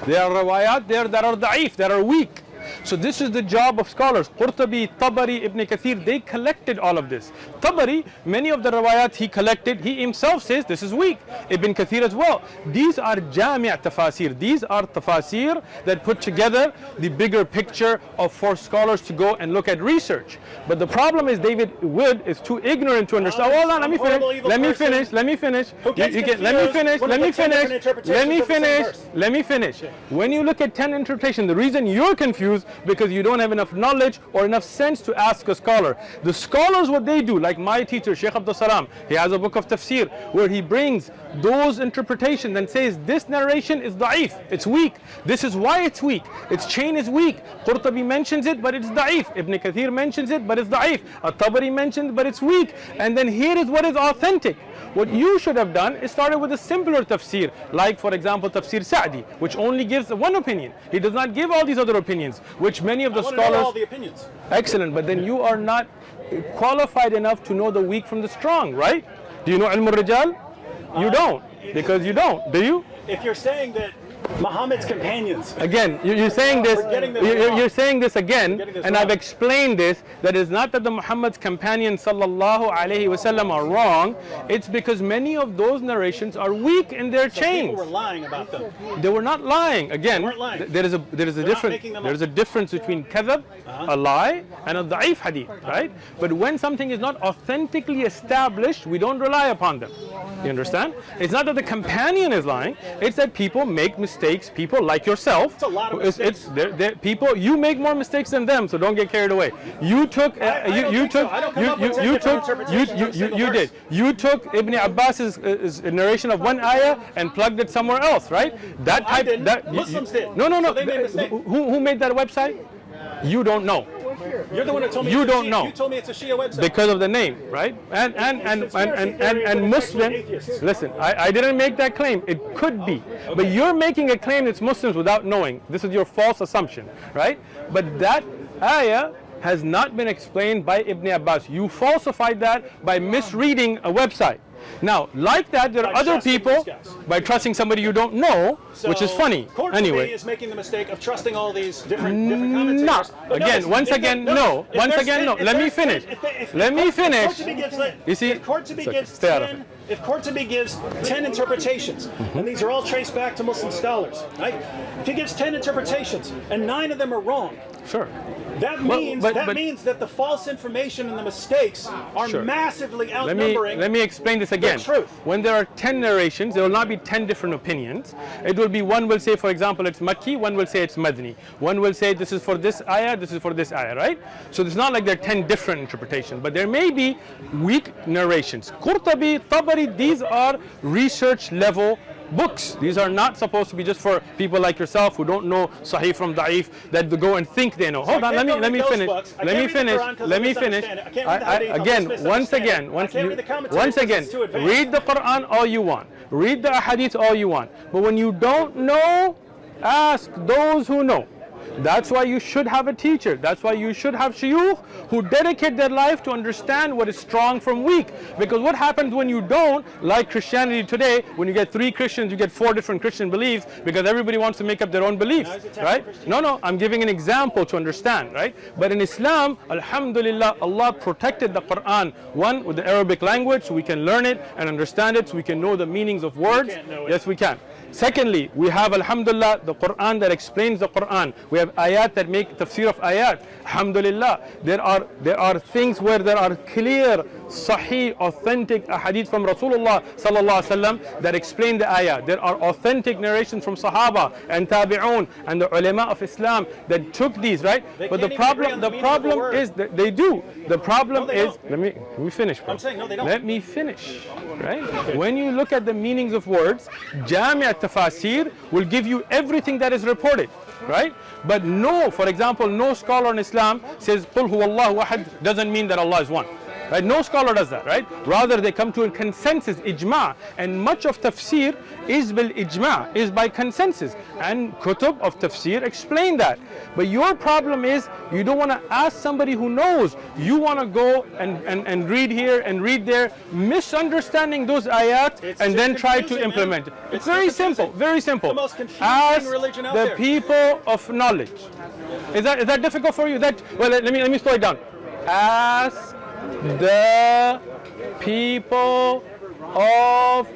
There are riwayat there that are da'if, that are weak. So this is the job of scholars. Qurtubi, Tabari, Ibn Kathir, they collected all of this. Tabari, many of the riwayat he collected, he himself says this is weak. Ibn Kathir as well. These are jami' tafasir. These are tafasir that put together the bigger picture for scholars to go and look at research. But the problem is David Wood is too ignorant to understand. Hold on, let me finish. Let me finish. Let me finish. Let me finish. When you look at 10 interpretations, the reason you're confused confused because you don't have enough knowledge or enough sense to ask a scholar. The scholars, what they do, like my teacher, Sheikh Abdul Salam, he has a book of tafsir where he brings those interpretations and says this narration is da'if, it's weak. This is why it's weak. Its chain is weak. Qurtubi mentions it, but it's da'if. Ibn Kathir mentions it, but it's da'if. At-Tabari mentions but it's weak. And then here is what is authentic. What you should have done is started with a simpler tafsir, like for example tafsir Sa'di, which only gives one opinion. He does not give all these other opinions, which many of the I want scholars. to know all the opinions. Excellent, but then you are not qualified enough to know the weak from the strong, right? Do you know Ilm al-Rijal? You don't, because you don't. Do you? If you're saying that Muhammad's companions. Again, you're saying this. You're saying this again, and I've explained this. That is not that the Muhammad's companions sallallahu alaihi wasallam are wrong. It's because many of those narrations are weak in their chains. People were lying about them. They were not lying. Again, They weren't lying. there is a difference between kadhab, a lie, and a da'if hadith, right? But when something is not authentically established, we don't rely upon them. You understand? It's not that the companion is lying. It's that people make mistakes. People like yourself. It's a lot of mistakes. People. You make more mistakes than them, so don't get carried away. You took. You did. You took Ibn Abbas's narration of one ayah and plugged it somewhere else, right? That type. I didn't. That Muslims did. No. So they made mistakes. Who made that website? You don't know. You're the one who told me. You don't know. You told me it's a Shia website. Because of the name, right? And Muslim. Listen, I didn't make that claim. It could be, but you're making a claim it's Muslims without knowing. This is your false assumption, right? But that ayah has not been explained by Ibn Abbas. You falsified that by misreading a website. Now, like that, there are other people by trusting somebody you don't know, which is funny. Anyway, is making the mistake of trusting all these different commentators. Once again, no. Let me finish. Let me finish. You see, if Qurtubi gives 10 interpretations, and these are all traced back to Muslim scholars, right? If he gives 10 interpretations and 9 of them are wrong, sure. That means means that the false information and the mistakes are massively outnumbering. Let me explain this again. The truth. When there are 10 narrations, there will not be 10 different opinions. It will be one will say, for example, it's Makki, one will say it's Madni. One will say this is for this ayah, this is for this ayah, right? So it's not like there are 10 different interpretations, but there may be weak narrations. Qurtubi, Tabari, these are research level books. These are not supposed to be just for people like yourself who don't know Sahih from Da'if, that they go and think they know. Hold on, let me finish. Again, once again, read the Quran all you want. Read the Ahadith all you want. But when you don't know, ask those who know. That's why you should have a teacher. That's why you should have shuyukh who dedicate their life to understand what is strong from weak. Because what happens when you don't, like Christianity today, when you get 3 Christians, you get 4 different Christian beliefs because everybody wants to make up their own beliefs, right? No, I'm giving an example to understand, right? But in Islam, alhamdulillah, Allah protected the Quran, one, with the Arabic language, so we can learn it and understand it, so we can know the meanings of words. Yes, we can. Secondly, we have, alhamdulillah, the Quran that explains the Quran. We have ayat that make tafsir of ayat. Alhamdulillah, there are things where there are clear, sahih, authentic ahadith from Rasulullah sallallahu alaihi wasallam that explain the ayah. There are authentic narrations from Sahaba and Tabi'un and the ulama of Islam that took these, right? But the problem is that they do. The problem is, let me finish, bro. I'm saying no, they don't. Let me finish, right? When you look at the meanings of words, Jami' al-Tafasir will give you everything that is reported, right? But no, for example, no scholar in Islam says Qul huwallahu ahad doesn't mean that Allah is one. Right? No scholar does that, right? Rather, they come to a consensus, ijma', and much of tafsir is bil ijma', is by consensus, and kutub of tafsir explain that. But your problem is you don't want to ask somebody who knows. You want to go and read here and read there, misunderstanding those ayat, and then try to implement it. It's very simple, very simple. The most confusing ask religion out the there. people of knowledge. Is that difficult for you? Well, let me slow it down. Ask the people of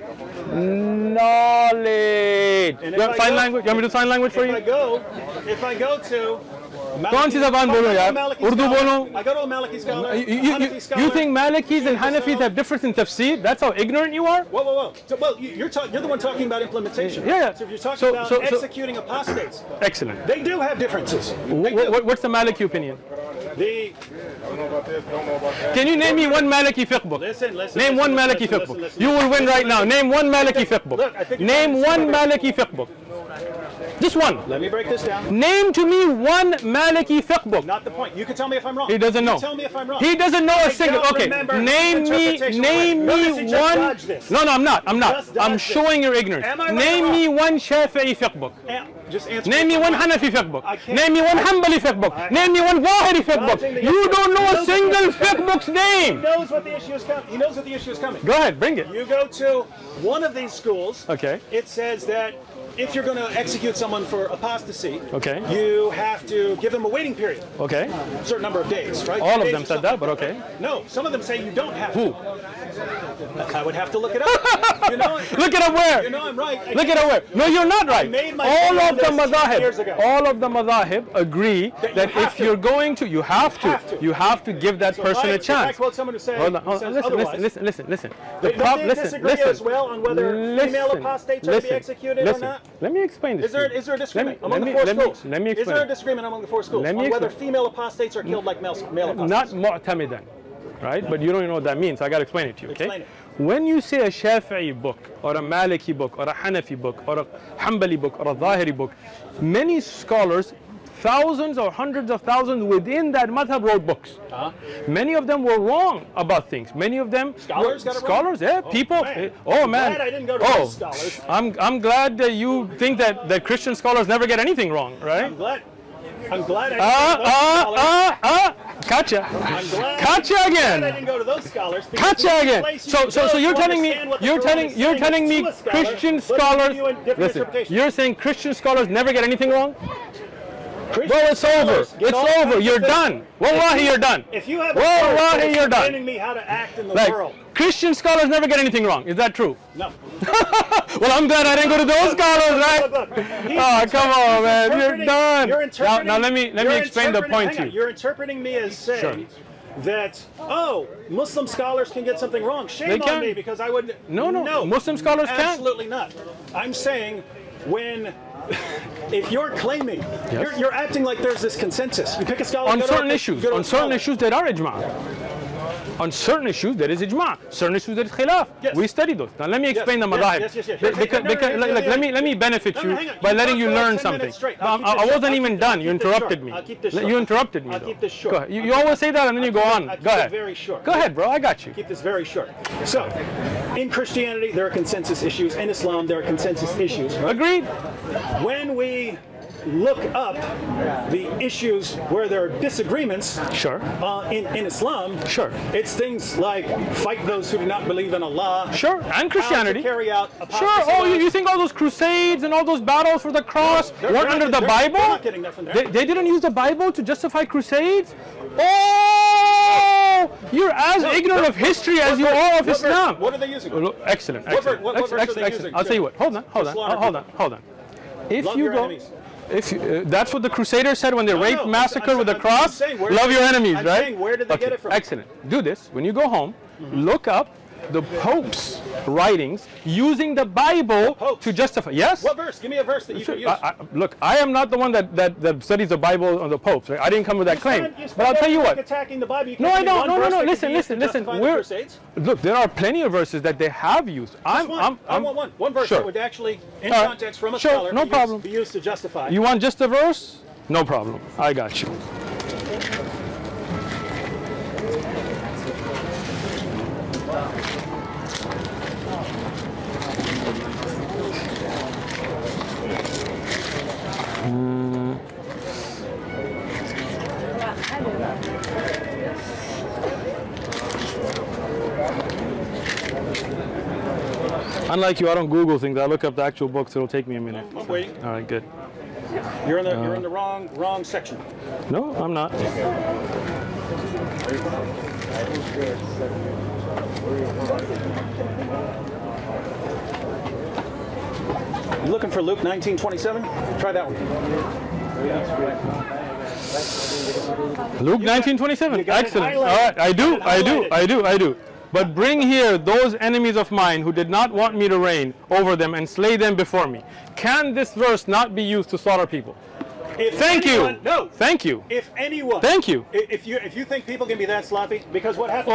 knowledge. You want sign language? You want me to sign language for you? If I go to कौन सी ज़बान बोलो यार? उर्दू बोलो. I go to a Maliki scholar. You think Malikis and Hanafis have difference in tafsir? That's how ignorant you are? Whoa. So, well, you're the one talking about implementation. Yeah. So if you're talking about executing apostates, Excellent. they do have differences. What's the Maliki opinion? Can you name me one Maliki fiqh book? Name one Maliki fiqh book. You will win right now. Name one Maliki fiqh book. Name one Maliki fiqh book. Just one. Let me break this down. Name to me one Maliki fiqh book. Not the point. You can tell me if I'm wrong. He doesn't know. Tell me if I'm wrong. He doesn't know a single. Okay. Name me one. No, I'm not. I'm showing your ignorance. Name me one Shafi'i fiqh book. Just answer. Name me one Hanafi fiqh book. Name me one Hanbali fiqh book. Name me one Zahiri fiqh book. You don't know a single fiqh book's name. He knows what the issue is coming. He knows what the issue is coming. Go ahead, bring it. You go to one of these schools. Okay. It says that if you're going to execute someone for apostasy, okay, you have to give them a waiting period. Okay. A certain number of days, right? All of them said that, but okay. No, some of them say you don't have Who? I would have to look it up. Look it up where? You know I'm right. Look it up where? No, you're not right. All of the madhahib agree that if you're going to, you have to give that person a chance. I quote someone who says, listen. They disagree as well on whether female apostates are to be executed or not? Let me explain this. Is there a disagreement among the four schools? Let me explain. Is there a disagreement among the four schools on whether female apostates are killed like male apostates? Not mu'tamidan, right? But you don't even know what that means, so I got to explain it to you, okay? Explain it. When you say a Shafi'i book, or a Maliki book, or a Hanafi book, or a Hanbali book, or a Zahiri book, many scholars, thousands or hundreds of thousands within that madhab wrote books. Many of them were wrong about things. Many of them scholars got it wrong? Scholars, yeah, people. Man. Oh man! Glad I didn't go to those scholars. I'm glad that you think that Christian scholars never get anything wrong, right? I'm glad I Gotcha. Gotcha again. I didn't go to those scholars. Gotcha again. So you're telling me Christian scholars. Listen, you're saying Christian scholars never get anything wrong? Well, it's over. It's over. You're done. Wallahi, you're done. If you have Wallahi, you're done. explaining me how to act in the world. Christian scholars never get anything wrong. Is that true? No. Well, I'm glad I didn't go to those scholars, right? Oh, come on, man. You're done. Now let me explain the point to you. You're interpreting me as saying that, Muslim scholars can get something wrong. Shame on me because I wouldn't. No. Muslim scholars can't. Absolutely not. I'm saying if you're claiming, you're acting like there's this consensus. You pick a scholar on certain issues. On certain issues, there are ijma'. On certain issues, there is ijma'. Certain issues, there is khilaf. Yes. We study those. Now, let me explain the madhahib. Let me benefit you by letting you learn something. I wasn't even done. You interrupted me. You interrupted me. I'll keep this short. Go ahead. You always say that and then you go on. Go ahead. Very short. Go ahead, bro. I got you. Keep this very short. So, in Christianity, there are consensus issues. In Islam, there are consensus issues. Right? Agreed. When we look up the issues where there are disagreements in Islam, it's things like fight those who do not believe in Allah, and Christianity, how to carry out you think all those crusades and all those battles for the cross weren't under the Bible? They're not getting that from there. They didn't use the Bible to justify crusades? Oh, you're as ignorant of history as you are of Islam. What are they using? Excellent. What verse are they using? I'll tell you what. Hold on. If you go, that's what the Crusaders said when they raped, massacred with the cross. Love your enemies, right? I'm saying, where did they get it from? Excellent. Do this when you go home. Look up the Pope's writings using the Bible to justify. Yes. What verse? Give me a verse that you can use. Look, I am not the one that studies the Bible on the popes. Right? I didn't come with that claim. But I'll tell you what. Attacking the Bible. No, I don't. No. Listen. Look, there are plenty of verses that they have used. I want one verse that would actually, in context from a scholar, no problem. Be used to justify. You want just a verse? No problem. I got you. Unlike you, I don't Google things. I look up the actual books. It'll take me a minute. I'm waiting. All right, good. You're in the wrong section. No, I'm not. You looking for Luke 19:27? Try that one. Luke 19:27. you got it Excellent. All highlighted. right, I do, You got it I do, highlighted. I do, I do. But bring here those enemies of mine who did not want me to reign over them and slay them before me. Can this verse not be used to slaughter people? If Thank anyone, you. No. Thank you. If anyone. Thank you. If you think people can be that sloppy, because what happens?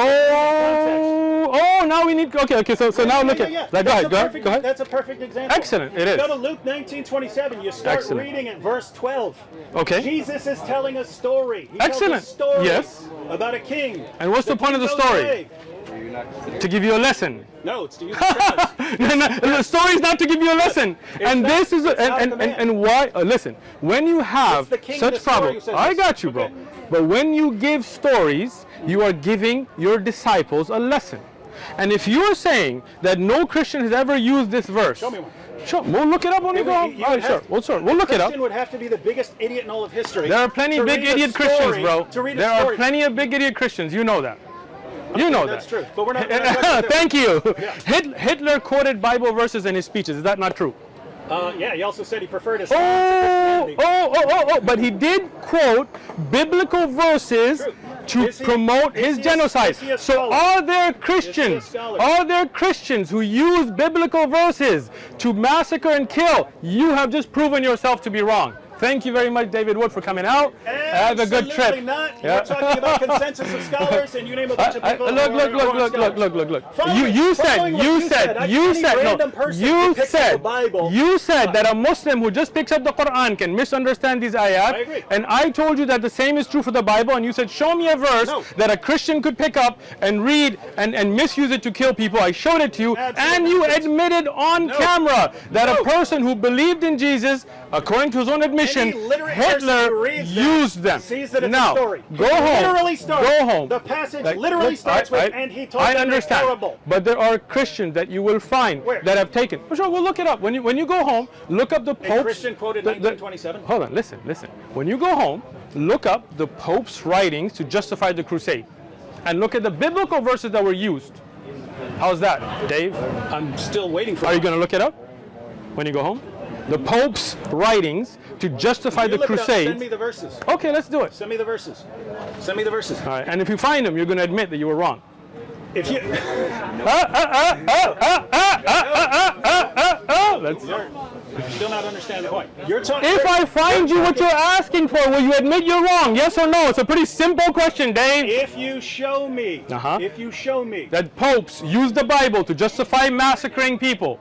Now we need. Okay. So now look at. Like, go ahead. That's a perfect example. Excellent, it is. Go to Luke 19:27. You start Excellent. reading at verse 12. Okay. Jesus is telling a story. He Excellent. tells a story Yes. about a king. And what's the point of the king goes story? away. To give you a lesson. No, it's to use the premise. The story is not to give you a lesson. And not- this is it's not and command. why? Listen, when you have It's the king of such the story problems, who says I this. got you, bro. Okay. But when you give stories, you are giving your disciples a lesson. And if you're saying that no Christian has ever used this verse, Show me one. Sure, we'll look it up when we It go would- home. you All would right, sure. have- We'll look it up. Christian would have to be the biggest idiot in all of history. There are plenty to of big read a idiot Christians, story- bro. To read a There are story. plenty of big idiot Christians. You know that. You know That's that. true. But we're not talking about Thank you. Yeah. Hitler quoted Bible verses in his speeches. Is that not true? Yeah, he also said he preferred Islam to Christianity. But he did quote biblical verses True. to Is he- promote is his he a- genocide. is he a So scholar? are there Christians? scholar? Are there Christians who use biblical verses to massacre and kill? You have just proven yourself to be wrong. Thank you very much, David Wood, for coming out. Have a good trip. Absolutely not. Yeah. We're talking about consensus of scholars, and you name a bunch of people. Look. who are wrong scholars. You Following said what any random person who picks up the Bible- you said that a Muslim who just picks up the Quran can misunderstand these I ayat, agree. and I told you that the same is true for the Bible, and you said show me a verse No. that a Christian could pick up and read and misuse it to kill people. I showed it to you, Absolutely. and you admitted on No. camera that No. a person who believed in Jesus, according to his own admission, Any literate person Hitler who reads that used them. sees that it's Now, a story. go It home. Literally starts. Go home. The passage Like, literally look, starts with, and he told I them they're understand, terrible. but there are Christians that you will find Where? that have taken. Oh, sure, we'll look it up. When you go home, look up the A Pope's. Christian quoted the- 1927. Hold on, listen. When you go home, look up the Pope's writings to justify the crusade, and look at the biblical verses that were used. How's that, Dave? I'm still waiting for Are you it. going to look it up when you go home? The Pope's writings to justify You the look it up, crusade. Send me the verses. Okay, let's do it. Send me the verses. Send me the verses. All right, and if you find them, you're going to admit that you were wrong. If you, Let's. you're still not understanding the point. You're talking. If I find you what you're asking for, will you admit you're wrong? Yes or no? It's a pretty simple question, Dave. If you show me, Uh-huh. if you show me, That popes use the Bible to justify massacring people.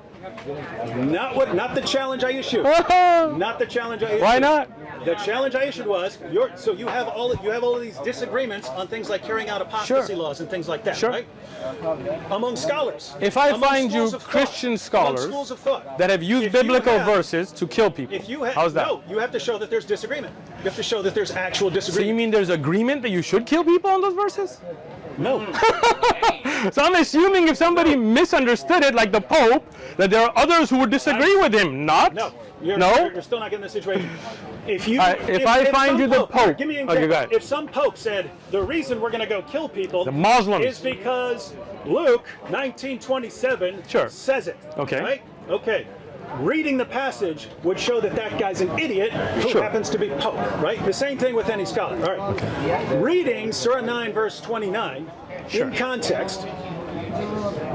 not the challenge I issued. Not the challenge I issued. Why not? The challenge I issued was you have all of these disagreements on things like carrying out apostasy laws and things like that, Sure. right? Among scholars. If I among find you schools of thought, Christian among scholars schools of thought, that have used if you biblical have- verses to kill people, If you have, how's that? No, you have to show that there's disagreement. You have to show that there's actual So you disagreement. mean there's agreement that you should kill people on those verses? No. So I'm assuming if somebody misunderstood it, like the Pope, that there are others who would disagree with him. Not? No. No? You're still not getting the situation. If you, If I find some you the Pope- give me an Okay, example. go ahead. If some Pope said the reason we're going to go kill people The Muslims. is because Luke 19:27 Sure. says it. Okay. Right? Okay. Reading the passage would show that that guy's an idiot who Sure. happens to be Pope, right? The same thing with any scholar. All right. Reading Surah 9 verse 29 Sure. in context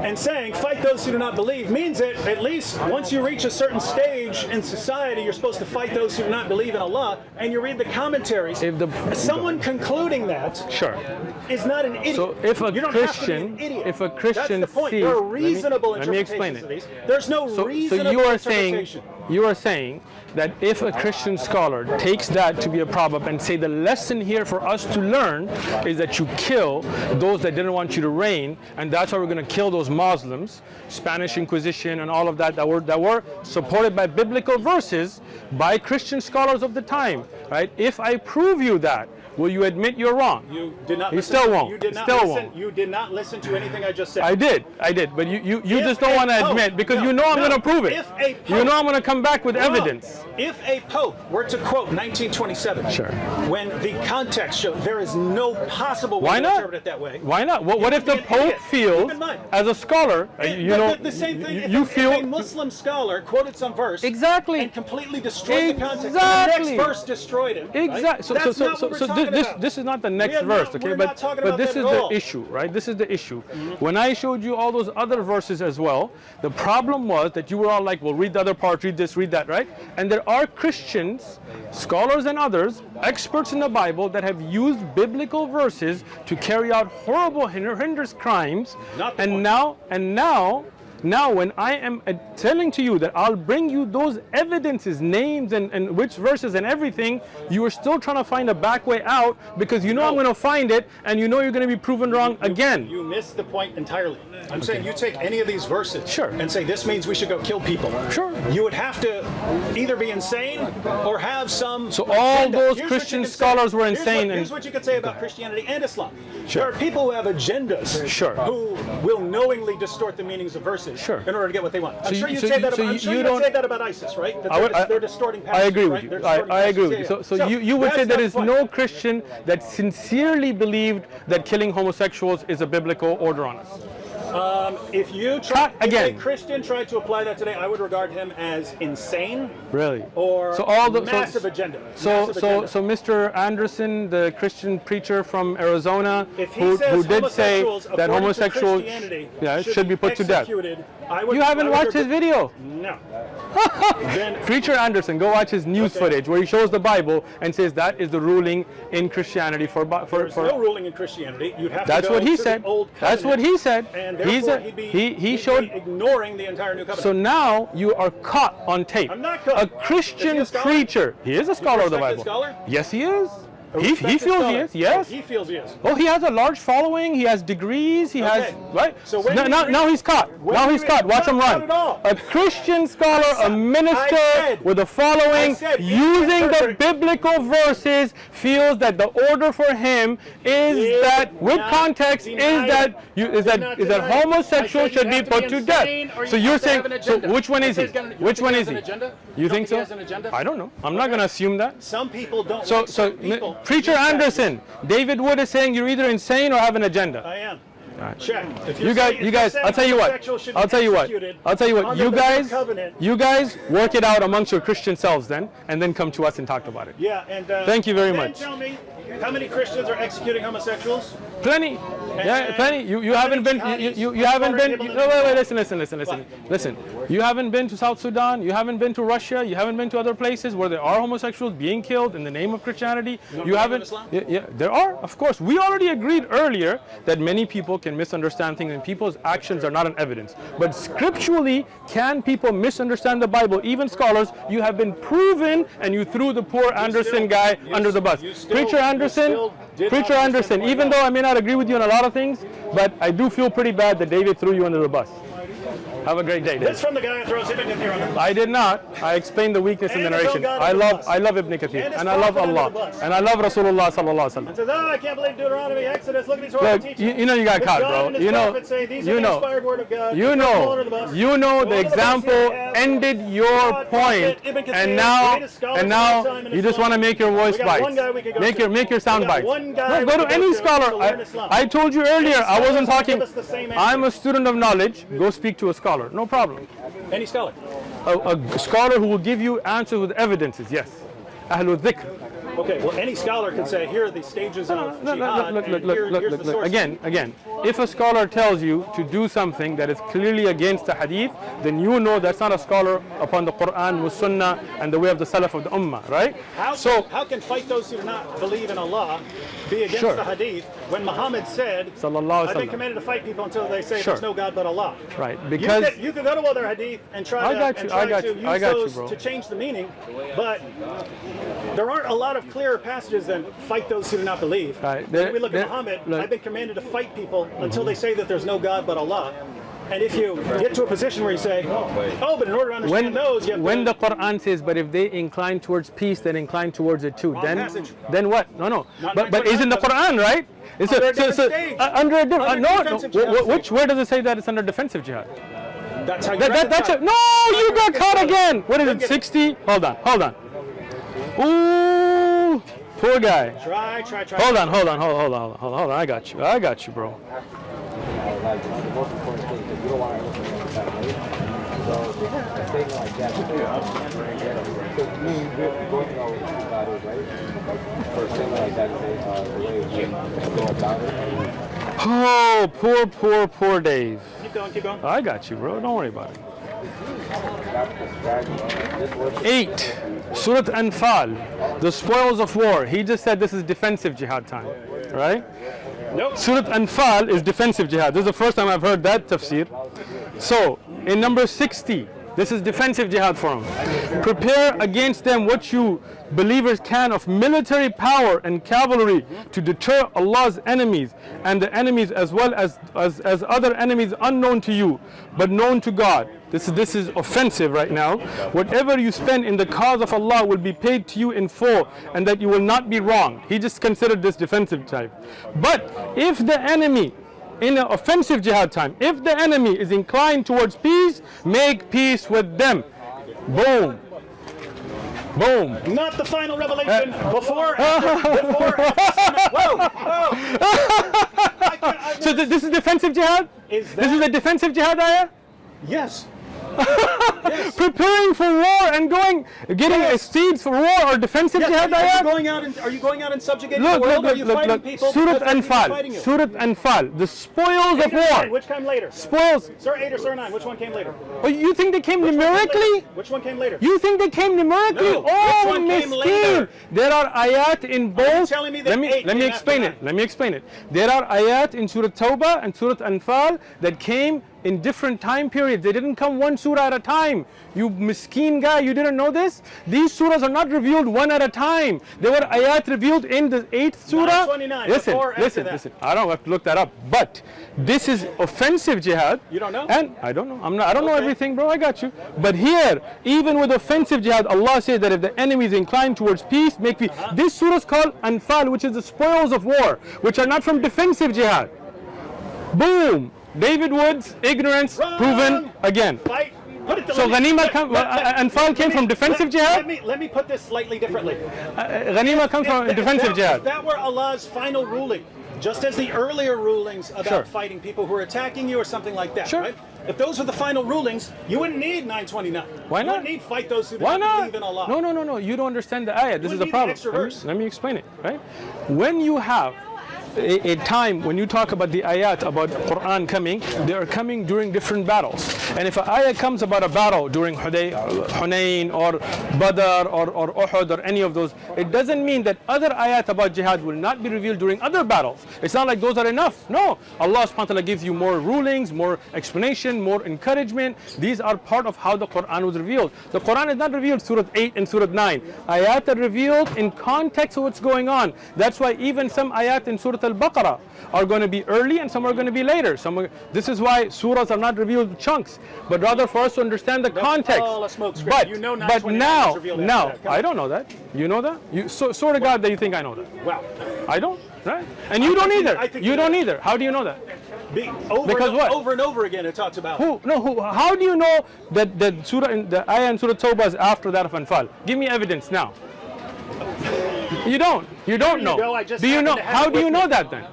and saying fight those who do not believe means that at least once you reach a certain stage in society, you're supposed to fight those who do not believe in Allah, and you read the commentaries. If the- Someone concluding that Sure. is not an idiot. So if a you don't Christian- have to be an idiot. if a Christian that's the point. sees- There are let me- reasonable let me explain interpretations it. of these. There's no So reasonable you are saying interpretation. that if a Christian scholar takes that to be a problem and say the lesson here for us to learn is that you kill those that didn't want you to reign, and that's why we're going to kill those Muslims, Spanish Inquisition and all of that were supported by biblical verses by Christian scholars of the time, right? If I prove you that, will you admit you're wrong? You did not. You listen still to, won't. You did not Still listen. won't. You did not listen to anything I just said. I did. But you just don't a want to pope- admit because no, you know I'm no, going to prove it. if a pope- You know I'm going to come back with evidence. If a pope were to quote 1927, Sure. when the context shows there is no possible way Why to not? interpret it that way. Why not? What if the Keep Pope in feels, mind. as a scholar, you know, the same thing. you if feel a Muslim scholar quoted some verse exactly and completely destroyed the context, and Exactly. the next verse destroyed him. Right? Exactly. That's not what we're talking about. This is not the next We are verse, not- okay? we're not talking But about this that is at the all. issue, right? This is the issue. When I showed you all those other verses as well, the problem was that you were all like, well, read the other part, read this, read that, right? And there are Christians, scholars and others, experts in the Bible that have used biblical verses to carry out horrible, horrendous crimes. Not the point. Now, when I am telling to you that I'll bring you those evidences, names, and which verses and everything, you are still trying to find a back way out because you know I'm going to find it and you know you're going to be proven wrong again. You missed the point entirely. I'm saying you take any of these verses Sure. and say this means we should go kill people. Sure. You would have to either be insane or have some. So all agenda. those Here's Christian what you can scholars say. were Here's insane Here's and- what you could say about Christianity and Islam. Sure. There are people who have agendas. Sure. Who will knowingly distort the meanings of verses. Sure. In order to get what they want. I'm So sure you- you'd so say you- that. so I'm you- sure you you'd don't- say that about ISIS, right? That I would- they're distorting I passages. agree with right? you. They're distorting I agree with passages. you. Yeah, So yeah. you would that's say there not is the point. no Christian that sincerely believed that killing homosexuals is a biblical order on us. If you Cut again. if a Christian tried to apply that today, I would regard him as insane Really? or So all the massive agenda. So Massive agenda. Mr. Anderson, the Christian preacher from Arizona, If he who says did say homosexuals, that according to homosexuals Christianity should be put to death. executed, I would, You haven't I would watched his agree- video. No. Then Preacher Anderson, go watch his news Okay. footage where he shows the Bible and says that is the ruling in Christianity for there's no ruling in Christianity. You'd have That's to go what he to said. the Old That's what Covenant, he said. And He's therefore a, he'd be, he he'd showed. be ignoring the entire New Covenant. So now you are caught on tape. I'm not caught. A Christian Is he a scholar? preacher. He is a scholar of the respected Bible. scholar? Yes, he is. A He respected feels scholar. he is. Yes. Oh, he feels he is. Oh, he has a large following. He has degrees. He has Okay. right. So when now, we now read- he's caught. when Now we he's read- caught. Watch him not run. at all. A Christian scholar, a minister said- with a following, I said, using the interpret- biblical verses, feels that the order for him is Did that, with not context, deny is that it. you, is Did that not is that deny it. homosexuals I said should you be have to put be to death. insane or So you you're have to saying. have an So agenda. which one I is said he? he's gonna- you Which think one he is has he? an agenda? You You think think he so? has an agenda? I don't know. I'm not going to assume that. Some people don't So, like certain people. Preacher use that. Anderson, David Wood is saying you're either insane or have an agenda. I am. Right. Check. If You you're guys, saying- you if you're guys. saying I'll tell you what. homosexuals should be I'll tell you what. executed I'll tell you what. under You the New guys, Covenant- you guys work it out amongst your Christian selves and then come to us and talk about it. Yeah, and Thank you very then much. Tell me, how many Christians are executing homosexuals? Plenty. Yeah, plenty. You haven't been. You haven't been. No, wait. Listen. You haven't been to South Sudan. You haven't been to Russia. You haven't been to other places where there are homosexuals being killed in the name of Christianity. You haven't. Islam? Yeah, there are. Of course, we already agreed earlier that many people can misunderstand things and people's actions are not an evidence. But scripturally, can people misunderstand the Bible? Even scholars, you have been proven, and you threw the poor Anderson guy under the bus. Preacher Anderson. Preacher Anderson, even though I may not agree with you on a lot of things, but I do feel pretty bad that David threw you under the bus. Have a great day, David. That's from the guy who throws Ibn Kathir on the bus. I did not. I explained the weakness in the And his narration. own God under the bus. I love Ibn Kathir, And his and I love prophet under Allah, the bus. and I love Rasulullah sallallahu alaihi wasallam. Says, I can't believe Deuteronomy, Exodus, look at these horrible Look, teachings. you know you got His caught, God bro. and his You know, prophets say, these are you the know, inspired word of God. you Throw know, under the bus. you know. Throw The under the bus, example you have ended your God, point, prophet, Ibn Kathir, and now, greatest scholar of all time in you just want to Islam. make your voice We got one bites. guy we could go Make to. your sound We got bites. one guy No, we go could to go any to scholar. learn Islam. I told you earlier, I scholars wasn't will talking. give us the same answer. I'm a student of knowledge. Go speak to a scholar. No problem. Any scholar. A scholar who will give you answers with evidences. Yes. Ahlul dhikr. Okay, well, any scholar can say, here are the stages of jihad, and here's the source. Again, if a scholar tells you to do something that is clearly against the hadith, then you know that's not a scholar upon the Quran, the Sunnah, and the way of the Salaf of the Ummah, right? How can fight those who do not believe in Allah be against Sure. the hadith when Muhammad said, Sallallahu I've alaihi been wasallam. commanded to fight people until they say Sure. there's no God but Allah. Right, because You could go to other hadith and try I to, got you, and I try got to you, use I got you, those bro. to change the meaning, but there aren't a lot of clearer passages than fight those who do not believe. Right, When we look there- at Muhammad, look- I've been commanded to fight people until they say that there's no God but Allah. And if you get to a position where you say, oh, but in order to understand those, you have when to... the Quran says, but if they incline towards peace, then incline towards it too. Wrong Then passage. then what? No. Not But it's in the Quran, right? It's Under a different stage. under a different. Under No. defensive jihad Which where does it say that it's under defensive jihad? That's how you That's it. No, you got caught again. What is it? 60? Hold on. Ooh, poor guy. Try. Hold on. I got you, bro. Like, the most important thing, because you don't want to look at that, right? So, a thing like that, so me, going know who God is, right? For a thing like that, say, the way you go about it. Oh, poor Dave. Keep going. I got you, bro. Don't worry about it. This works. 8, Surah Anfal, the spoils of war. He just said this is defensive jihad time, right? Nope. Surah Anfal is defensive jihad. This is the first time I've heard that tafsir. So, in number 60, this is defensive jihad for him. Prepare against them what you believers can of military power and cavalry to deter Allah's enemies and the enemies as well as other enemies unknown to you but known to God. This is offensive right now. Whatever you spend in the cause of Allah will be paid to you in full and that you will not be wronged. He just considered this defensive type. But if the enemy in an offensive jihad time, if the enemy is inclined towards peace, make peace with them. Boom. Not the final revelation. Before. Whoa. So this is defensive jihad? This is a defensive jihad ayah? Yes. Preparing for war and getting a seeds for war or defensive jihad ayah? Are you going out and subjugating the world? Are you fighting people? Surah because they're fighting you? Anfal, the spoils of 8 or 9, war. which came later? Spoils. Surah 8 or Surah 9, which one came later? Oh, you think they came numerically? Which one came later? You think they came numerically? No. Oh, Which one came miskin. later? There are ayat in both. telling me that let me 8 came explain after it. Let me explain it. There are ayat in Surah Tawbah and Surah Anfal that came in different time periods. They didn't come one surah at a time. You miskin guy, you didn't know this? These surahs are not revealed one at a time. They were ayat revealed in the 8th surah. 29, listen. I don't have to look that up. But this is offensive jihad. You don't know? And I don't know. I don't know everything, bro. I got you. But here, even with offensive jihad, Allah says that if the enemy is inclined towards peace, make peace. This surah is called Anfal, which is the spoils of war, which are not from defensive jihad. Boom. David Woods, ignorance proven again. Fight. So Ghanima Anfal came from defensive jihad? Let me put this slightly differently. Ghanima comes from defensive jihad. If that were Allah's final ruling, just as the earlier rulings about fighting people who are attacking you or something like that, right? If those were the final rulings, you wouldn't need 929. Why not? You wouldn't need fight those who Why don't not? believe in Allah. No. You don't understand the ayah. This is the need the problem. extra verse. Let me explain it, right? When you have a time when you talk about the ayat about Quran coming, they are coming during different battles. And if an ayah comes about a battle during Hunayn or Badr or Uhud or any of those, it doesn't mean that other ayat about jihad will not be revealed during other battles. It's not like those are enough. No, Allah subhanahu wa ta'ala gives you more rulings, more explanation, more encouragement. These are part of how the Quran was revealed. The Quran is not revealed Surah 8 and Surah 9. Ayat are revealed in context of what's going on. That's why even some ayat in Surah Al-Baqarah are going to be early and some are going to be later. This is why surahs are not revealed chunks, but rather for us to understand the context. All a smoke screen. But, You know but 929 now, was revealed after that. Come I on. don't know that. You know that? You swear to God that you think I know that. Wow. I don't, right? And you don't either. I think You you don't know. either. How do you know that? Because what? Over and over again it talks about. How do you know that the ayah in Surah Tawbah is after that of Anfal? Give me evidence now. You don't. You don't know. go, I just Do you know? happen to have How it do you with know me. that then?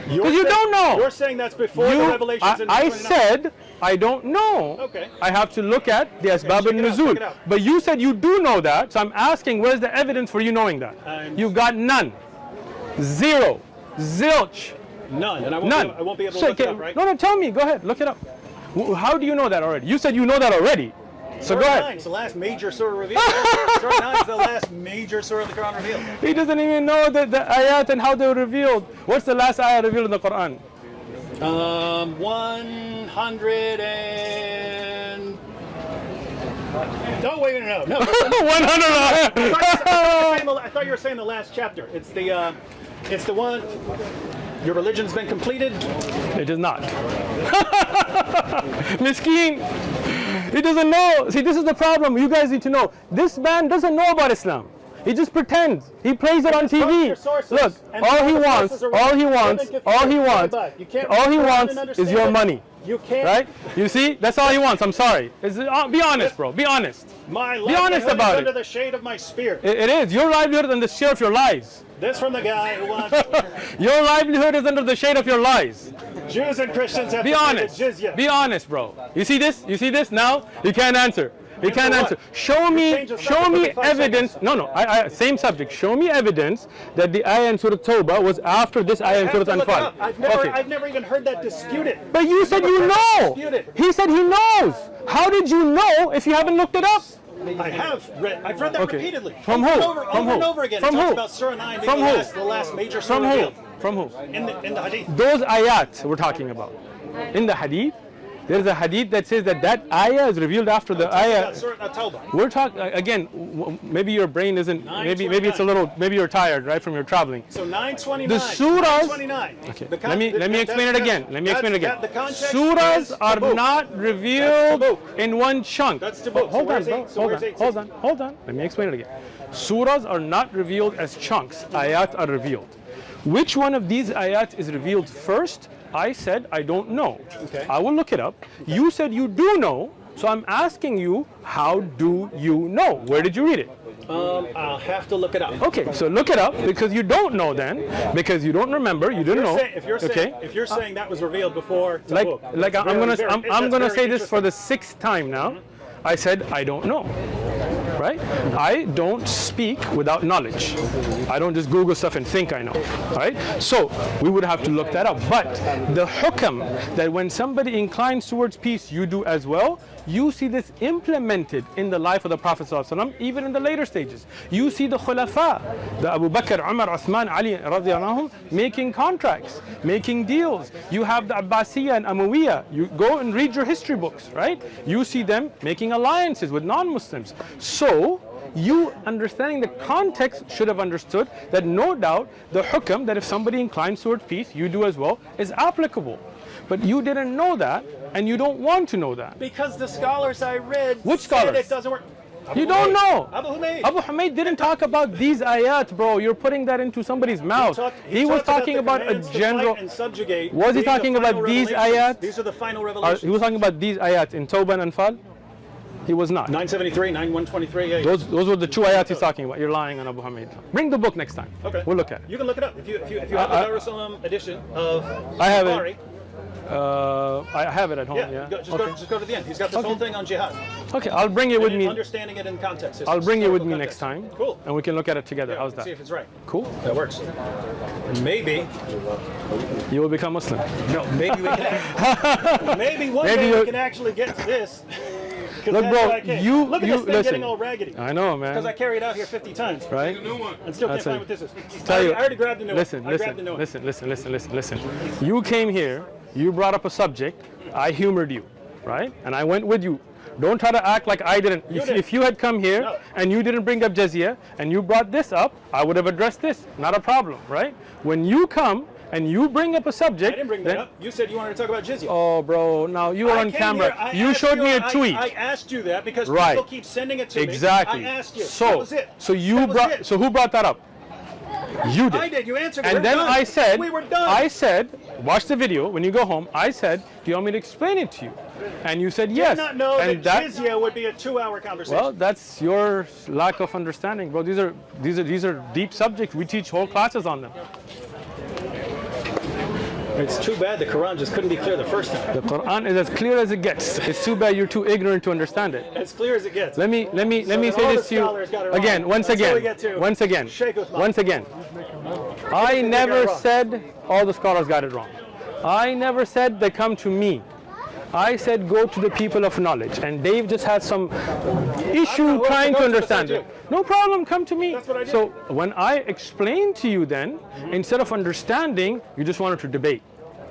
You're Because you saying- don't know. You're saying that's before the revelations in I 929. said I don't know. Okay. I have to look at the Asbab check it out, check al-Nuzul. it out. But you said you do know that, so I'm asking where's the evidence for you knowing that? You got none. Zero. Zilch. None. And I won't be able to So, look it up, right? No, tell me. Go ahead. Look it up. How do you know that already? You said you know that already. So go Surah ahead. 9 is the last major surah revealed. Surah 9 is the last major surah of the Quran revealed. He doesn't even know the ayat and how they were revealed. What's the last ayat revealed in the Quran? 100 and... No, wait, no. 100. I thought you were saying the last chapter. It's the one... Your religion's been completed? It is not. Miskeen. He doesn't know. See, this is the problem. You guys need to know. This man doesn't know about Islam. He just pretends. He plays it on TV. Look, all he wants is your money. You can't. Right? You see? That's all he wants. I'm sorry. Be honest, bro. Be honest. My Be honest livelihood about is it. under the shade of my spear. It is. Your livelihood is under the shade of your lies. This from the guy who wants Your livelihood is under the shade of your lies. Jews and Christians have Be to pay honest. the jizya. Be honest, bro. You see this? You see this now? You can't answer. You can't Answer answer. Show me change the subject every 5 evidence. seconds. No. Same subject. Show me evidence that the ayah in Surah Tawbah was after this ayah in Surah Have to look it Anfal. up. Okay. I've never even heard that disputed. But you said you know. He said he knows. How did you know if you haven't looked it up? I've read that Okay. repeatedly. From who? Over From and who? over again. From it talks who? about Surah 9 being From the who? last major surah From who? revealed. From who? In the hadith. Those ayat we're talking about. In the hadith, there's a hadith that says that ayah is revealed after the ayah. Surah Tawbah. We're talking again. Maybe your brain isn't. Maybe it's a little. Maybe you're tired, right, from your traveling. So 929. The surahs. 929. Okay. The Let me explain it again. Let me explain it again. The context Surahs is are Tabuk. not revealed Tabuk. in one chunk. That's Tabuk. Hold So on, bro. where's Hold on. Let me explain it again. Surahs are not revealed as chunks. Ayat are revealed. Which one of these ayat is revealed first? I said I don't know. Okay. I will look it up. You said you do know. So I'm asking you, how do you know? Where did you read it? I'll have to look it up. Okay, so look it up because you don't know then, because you don't remember, you didn't know. If you're saying that was revealed before Like Tabuk, I'm gonna say this for the 6th time now. I said I don't know. Right? I don't speak without knowledge. I don't just Google stuff and think I know. Right? So we would have to look that up. But the hukam that when somebody inclines towards peace, you do as well. You see this implemented in the life of the Prophet ﷺ, even in the later stages. You see the khulafa, the Abu Bakr, Umar, Uthman, Ali radiallahu anhum, making contracts, making deals. You have the Abbasiyya and Umayyah. You go and read your history books, right? You see them making alliances with non-Muslims. So you understanding the context should have understood that no doubt the hukam that if somebody inclines towards peace, you do as well, is applicable. But you didn't know that, and you don't want to know that. Because the scholars I read Which said scholars? it doesn't work. You don't know. Abu Humayd. Abu Humayd didn't talk about these ayat, bro. You're putting that into somebody's mouth. He was talked talking the about a commands to general. fight and subjugate. Was he being the talking about final these revelations. ayat? These are the final revelations. He was talking about these ayat in Tawbah and Anfal? He was not. 973, 9123. Yeah. Those were the 2 ayat he's talking about. You're lying on Abu Humayd. Bring the book next time. Okay. We'll look at it. You can look it up if you have the Jerusalem edition of I have Bukhari. it. I have it at home. Yeah. Just go to the end. He's got this whole thing on jihad. Okay, I'll bring it with me. Understanding it in context. I'll bring it with me historical next time. context. Cool. And we can look at it together. Yeah, How's see that? if it's right. Cool. That works. Maybe. You will become Muslim. No. Maybe we can. Maybe one day we can actually get to this. Look, bro, you look at this thing listen. getting all raggedy. I know, man. Because I carried it out here 50 times. Right? And still can't That's find it. what this is. Tell you, I already grabbed the new listen, one. I grabbed the new one. listen. You came here, you brought up a subject, I humored you, right? And I went with you. Don't try to act like I didn't. If you had come here and you didn't bring up jizya and you brought this up, I would have addressed this. Not a problem, right? When you come and you bring up a subject. I didn't bring that up. You said you wanted to talk about jizya. Oh, bro, now you are on camera. You showed me a tweet. I asked you that because Right. people keep sending it to Exactly. me. I asked you. So, that was it. so you That was brought. it. So who brought that up? You did. I did. You answered. And We're then done. I said, we were done. I said, watch the video. When you go home, I said, do you want me to explain it to you? And you said yes. did not know and that jizya would be a 2-hour conversation. Well, that's your lack of understanding, bro. These are deep subjects. We teach whole classes on them. It's too bad the Quran just couldn't be clear the first time. The Quran is as clear as it gets. It's too bad you're too ignorant to understand it. As clear as it gets. Let me say this to you again, once again. I never said all the scholars got it wrong. I never said they come to me. I said go to the people of knowledge, and Dave just had some issue trying to understand it. No problem, come to me. That's what I did. So when I explained to you then, instead of understanding, you just wanted to debate.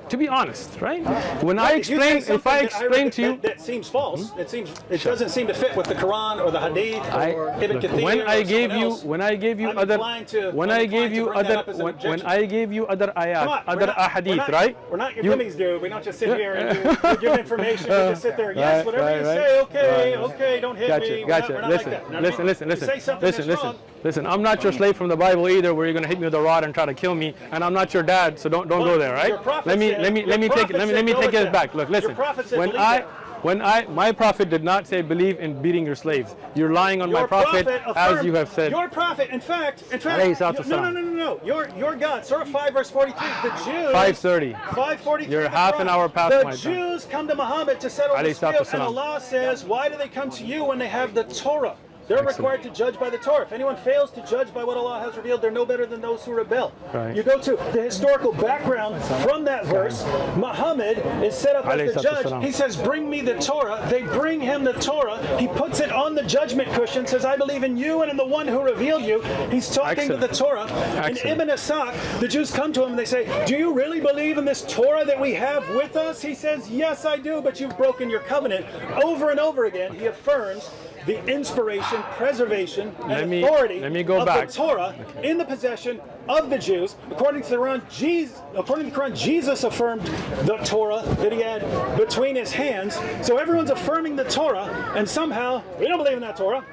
To be honest, right? When I If you say explain, if something I that explain read to you, that seems false. It doesn't seem to fit with the Quran or the Hadith or Ibn Kathir when or I gave someone you, else, when I gave you I'm other, inclined to- when I'm I gave inclined to you bring that other, up as an when objection. I gave you other Come ayat, on, other ahadith, right? We're not your You- Jimmy's, dude. We don't just sit here and you give information. We just sit there. Yes, whatever you say. Okay, okay. Don't hit Gotcha, me. gotcha. We're not Listen, like that. You know what I mean? listen. You say something Listen. that's wrong. Listen. I'm not your slave from the Bible either, where you're gonna hit me with a rod and try to kill me, and I'm not your dad, so don't go there, right? Your prophet Let me said- take your it. prophet Let said me go take with it that. back. Look, listen. Your prophet said believe that. My prophet did not say believe in beating your slaves. You're lying on my Your prophet, as affirmed- you have said. Your prophet, in fact, Alayhi salatu no. wassalam. Your God, Surah 5, verse 43. The Jews. 5:30. 5:43. You're the half an Quran. hour past the my time. Jews come to Muhammad to settle Alayhi dispute, salatu and wassalam. Allah says, why do they come to you when they have the Torah? They're Excellent. required to judge by the Torah. If anyone fails to judge by what Allah has revealed, they're no better than those who rebel. Right. You go to the historical background from that verse. Muhammad is set up as the Alayhi judge. salatu He says, bring me the Torah. They bring him the Torah. He puts it on the judgment cushion, says, I believe in you and in the one who revealed you. He's talking to the Torah. And Excellent. Ibn Asaq, the Jews come to him and they say, do you really believe in this Torah that we have with us? He says, yes, I do, but you've broken your covenant. Over and over again, he affirms the inspiration, preservation, and authority let me go of back. the Torah in the possession of the Jews. According to the Quran, Jesus affirmed the Torah that he had between his hands. So everyone's affirming the Torah, and somehow we don't believe in that Torah.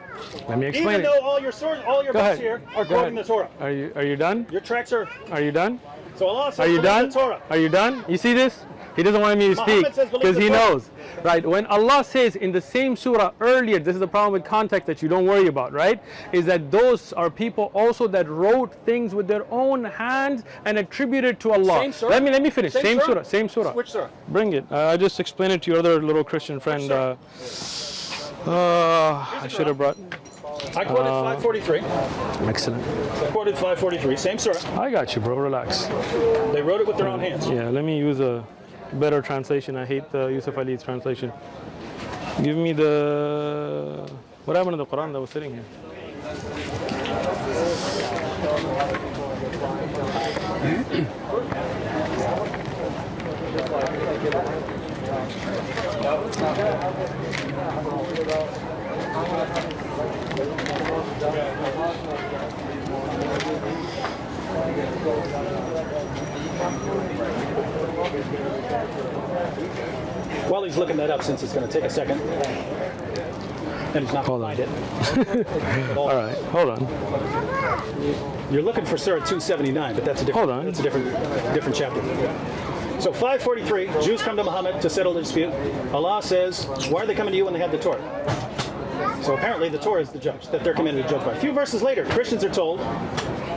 Let me explain Even it. though all your Go books ahead. here are Go quoting ahead. the Torah. Are you done? Your tracks are. Are you done? So Allah says, Are you believe done? the Torah. Are you done? You see this? He doesn't want me to Muhammad speak says believe because the he Torah. knows. Right? When Allah says in the same surah earlier, this is the problem with context that you don't worry about, right? Is that those are people also that wrote things with their own hands and attributed to Allah. Same surah? Let me finish. Same surah. Same surah. Which surah? Bring it. I just explained it to your other little Christian friend. I should have brought. I quoted 543. Excellent. I quoted 543. Same surah. I got you, bro. Relax. They wrote it with their own hands. Yeah, let me use a better translation. I hate Yusuf Ali's translation. Give me the... What happened to the Quran that was sitting here? While he's looking that up, since it's going to take a second, and he's not Hold going to on. find it. All right, hold on. You're looking for Surah 279, but that's a different. Hold on. That's a different chapter. So 543, Jews come to Muhammad to settle the dispute. Allah says, why are they coming to you when they have the Torah? So apparently the Torah is the judge that they're commanded to judge by. A few verses later, Christians are told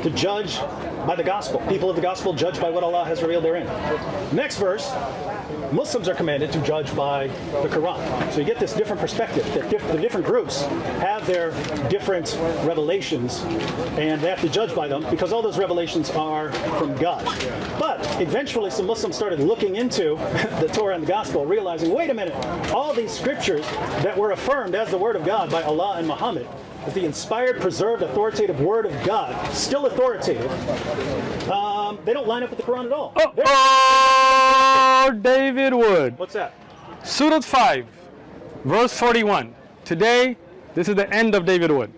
to judge by the gospel. People of the gospel judge by what Allah has revealed therein. Next verse, Muslims are commanded to judge by the Quran. So you get this different perspective that the different groups have their different revelations and they have to judge by them because all those revelations are from God. But eventually some Muslims started looking into the Torah and the gospel, realizing, wait a minute, all these scriptures that were affirmed as the word of God by Allah and Muhammad, as the inspired, preserved, authoritative word of God, still authoritative, they don't line up with the Quran at all. Oh, David Wood. What's that? Surah 5, verse 41. Today, this is the end of David Wood.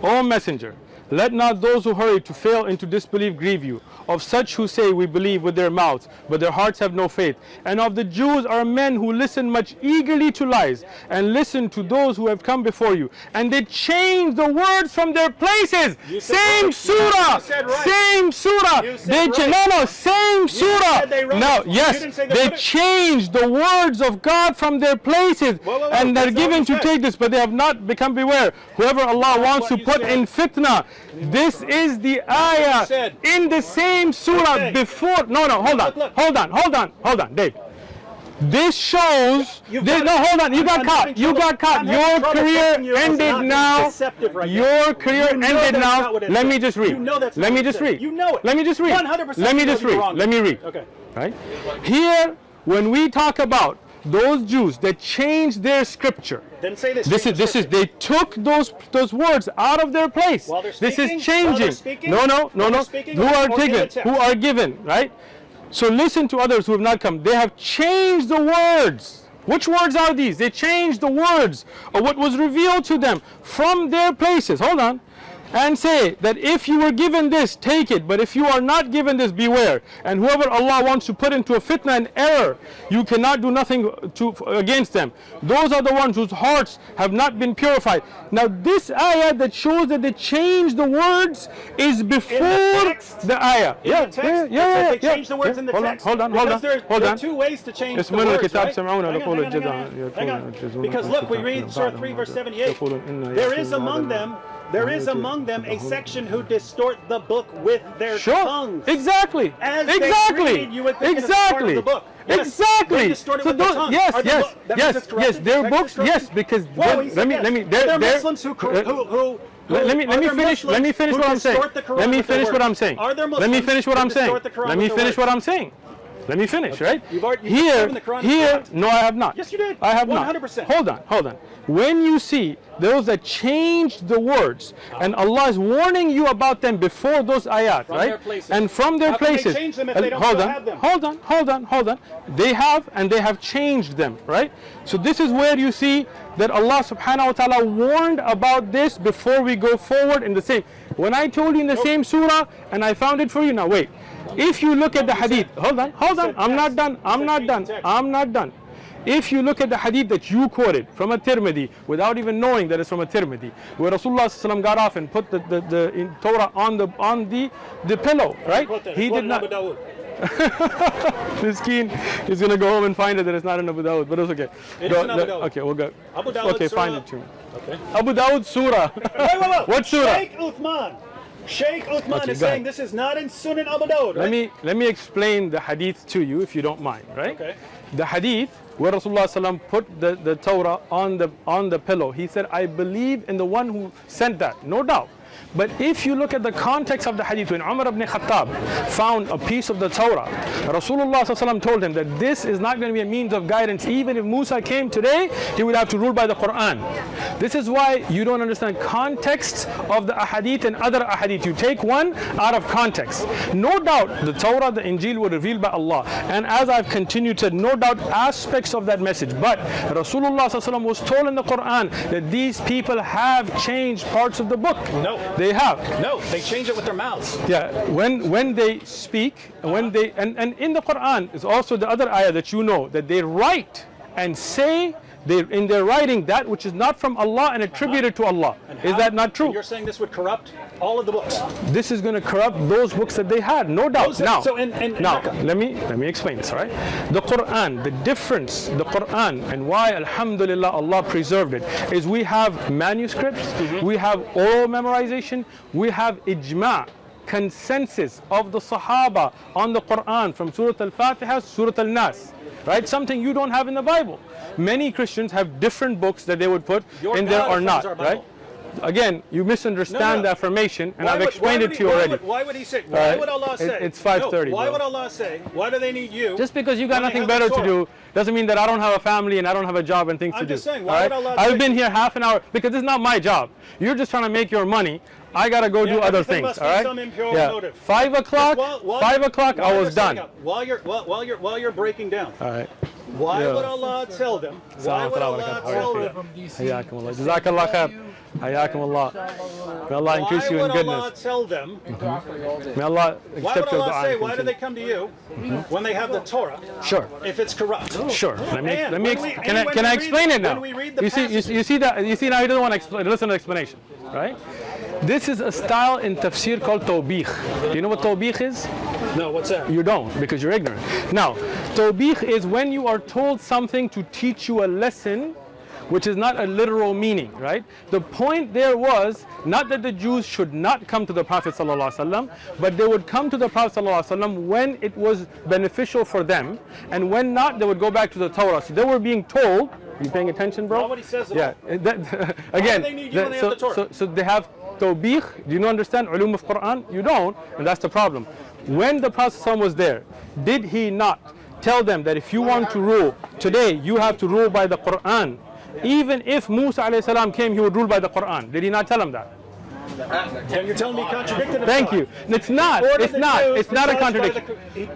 O Messenger, let not those who hurry to fail into disbelief grieve you. Of such who say we believe with their mouths, but their hearts have no faith. And of the Jews are men who listen much eagerly to lies, and listen to those who have come before you. And they change the words from their places. Same surah. Same surah. Same surah. No, yes, they changed the words of God from their places. And they're given to take this, but they have not become beware. Whoever Allah wants to put in fitna. This is the ayah in the same surah before. No, hold on, Dave. This shows. Hold on. You got caught. Your career ended now. Your career ended now. Let me just read. Let me just read. You know it. Let me just read. 100%. Let me just read. Let me read. Okay. Right here, when we talk about those Jews that changed their scripture. Then say this. This is they took those words out of their place. While they're This speaking, is changing. while they're speaking, No. while they're speaking, Who are or in the taken? text. Who are given? Right? So listen to others who have not come. They have changed the words. Which words are these? They changed the words of what was revealed to them from their places. Hold on. And say that if you were given this, take it. But if you are not given this, beware. And whoever Allah wants to put into a fitna and error, you cannot do nothing against them. Those are the ones whose hearts have not been purified. Now this ayah that shows that they changed the words is before the ayah. They changed the words in the text. Hold on. There are two ways to change the words, right? Hang on. Because look, we read Surah 3 verse 78. There is among them a section who distort the book with their tongues. Exactly. As they read, you would think it's part of the book. Yes, exactly. They distort it with their tongue. Yes. Their books. Yes, because let Muslims who let me finish what I'm saying. Let me finish what I'm saying. Let me finish what I'm saying. Let me finish, right? Here, no, I have not. Yes, you did. I have 100%. not. Hold on. When you see those that changed the words, and Allah is warning you about them before those ayat, right? And from their places. How can they change them if they don't still have them? Hold on. They have, and they have changed them, right? So this is where you see that Allah subhanahu wa ta'ala warned about this before we go forward in the same. When I told you in the same surah, and I found it for you, now wait. If you look at the hadith, hold on, I'm not done. If you look at the hadith that you quoted from a Tirmidhi, without even knowing that it's from a Tirmidhi, where Rasulullah ﷺ got off and put the Torah on the pillow, right? He did not. Miskeen is going to go home and find it that it's not in Abu Dawud, but it's okay. Okay, we'll go. Abu Dawud okay, surah. find it to me. Okay. Abu Dawud surah. Wait. What surah? Sheikh Uthman is saying this is not in Sunan Abu Dawud. Right? Let me explain the hadith to you if you don't mind, right? Okay. The hadith where Rasulullah ﷺ put the Torah on the pillow. He said, I believe in the one who sent that, no doubt. But if you look at the context of the hadith, when Umar ibn Khattab found a piece of the Torah, Rasulullah ﷺ told him that this is not going to be a means of guidance. Even if Musa came today, he would have to rule by the Quran. This is why you don't understand context of the ahadith and other ahadith. You take one out of context. No doubt the Torah, the Injil were revealed by Allah. And as I've continued to, no doubt aspects of that message. But Rasulullah ﷺ was told in the Quran that these people have changed parts of the book. No. They have. No, they change it with their mouths. Yeah, when they speak, when they and in the Quran is also the other ayah that you know that they write and say in their writing that which is not from Allah and attributed to Allah. Is that not true? And you're saying this would corrupt all of the books. This is going to corrupt those books that they had, no doubt. Now, now let me explain this, all right? The Quran, the difference, the Quran and why alhamdulillah Allah preserved it is we have manuscripts, we have oral memorization, we have ijma', consensus of the Sahaba on the Quran from Surah Al-Fatiha to Surah Al-Nas, right? Something you don't have in the Bible. Many Christians have different books that they would put in there or not, right? Again, you misunderstand the affirmation, and I've explained it to you already. Why would he say? Why would Allah say? It's 5:30. Why would Allah say? Why do they need you? Just because you got nothing better to do doesn't mean that I don't have a family and I don't have a job and things to do. I'm just saying, why would Allah say? I've been here half an hour because this is not my job. You're just trying to make your money. I gotta go do other things. All right. Some impure motive. 5 o'clock. 5 o'clock. I was done. While you're breaking down. All right. Why would Allah tell them? Why would Allah tell them? Hayyakum Allah. Jazakallah khair. Hayyakum Allah. May Allah increase you in goodness. Why would Allah tell them? May Allah accept your dua. Say, why do they come to you when they have the Torah? Sure. If it's corrupt. Sure. Can I explain it now? You see now he doesn't want to listen to the explanation, right? This is a style in tafsir called tawbih. Do you know what tawbih is? No, what's that? You don't, because you're ignorant. Now, tawbih is when you are told something to teach you a lesson which is not a literal meaning, right? The point there was not that the Jews should not come to the Prophet ﷺ, but they would come to the Prophet ﷺ when it was beneficial for them, and when not, they would go back to the Torah. So they were being told, are you paying attention, bro? Not what he says again, why do they need you when they have the Torah? So they have tawbih. Do you understand ulum of Quran? You don't, and that's the problem. When the Prophet ﷺ was there, did he not tell them that if you want to rule today, you have to rule by the Quran? Even if Musa alayhi salam came, he would rule by the Quran. Did he not tell him that? And you're telling me he contradicted himself. Thank you. It's not. It's not. It's not a contradiction.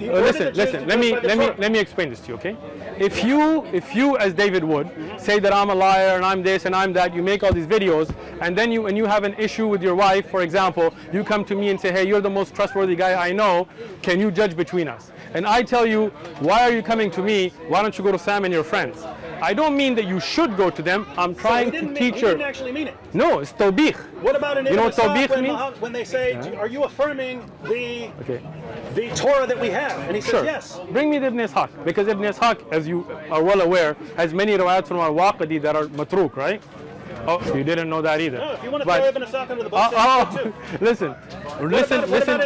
Listen. Let me explain this to you, okay? If you as David Wood say that I'm a liar and I'm this and I'm that, you make all these videos, and then when you have an issue with your wife, for example, you come to me and say, hey, you're the most trustworthy guy I know. Can you judge between us? And I tell you, why are you coming to me? Why don't you go to Sam and your friends? I don't mean that you should go to them. I'm trying to teach her. He didn't actually mean it. No, it's tawbih. What about an when they say, are you affirming the Torah that we have? And he says, yes. Bring me the Ibn Ishaq, because Ibn Ishaq, as you are well aware, has many riwayat from al-Waqidi that are matruk, right? Oh, you didn't know that either. No, if you want to throw Ibn Ishaq under the bus, too. Listen.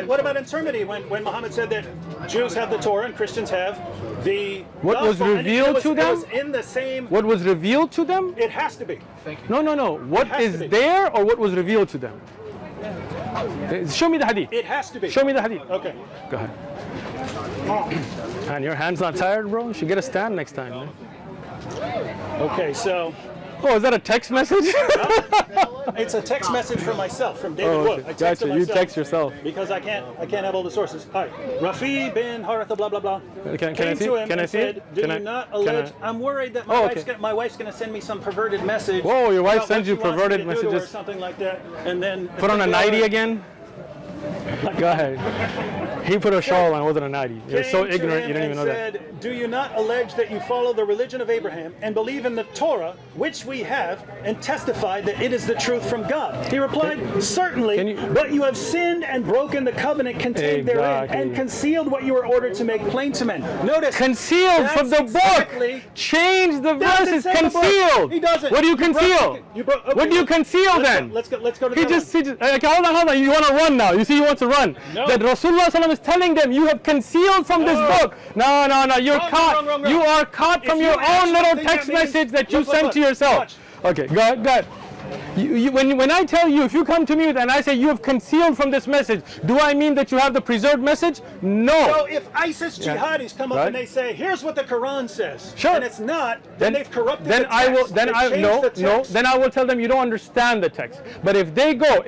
What about eternity when Muhammad said that Jews have the Torah and Christians have the what gospel, was revealed to them? It was in the same. What was revealed to them? It has to be. No. What is there or what was revealed to them? Show me the hadith. It has to be. Show me the hadith. Okay. Go ahead. And your hand's not tired, bro? You should get a stand next time, man. Okay, so. Oh, is that a text message? It's a text message from myself, from David Wood. I gotcha. You text yourself because I can't have all the sources. All right, Rafi bin Haritha, blah blah blah. Can I see? Can I see it? Do you not allege? I'm worried that my wife's going to send me some perverted message. Whoa, your wife sends you perverted messages or something like that, and then put on a nightie again. Go ahead. He put a shawl on, it wasn't a nightie. You're so ignorant, you didn't even know that. Do you not allege that you follow the religion of Abraham and believe in the Torah, which we have, and testify that it is the truth from God? He replied, certainly, but you have sinned and broken the covenant contained therein, and concealed what you were ordered to make plain to men. Notice, concealed from the book. Change the verses. Concealed. He doesn't. What do you conceal? What do you conceal then? Let's go to the okay, hold on. You want to run now. You see, he wants to run. No. That Rasulullah is telling them, you have concealed from this book. No. You're caught. Wrong. You are caught from your own little text message that you sent to yourself. Okay, go ahead. When I tell you, if you come to me and I say you have concealed from this message, do I mean that you have the preserved message? No. So if ISIS jihadis come up and they say, here's what the Quran says, and it's not, then they've corrupted the text. Then I will tell them you don't understand the text. But if they go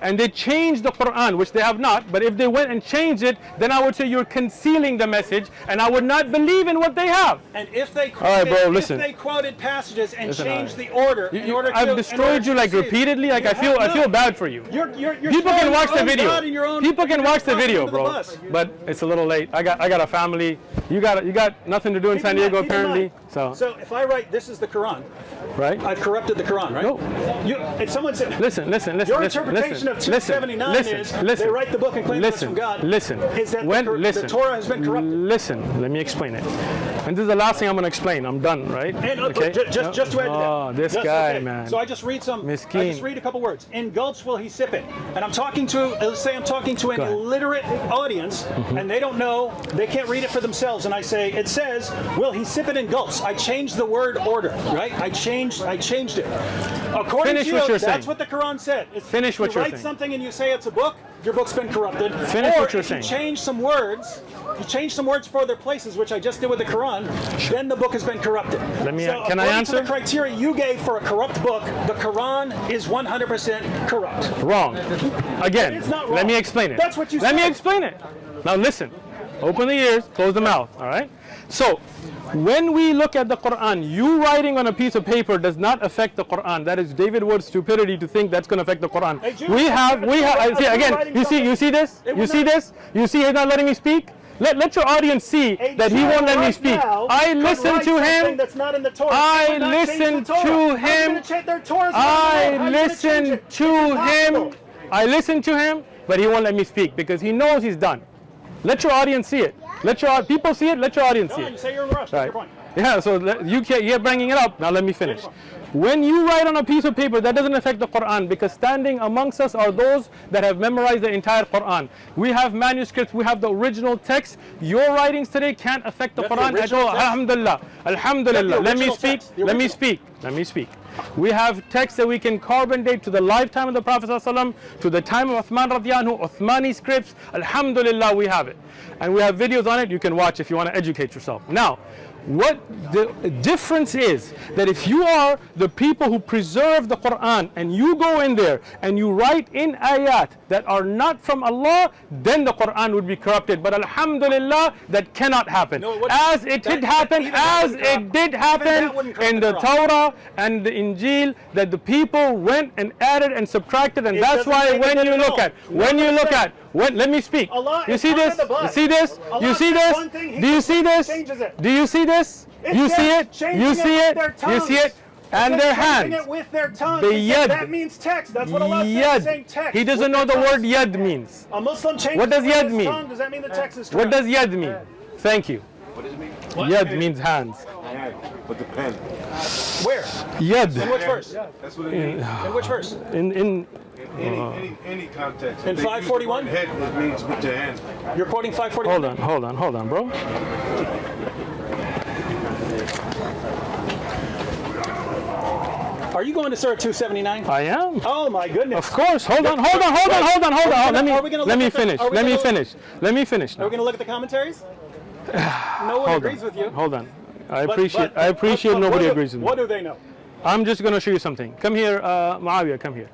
and they change the Quran, which they have not, but if they went and changed it, then I would say you're concealing the message, and I would not believe in what they have. And if they quoted passages and changed the order in order to destroyed you like repeatedly. Like I feel bad for you. People can watch the video. People can watch the video, bro. But it's a little late. I got a family. You got nothing to do in San Diego apparently. So if I write this is the Quran, right? I've corrupted the Quran, right? No. If someone said, listen. Your interpretation of 279 is they write the book and claim it's from God. Is that the Torah has been corrupted? Listen. Let me explain it. And this is the last thing I'm going to explain. I'm done, right? And just to add to that. Oh, this guy, man. So I just read a couple words. In gulps will he sip it. And I'm talking to, let's say I'm talking to an illiterate audience, and they don't know, they can't read it for themselves. And I say, it says, will he sip it in gulps? I changed the word order, right? I changed it. According to you, that's what the Quran said. Finish what you're saying. You write something and you say it's a book, your book's been corrupted. Finish what you're saying. Or if you change some words, for other places, which I just did with the Quran, then the book has been corrupted. Can I answer? To the criteria you gave for a corrupt book, the Quran is 100% corrupt. Wrong. Again, it's not wrong. Let me explain it. That's what you said. Let me explain it. Now listen. Open the ears, close the mouth, all right? So, when we look at the Quran, you writing on a piece of paper does not affect the Quran. That is David Wood's stupidity to think that's going to affect the Quran. You see this? You see he's not letting me speak? Let your audience see that he won't let me speak. I listen to him. I listen to him, but he won't let me speak because he knows he's done. Let your audience see it. Let your people see it. Let your audience see it. You say you're in a rush. That's your point. Yeah, so you're bringing it up. Now let me finish. When you write on a piece of paper, that doesn't affect the Quran because standing amongst us are those that have memorized the entire Quran. We have manuscripts, we have the original text. Your writings today can't affect the Quran at all. Alhamdulillah. Alhamdulillah. Let me speak. We have texts that we can carbon date to the lifetime of the Prophet ﷺ, to the time of Uthman radiallahu anhu, Uthmani scripts. Alhamdulillah, we have it. And we have videos on it you can watch if you want to educate yourself. Now, what the difference is, that if you are the people who preserve the Quran and you go in there and you write in ayat that are not from Allah, then the Quran would be corrupted. But alhamdulillah, that cannot happen. No, it as it did happen, as it did happen in the Torah and the Injil, that the people went and added and subtracted, and that's why when you look at, let me speak. You see this? You see this? You see this? Do you see this? Do you see this? You see it? You see it? You see it? And their hands. It with their tongue. The yad. That means text. That's what Allah says, saying text. He doesn't know the word yad means. A Muslim changes What does with yad his mean? tongue. Does that mean the text is What correct? does yad mean? Thank you. What does it mean? Yad means hands. With the pen. Where? Yad. In which verse? That's what it means. In which verse? In Any context. In If they use the 541? word head, it means with your hands. You're quoting 541. hold on, bro. Are you going to Surah 279? I am. Oh my goodness. Of course. Hold on. Let me finish. Let me finish. Let me finish Are now. we going to look at the commentaries? No one Hold agrees with you. on. Hold on. I But- appreciate but nobody what agrees with me. What do they know? I'm just going to show you something. Come here, Muawiyah, come here.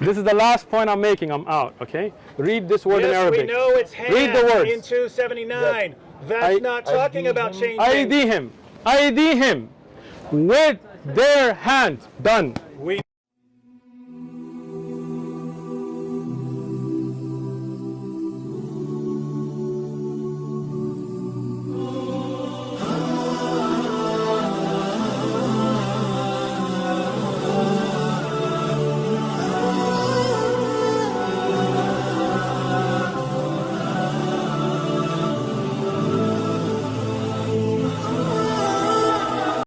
This is the last point I'm making. I'm out, okay? Read this word in Arabic. we know it's hand Read the words. in 279. That's not talking about changing. أيديهم with their hands. Done. We